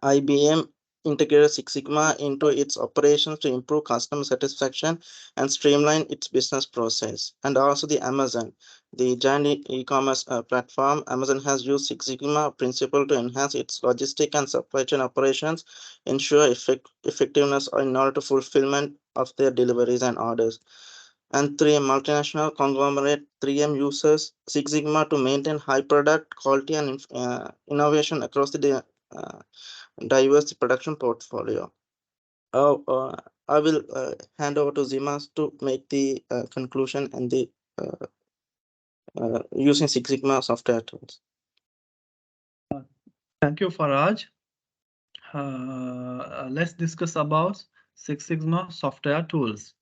IBM integrated Six Sigma into its operations to improve customer satisfaction and streamline its business process. And also the Amazon, the giant e-commerce platform. Amazon has used Six Sigma principle to enhance its logistic and supply chain operations, ensure effectiveness in order to fulfillment of their deliveries and orders. And 3M multinational conglomerate 3M uses Six Sigma to maintain high product quality and innovation across the diverse production portfolio. I will hand over to Zimas to make the conclusion and the using Six Sigma software tools. Thank you, Faraj. Let's discuss about Six Sigma software tools.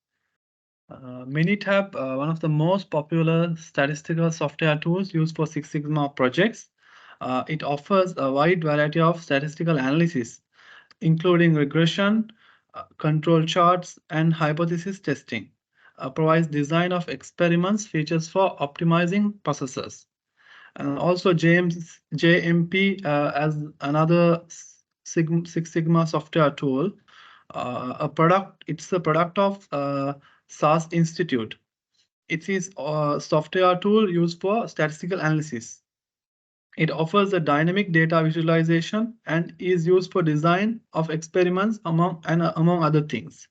Minitab, one of the most popular statistical software tools used for Six Sigma projects. It offers a wide variety of statistical analysis including regression, control charts, and hypothesis testing. Provides design of experiments, features for optimizing processes. And also JMP as another Six Sigma software tool. It's a product of SAS Institute. It is a software tool used for statistical analysis. It offers a dynamic data visualization and is used for design of experiments among other things.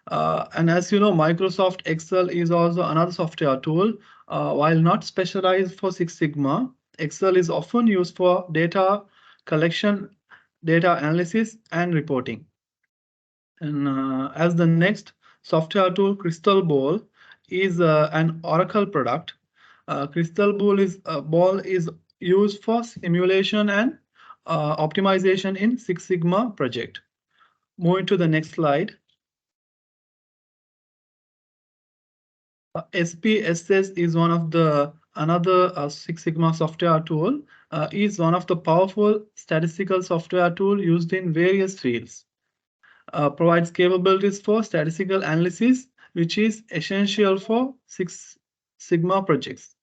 And as you know, Microsoft Excel is also another software tool. While not specialized for Six Sigma, Excel is often used for data collection, data analysis, and reporting. And as the next software tool, Crystal Ball is an Oracle product. Crystal Ball is used for simulation and optimization in Six Sigma project. Moving to the next slide. SPSS is one of the another Six Sigma software tool. Is one of the powerful statistical software tool used in various fields. Provides capabilities for statistical analysis, which is essential for Six Sigma projects.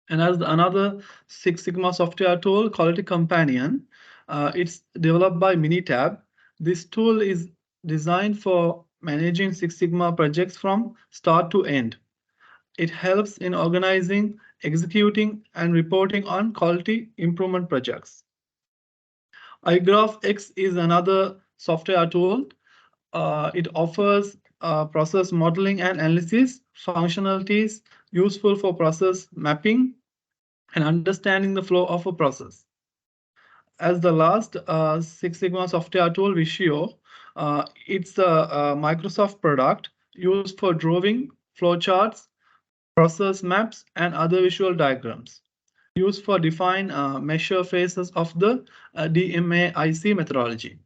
And as another Six Sigma software tool, Quality Companion, it's developed by Minitab. This tool is designed for managing Six Sigma projects from start to end. It helps in organizing, executing, and reporting on quality improvement projects. iGraphX is another software tool. It offers process modeling and analysis functionalities useful for process mapping and understanding the flow of a process. As the last Six Sigma software tool, Visio, it's a Microsoft product used for drawing flowcharts, process maps, and other visual diagrams. Used for define measure phases of the DMAIC methodology.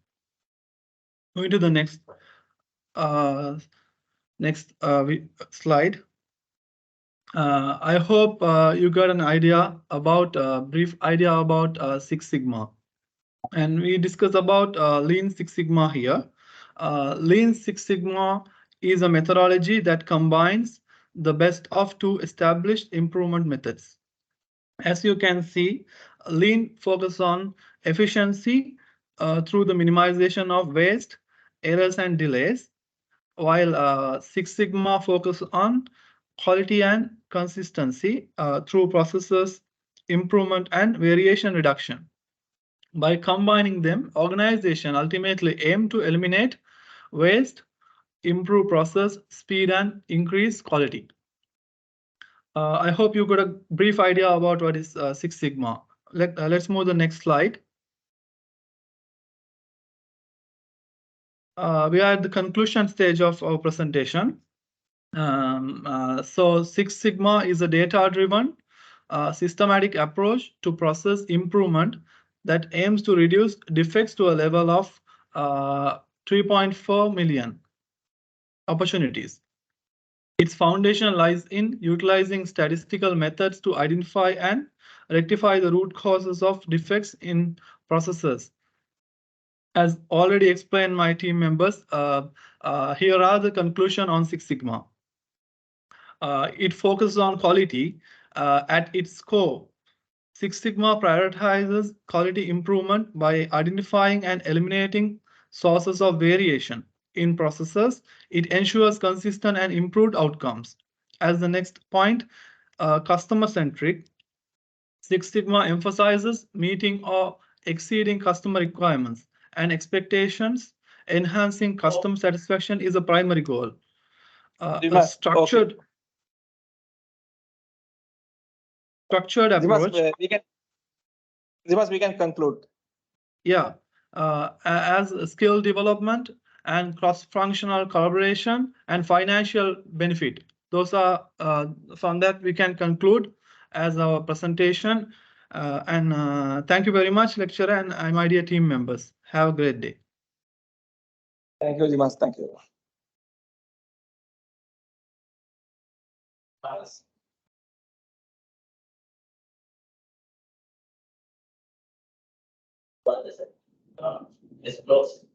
Going to the next slide. I hope you got an idea about brief idea about Six Sigma, and we discuss about Lean Six Sigma here. Lean Six Sigma is a methodology that combines the best of two established improvement methods. As you can see, Lean focus on efficiency through the minimization of waste, errors, and delays, while Six Sigma focus on quality and consistency through processes, improvement, and variation reduction. By combining them, organization ultimately aim to eliminate waste, improve process speed, and increase quality. I hope you got a brief idea about what is Six Sigma. Let's move to the next slide. We are at the conclusion stage of our presentation. So Six Sigma is a data-driven, systematic approach to process improvement that aims to reduce defects to a level of 3.4 million opportunities. Its foundation lies in utilizing statistical methods to identify and rectify the root causes of defects in processes. As already explained my team members, here are the conclusion on Six Sigma. It focuses on quality at its core. Six Sigma prioritizes quality improvement by identifying and eliminating sources of variation in processes. It ensures consistent and improved outcomes. As the next point, customer-centric. Six Sigma emphasizes meeting or exceeding customer requirements and expectations. Enhancing customer satisfaction is a primary goal. Structured approach. We can conclude. Yeah, as skill development and cross-functional collaboration and financial benefit. Those are from that we can conclude as our presentation. And thank you very much, lecturer, and my dear team members. Have a great day. Thank you, Dimas. Thank you. Just close.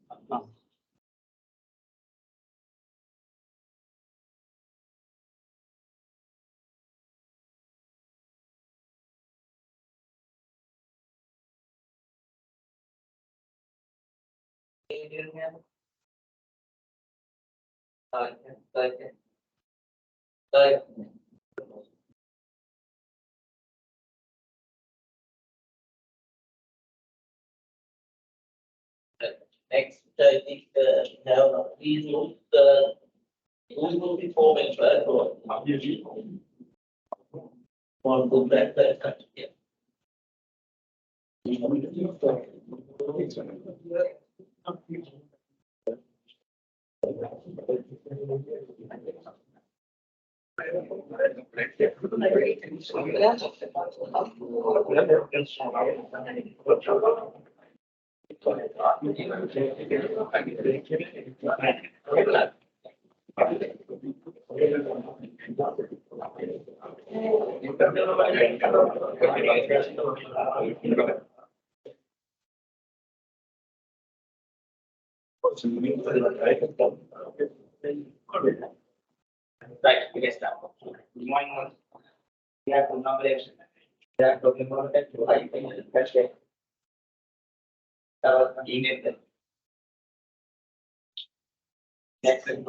Next, I think now these rules, will be formed for good that. Yeah. Right, we can start. Good morning. We have to nomination. We are talking about that. I think that's it. Email. Next, and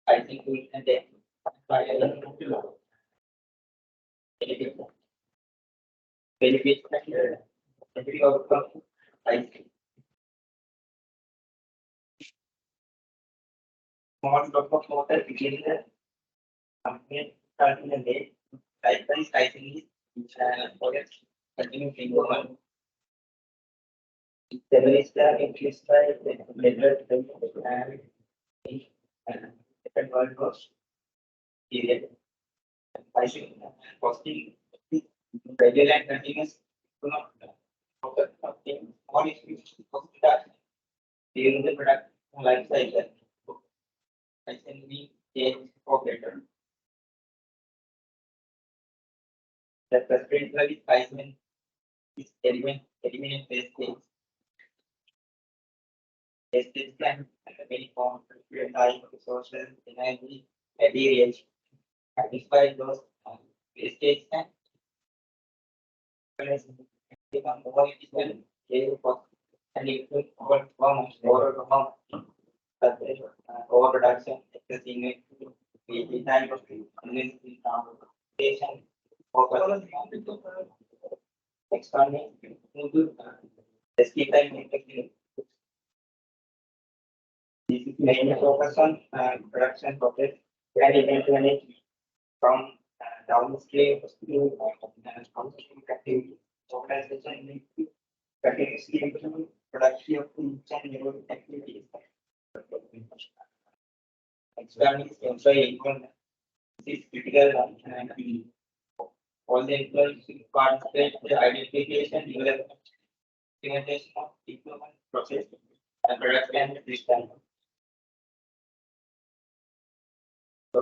I think we can take. Benefits. Benefit outcome. I think. Small drop of water between the company starting the day. Likewise, I think project continue to go on. There is the increase by the letter and second world was period. I think costing regular and continuous do not focus on things. One is that during the product life cycle. I think we change for better. The preferential pricing is element based things. Estate plan, many forms, time, resources, energy, materials. Satisfy those wastage and become more efficient, and it will overproduction, excessive the time of station, expanding into escape time. This is mainly focus on production process and eventually from downstream to downstream activity. Organization continuously improve production of each and every activities. Expanding employee income is critical and all the employees participate in the identification, development, implementation of equipment process and production system. The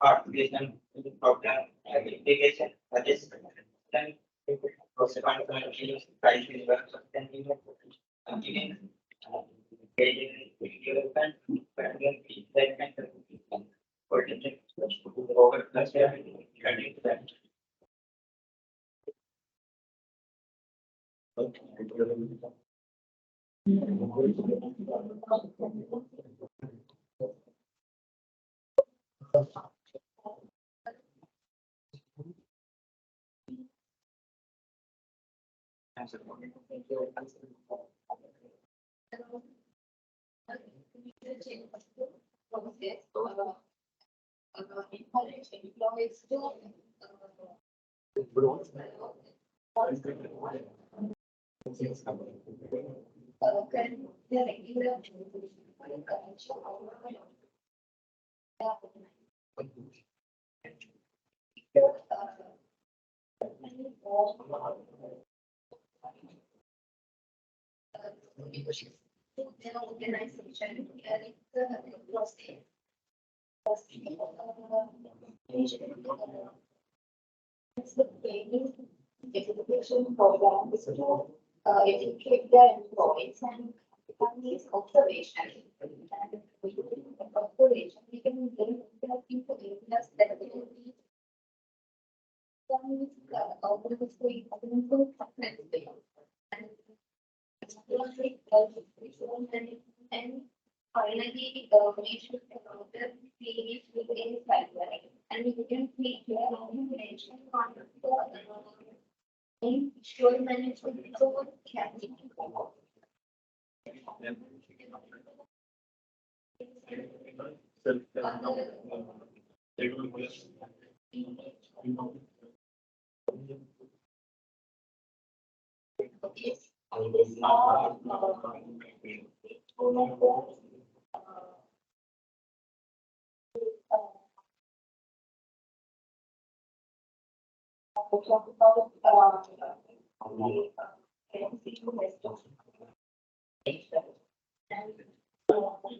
participation in the program and integration suggests and consequent pricing and giving development organization carrying the process. It's the training education program is to educate their employees and companies observation. And we do observation, we can bring the people areas that will be some organization and finally, we should the series within cyber and we can see here information on the ensure management so can talk about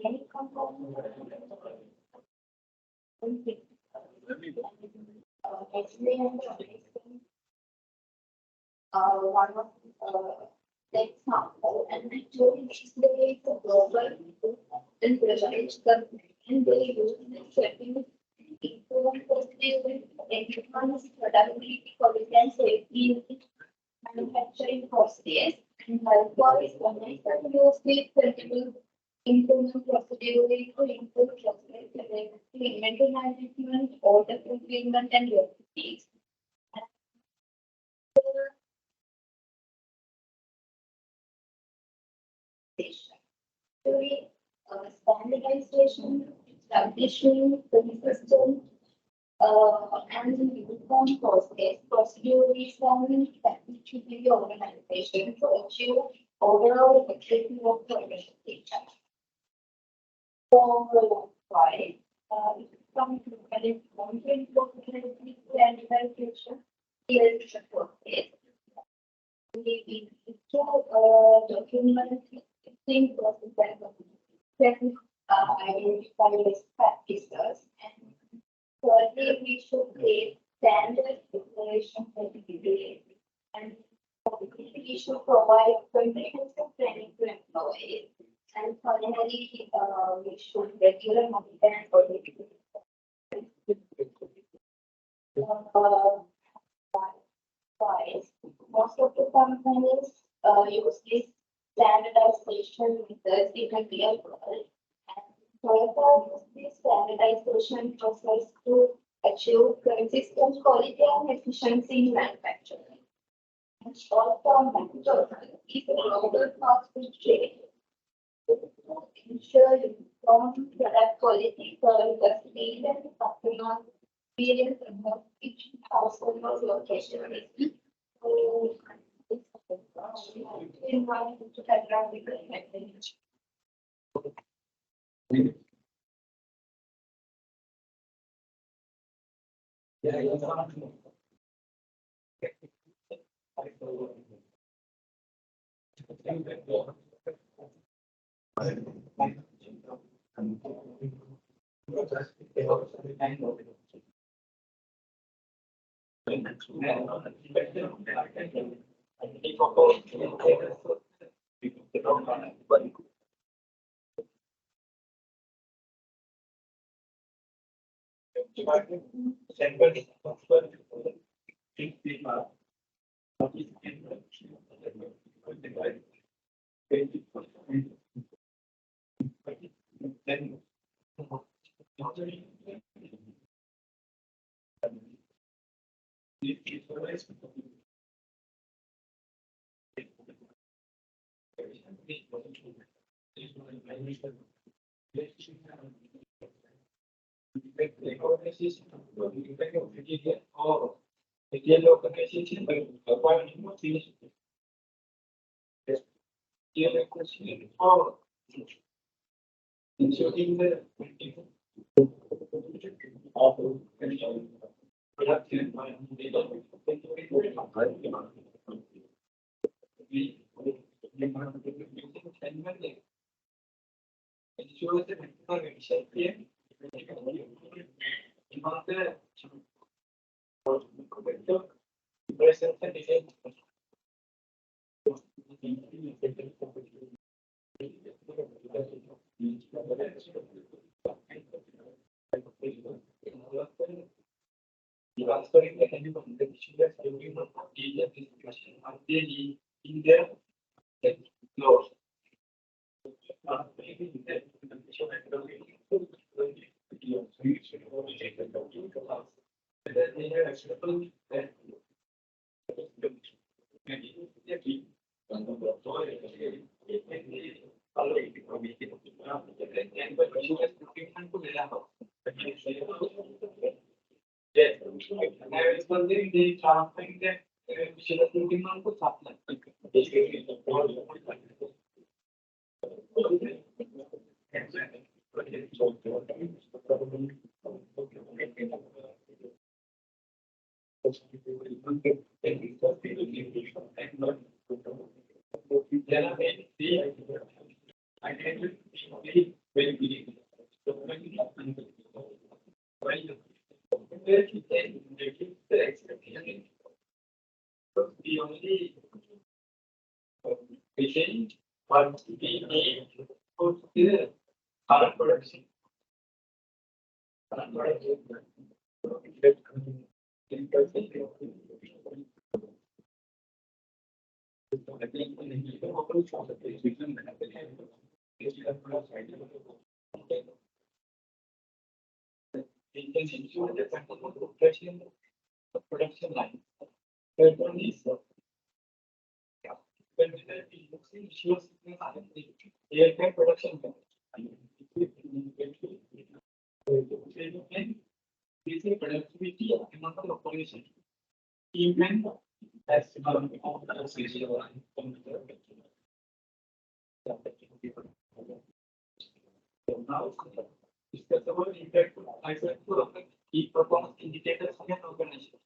many components one of the example and actually display the global and prestige the and they use the setting improve positive enhance productivity quality and safety in manufacturing process and likewise when I use the continuous improvement procedurally to improve process inventory management, order fulfillment and logistics. Standardization, establishing consistent and uniform process, procedures and technically organization to achieve overall effectiveness of the organization. For five, from monitoring procedures standardization, here is the process. We document things process then identify risk practices and thirdly we should create standard declaration credibility and we should provide comprehensive training to employees and finally we should regular monitor and audit. Most of the companies use this standardization methods in a real world and Toyota use this standardization process to achieve consistent quality and efficiency in manufacturing. And short-term manufacturing is a global fast food chain to ensure uniform product quality, service speed and customer experience across each customer's location. Transferring the energy from the issuers every month of detailed discussion until in their close. I was wondering the transferring that should have been on the top. The only patient what we need for the current production. Production line. Third one is when we issues aircraft production. This is productivity of another operation. Even as now discuss about impact of key performance indicators in an organization.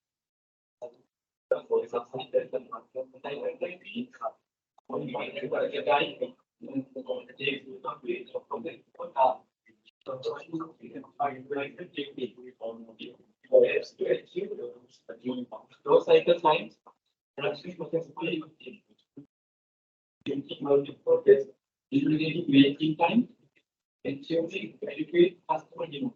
For example, there is a those cycle times, production process process, eliminating waiting time, ensuring adequate customer demand.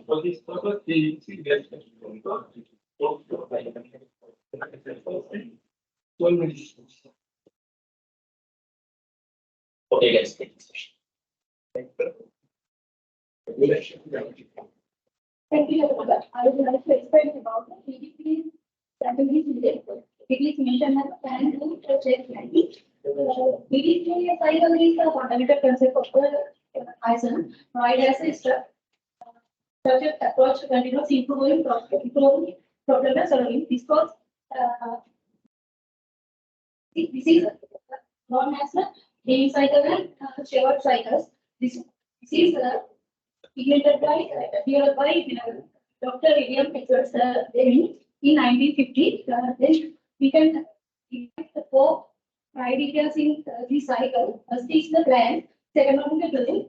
For this purpose, Okay, guys. Thank you, Dr. I would like to explain about the PDP strategies needed. It is mentioned as plan to check planning. PDP cycle is a fundamental concept of the ISO, right as a structured approach to continuous improving problem solving. This is known as the game cycle and shared cycles. This is developed by Dr. William Edwards in 1950. Then we can detect the four criteria in this cycle. First is the plan, second one is the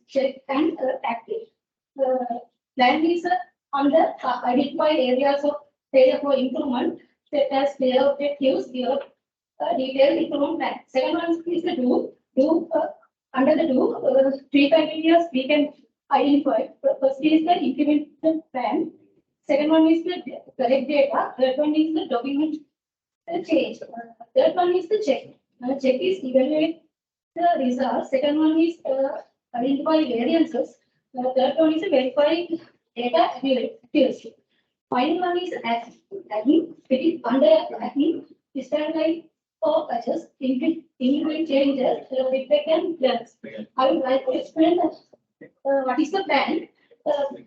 check and active. Plan is under identified areas of failure for improvement, such as clear objectives, clear detailed improvement plan. Second one is the do. Under the do, three criteria we can identify. First is the implementation plan. Second one is the correct data. Third one is the document change. Third one is the check. Check is evaluate the results. Second one is identify variances. Third one is verify data accuracy. Final one is admin. It is under admin. Standardized or adjust, integrate changes, feedback and plans. I would like to explain what is the plan.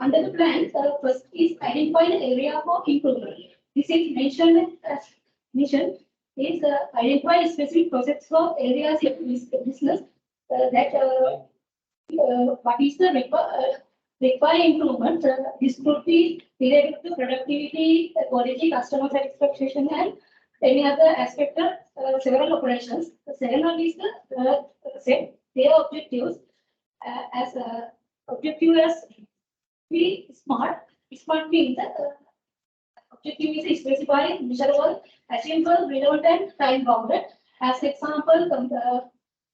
Under the plan, first is identify the area for improvement. This is mentioned as mission is identify specific process of areas in business that what is the require improvement. This could be related to productivity, quality, customer satisfaction, and any other aspect of several operations. The second one is the set their objectives as objective as be smart. Smart means objective is specified, measurable, achievable, relevant, and time bounded. As example,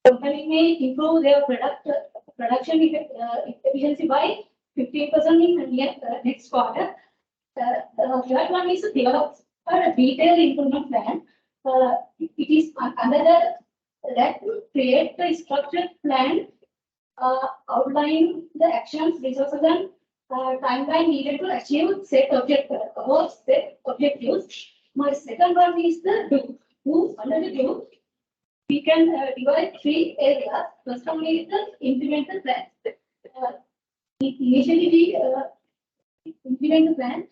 company may improve their production efficiency by 15% in next quarter. Third one is to develop a detailed improvement plan. It is under that create a structured plan outline the actions, resources, and timeline needed to achieve set objectives. My second one is the do. Under the do, we can divide three areas. First one is the implemental plan. Initially, we implement the plan.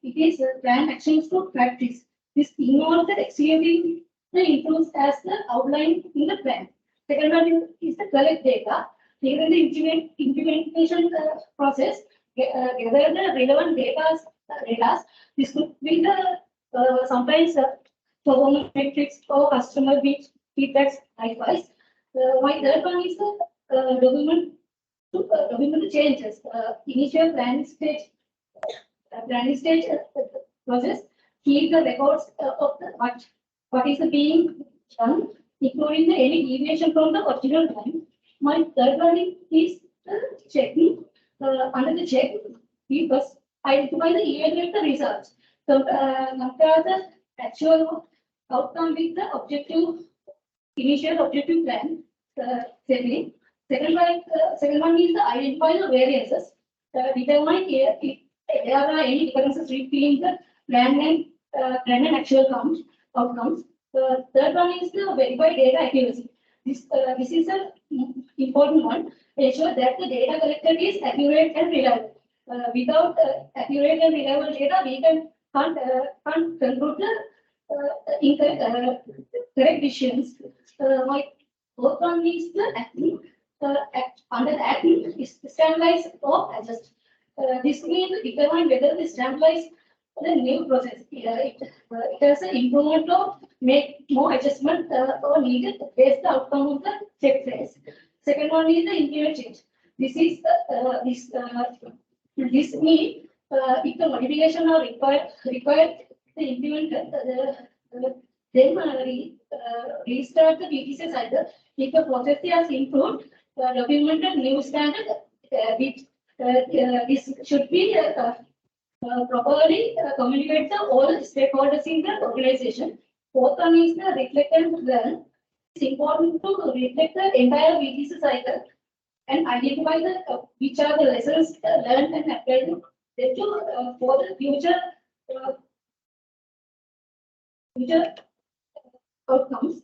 It is plan actions to practice. This involves the executing the improves as the outline in the plan. Second one is the collect data. During the implementation process, gather the relevant data. This could be the sometimes performance metrics or customer feedbacks likewise. My third one is the document the changes. Initial planning stage process. Keep the records of the what is being done, including any deviation from the original plan. My third one is checking. Under the check, we first identify the evaluate the results. Compare the actual outcome with the initial objective plan setting. Second one is the identify the variances. Determine if there are any differences between the plan and actual outcomes. Third one is the verify data accuracy. This is an important one. Ensure that the data collected is accurate and reliable. Without accurate and reliable data, we can't conclude the correct decisions. My fourth one is the acting. Under the acting is standardize or adjust. This means determine whether the standardize the new process. It has an improvement or make more adjustment or needed based the outcome of the check phase. Second one is the implement change. This is this means if the modification are required the implement then restart the BTC cycle. If the process has improved, documented new standard which this should be properly communicate to all stakeholders in the organization. Fourth one is the reflect and learn. It's important to reflect the entire BTC cycle and identify the which are the lessons learned and applied to for the future outcomes.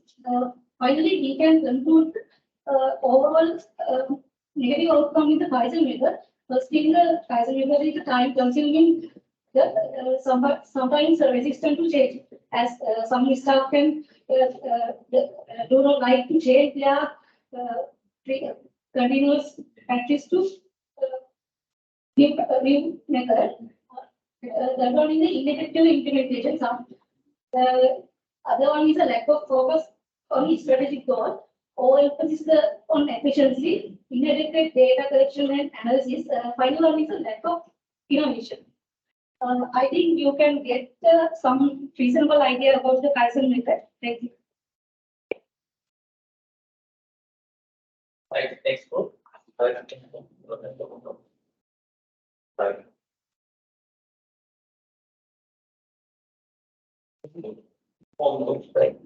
Finally, we can conclude overall negative outcome in the Kaizen method. First thing, the Kaizen method is time consuming. Sometimes resistant to change, as some staff can do not like to change their continuous practice to new method. That one is the ineffective implementation. Other one is a lack of focus on the strategic goal, or emphasis on efficiency, inadequate data collection and analysis. Final one is a lack of innovation. I think you can get some reasonable idea about the Kaizen method. Thank you. Right, next group. Right. Almost right.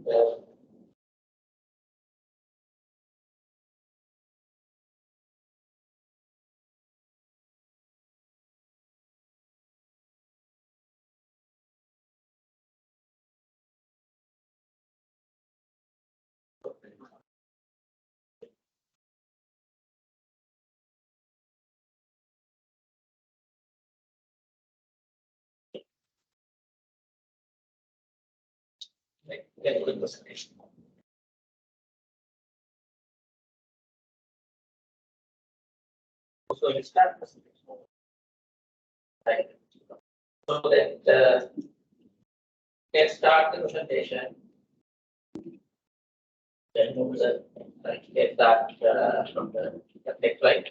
Get a good presentation. So you start presentation. Right. So that let's start the presentation. Then move the get that from the next slide.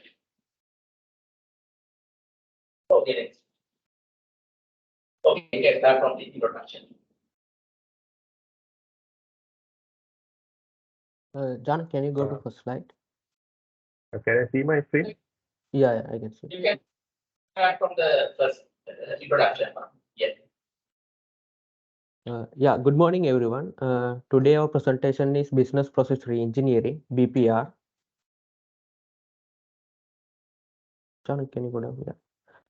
Okay, next. Okay, get that from the introduction. John, can you go to first slide? Can I see my screen? Yeah, I can see. You can start from the first introduction. Yeah. Yeah, good morning, everyone. Today our presentation is Business Process Reengineering, BPR. John, can you go down here?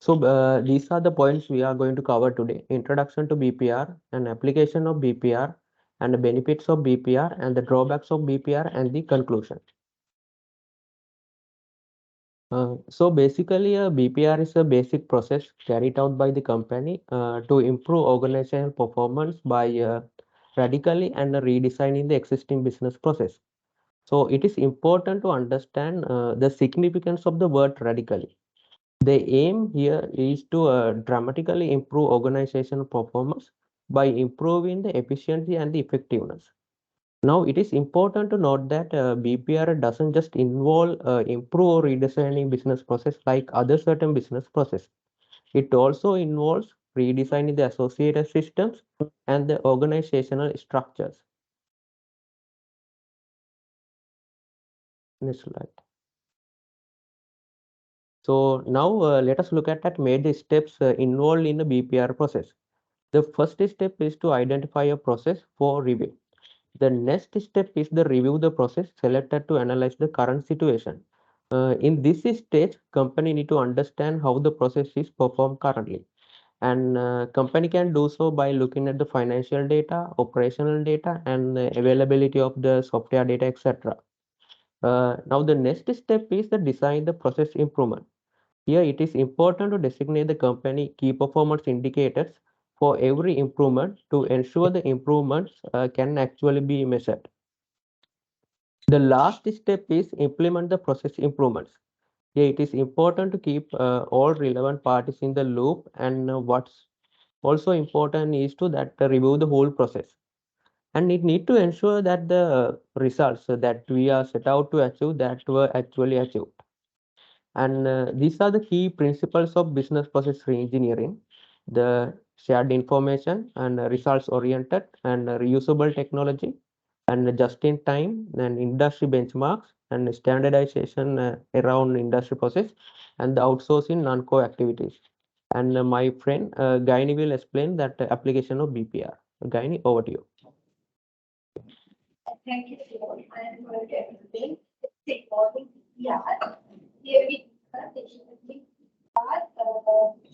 So these are the points we are going to cover today. Introduction to BPR, an application of BPR, and the benefits of BPR, and the drawbacks of BPR, and the conclusion. So basically, a BPR is a basic process carried out by the company to improve organizational performance by radically and redesigning the existing business process. So it is important to understand the significance of the word radically. The aim here is to dramatically improve organizational performance by improving the efficiency and the effectiveness. Now, it is important to note that BPR doesn't just involve improve or redesigning business process like other certain business process. It also involves redesigning the associated systems and the organizational structures. Next slide. So now let us look at major steps involved in the BPR process. The first step is to identify a process for review. The next step is the review the process selected to analyze the current situation. In this stage, company need to understand how the process is performed currently. And company can do so by looking at the financial data, operational data, and the availability of the software data, etc. Now the next step is the design the process improvement. Here it is important to designate the company key performance indicators for every improvement to ensure the improvements can actually be measured. The last step is implement the process improvements. Here it is important to keep all relevant parties in the loop, and what's also important is to review the whole process. And it need to ensure that the results that we are set out to achieve that were actually achieved. And these are the key principles of business process reengineering: the shared information and results oriented and reusable technology and just in time and industry benchmarks and standardization around industry process and the outsourcing non-core activities. And my friend Gaini will explain that application of BPR. Gaini, over to you. Thank you, Shivam. I am going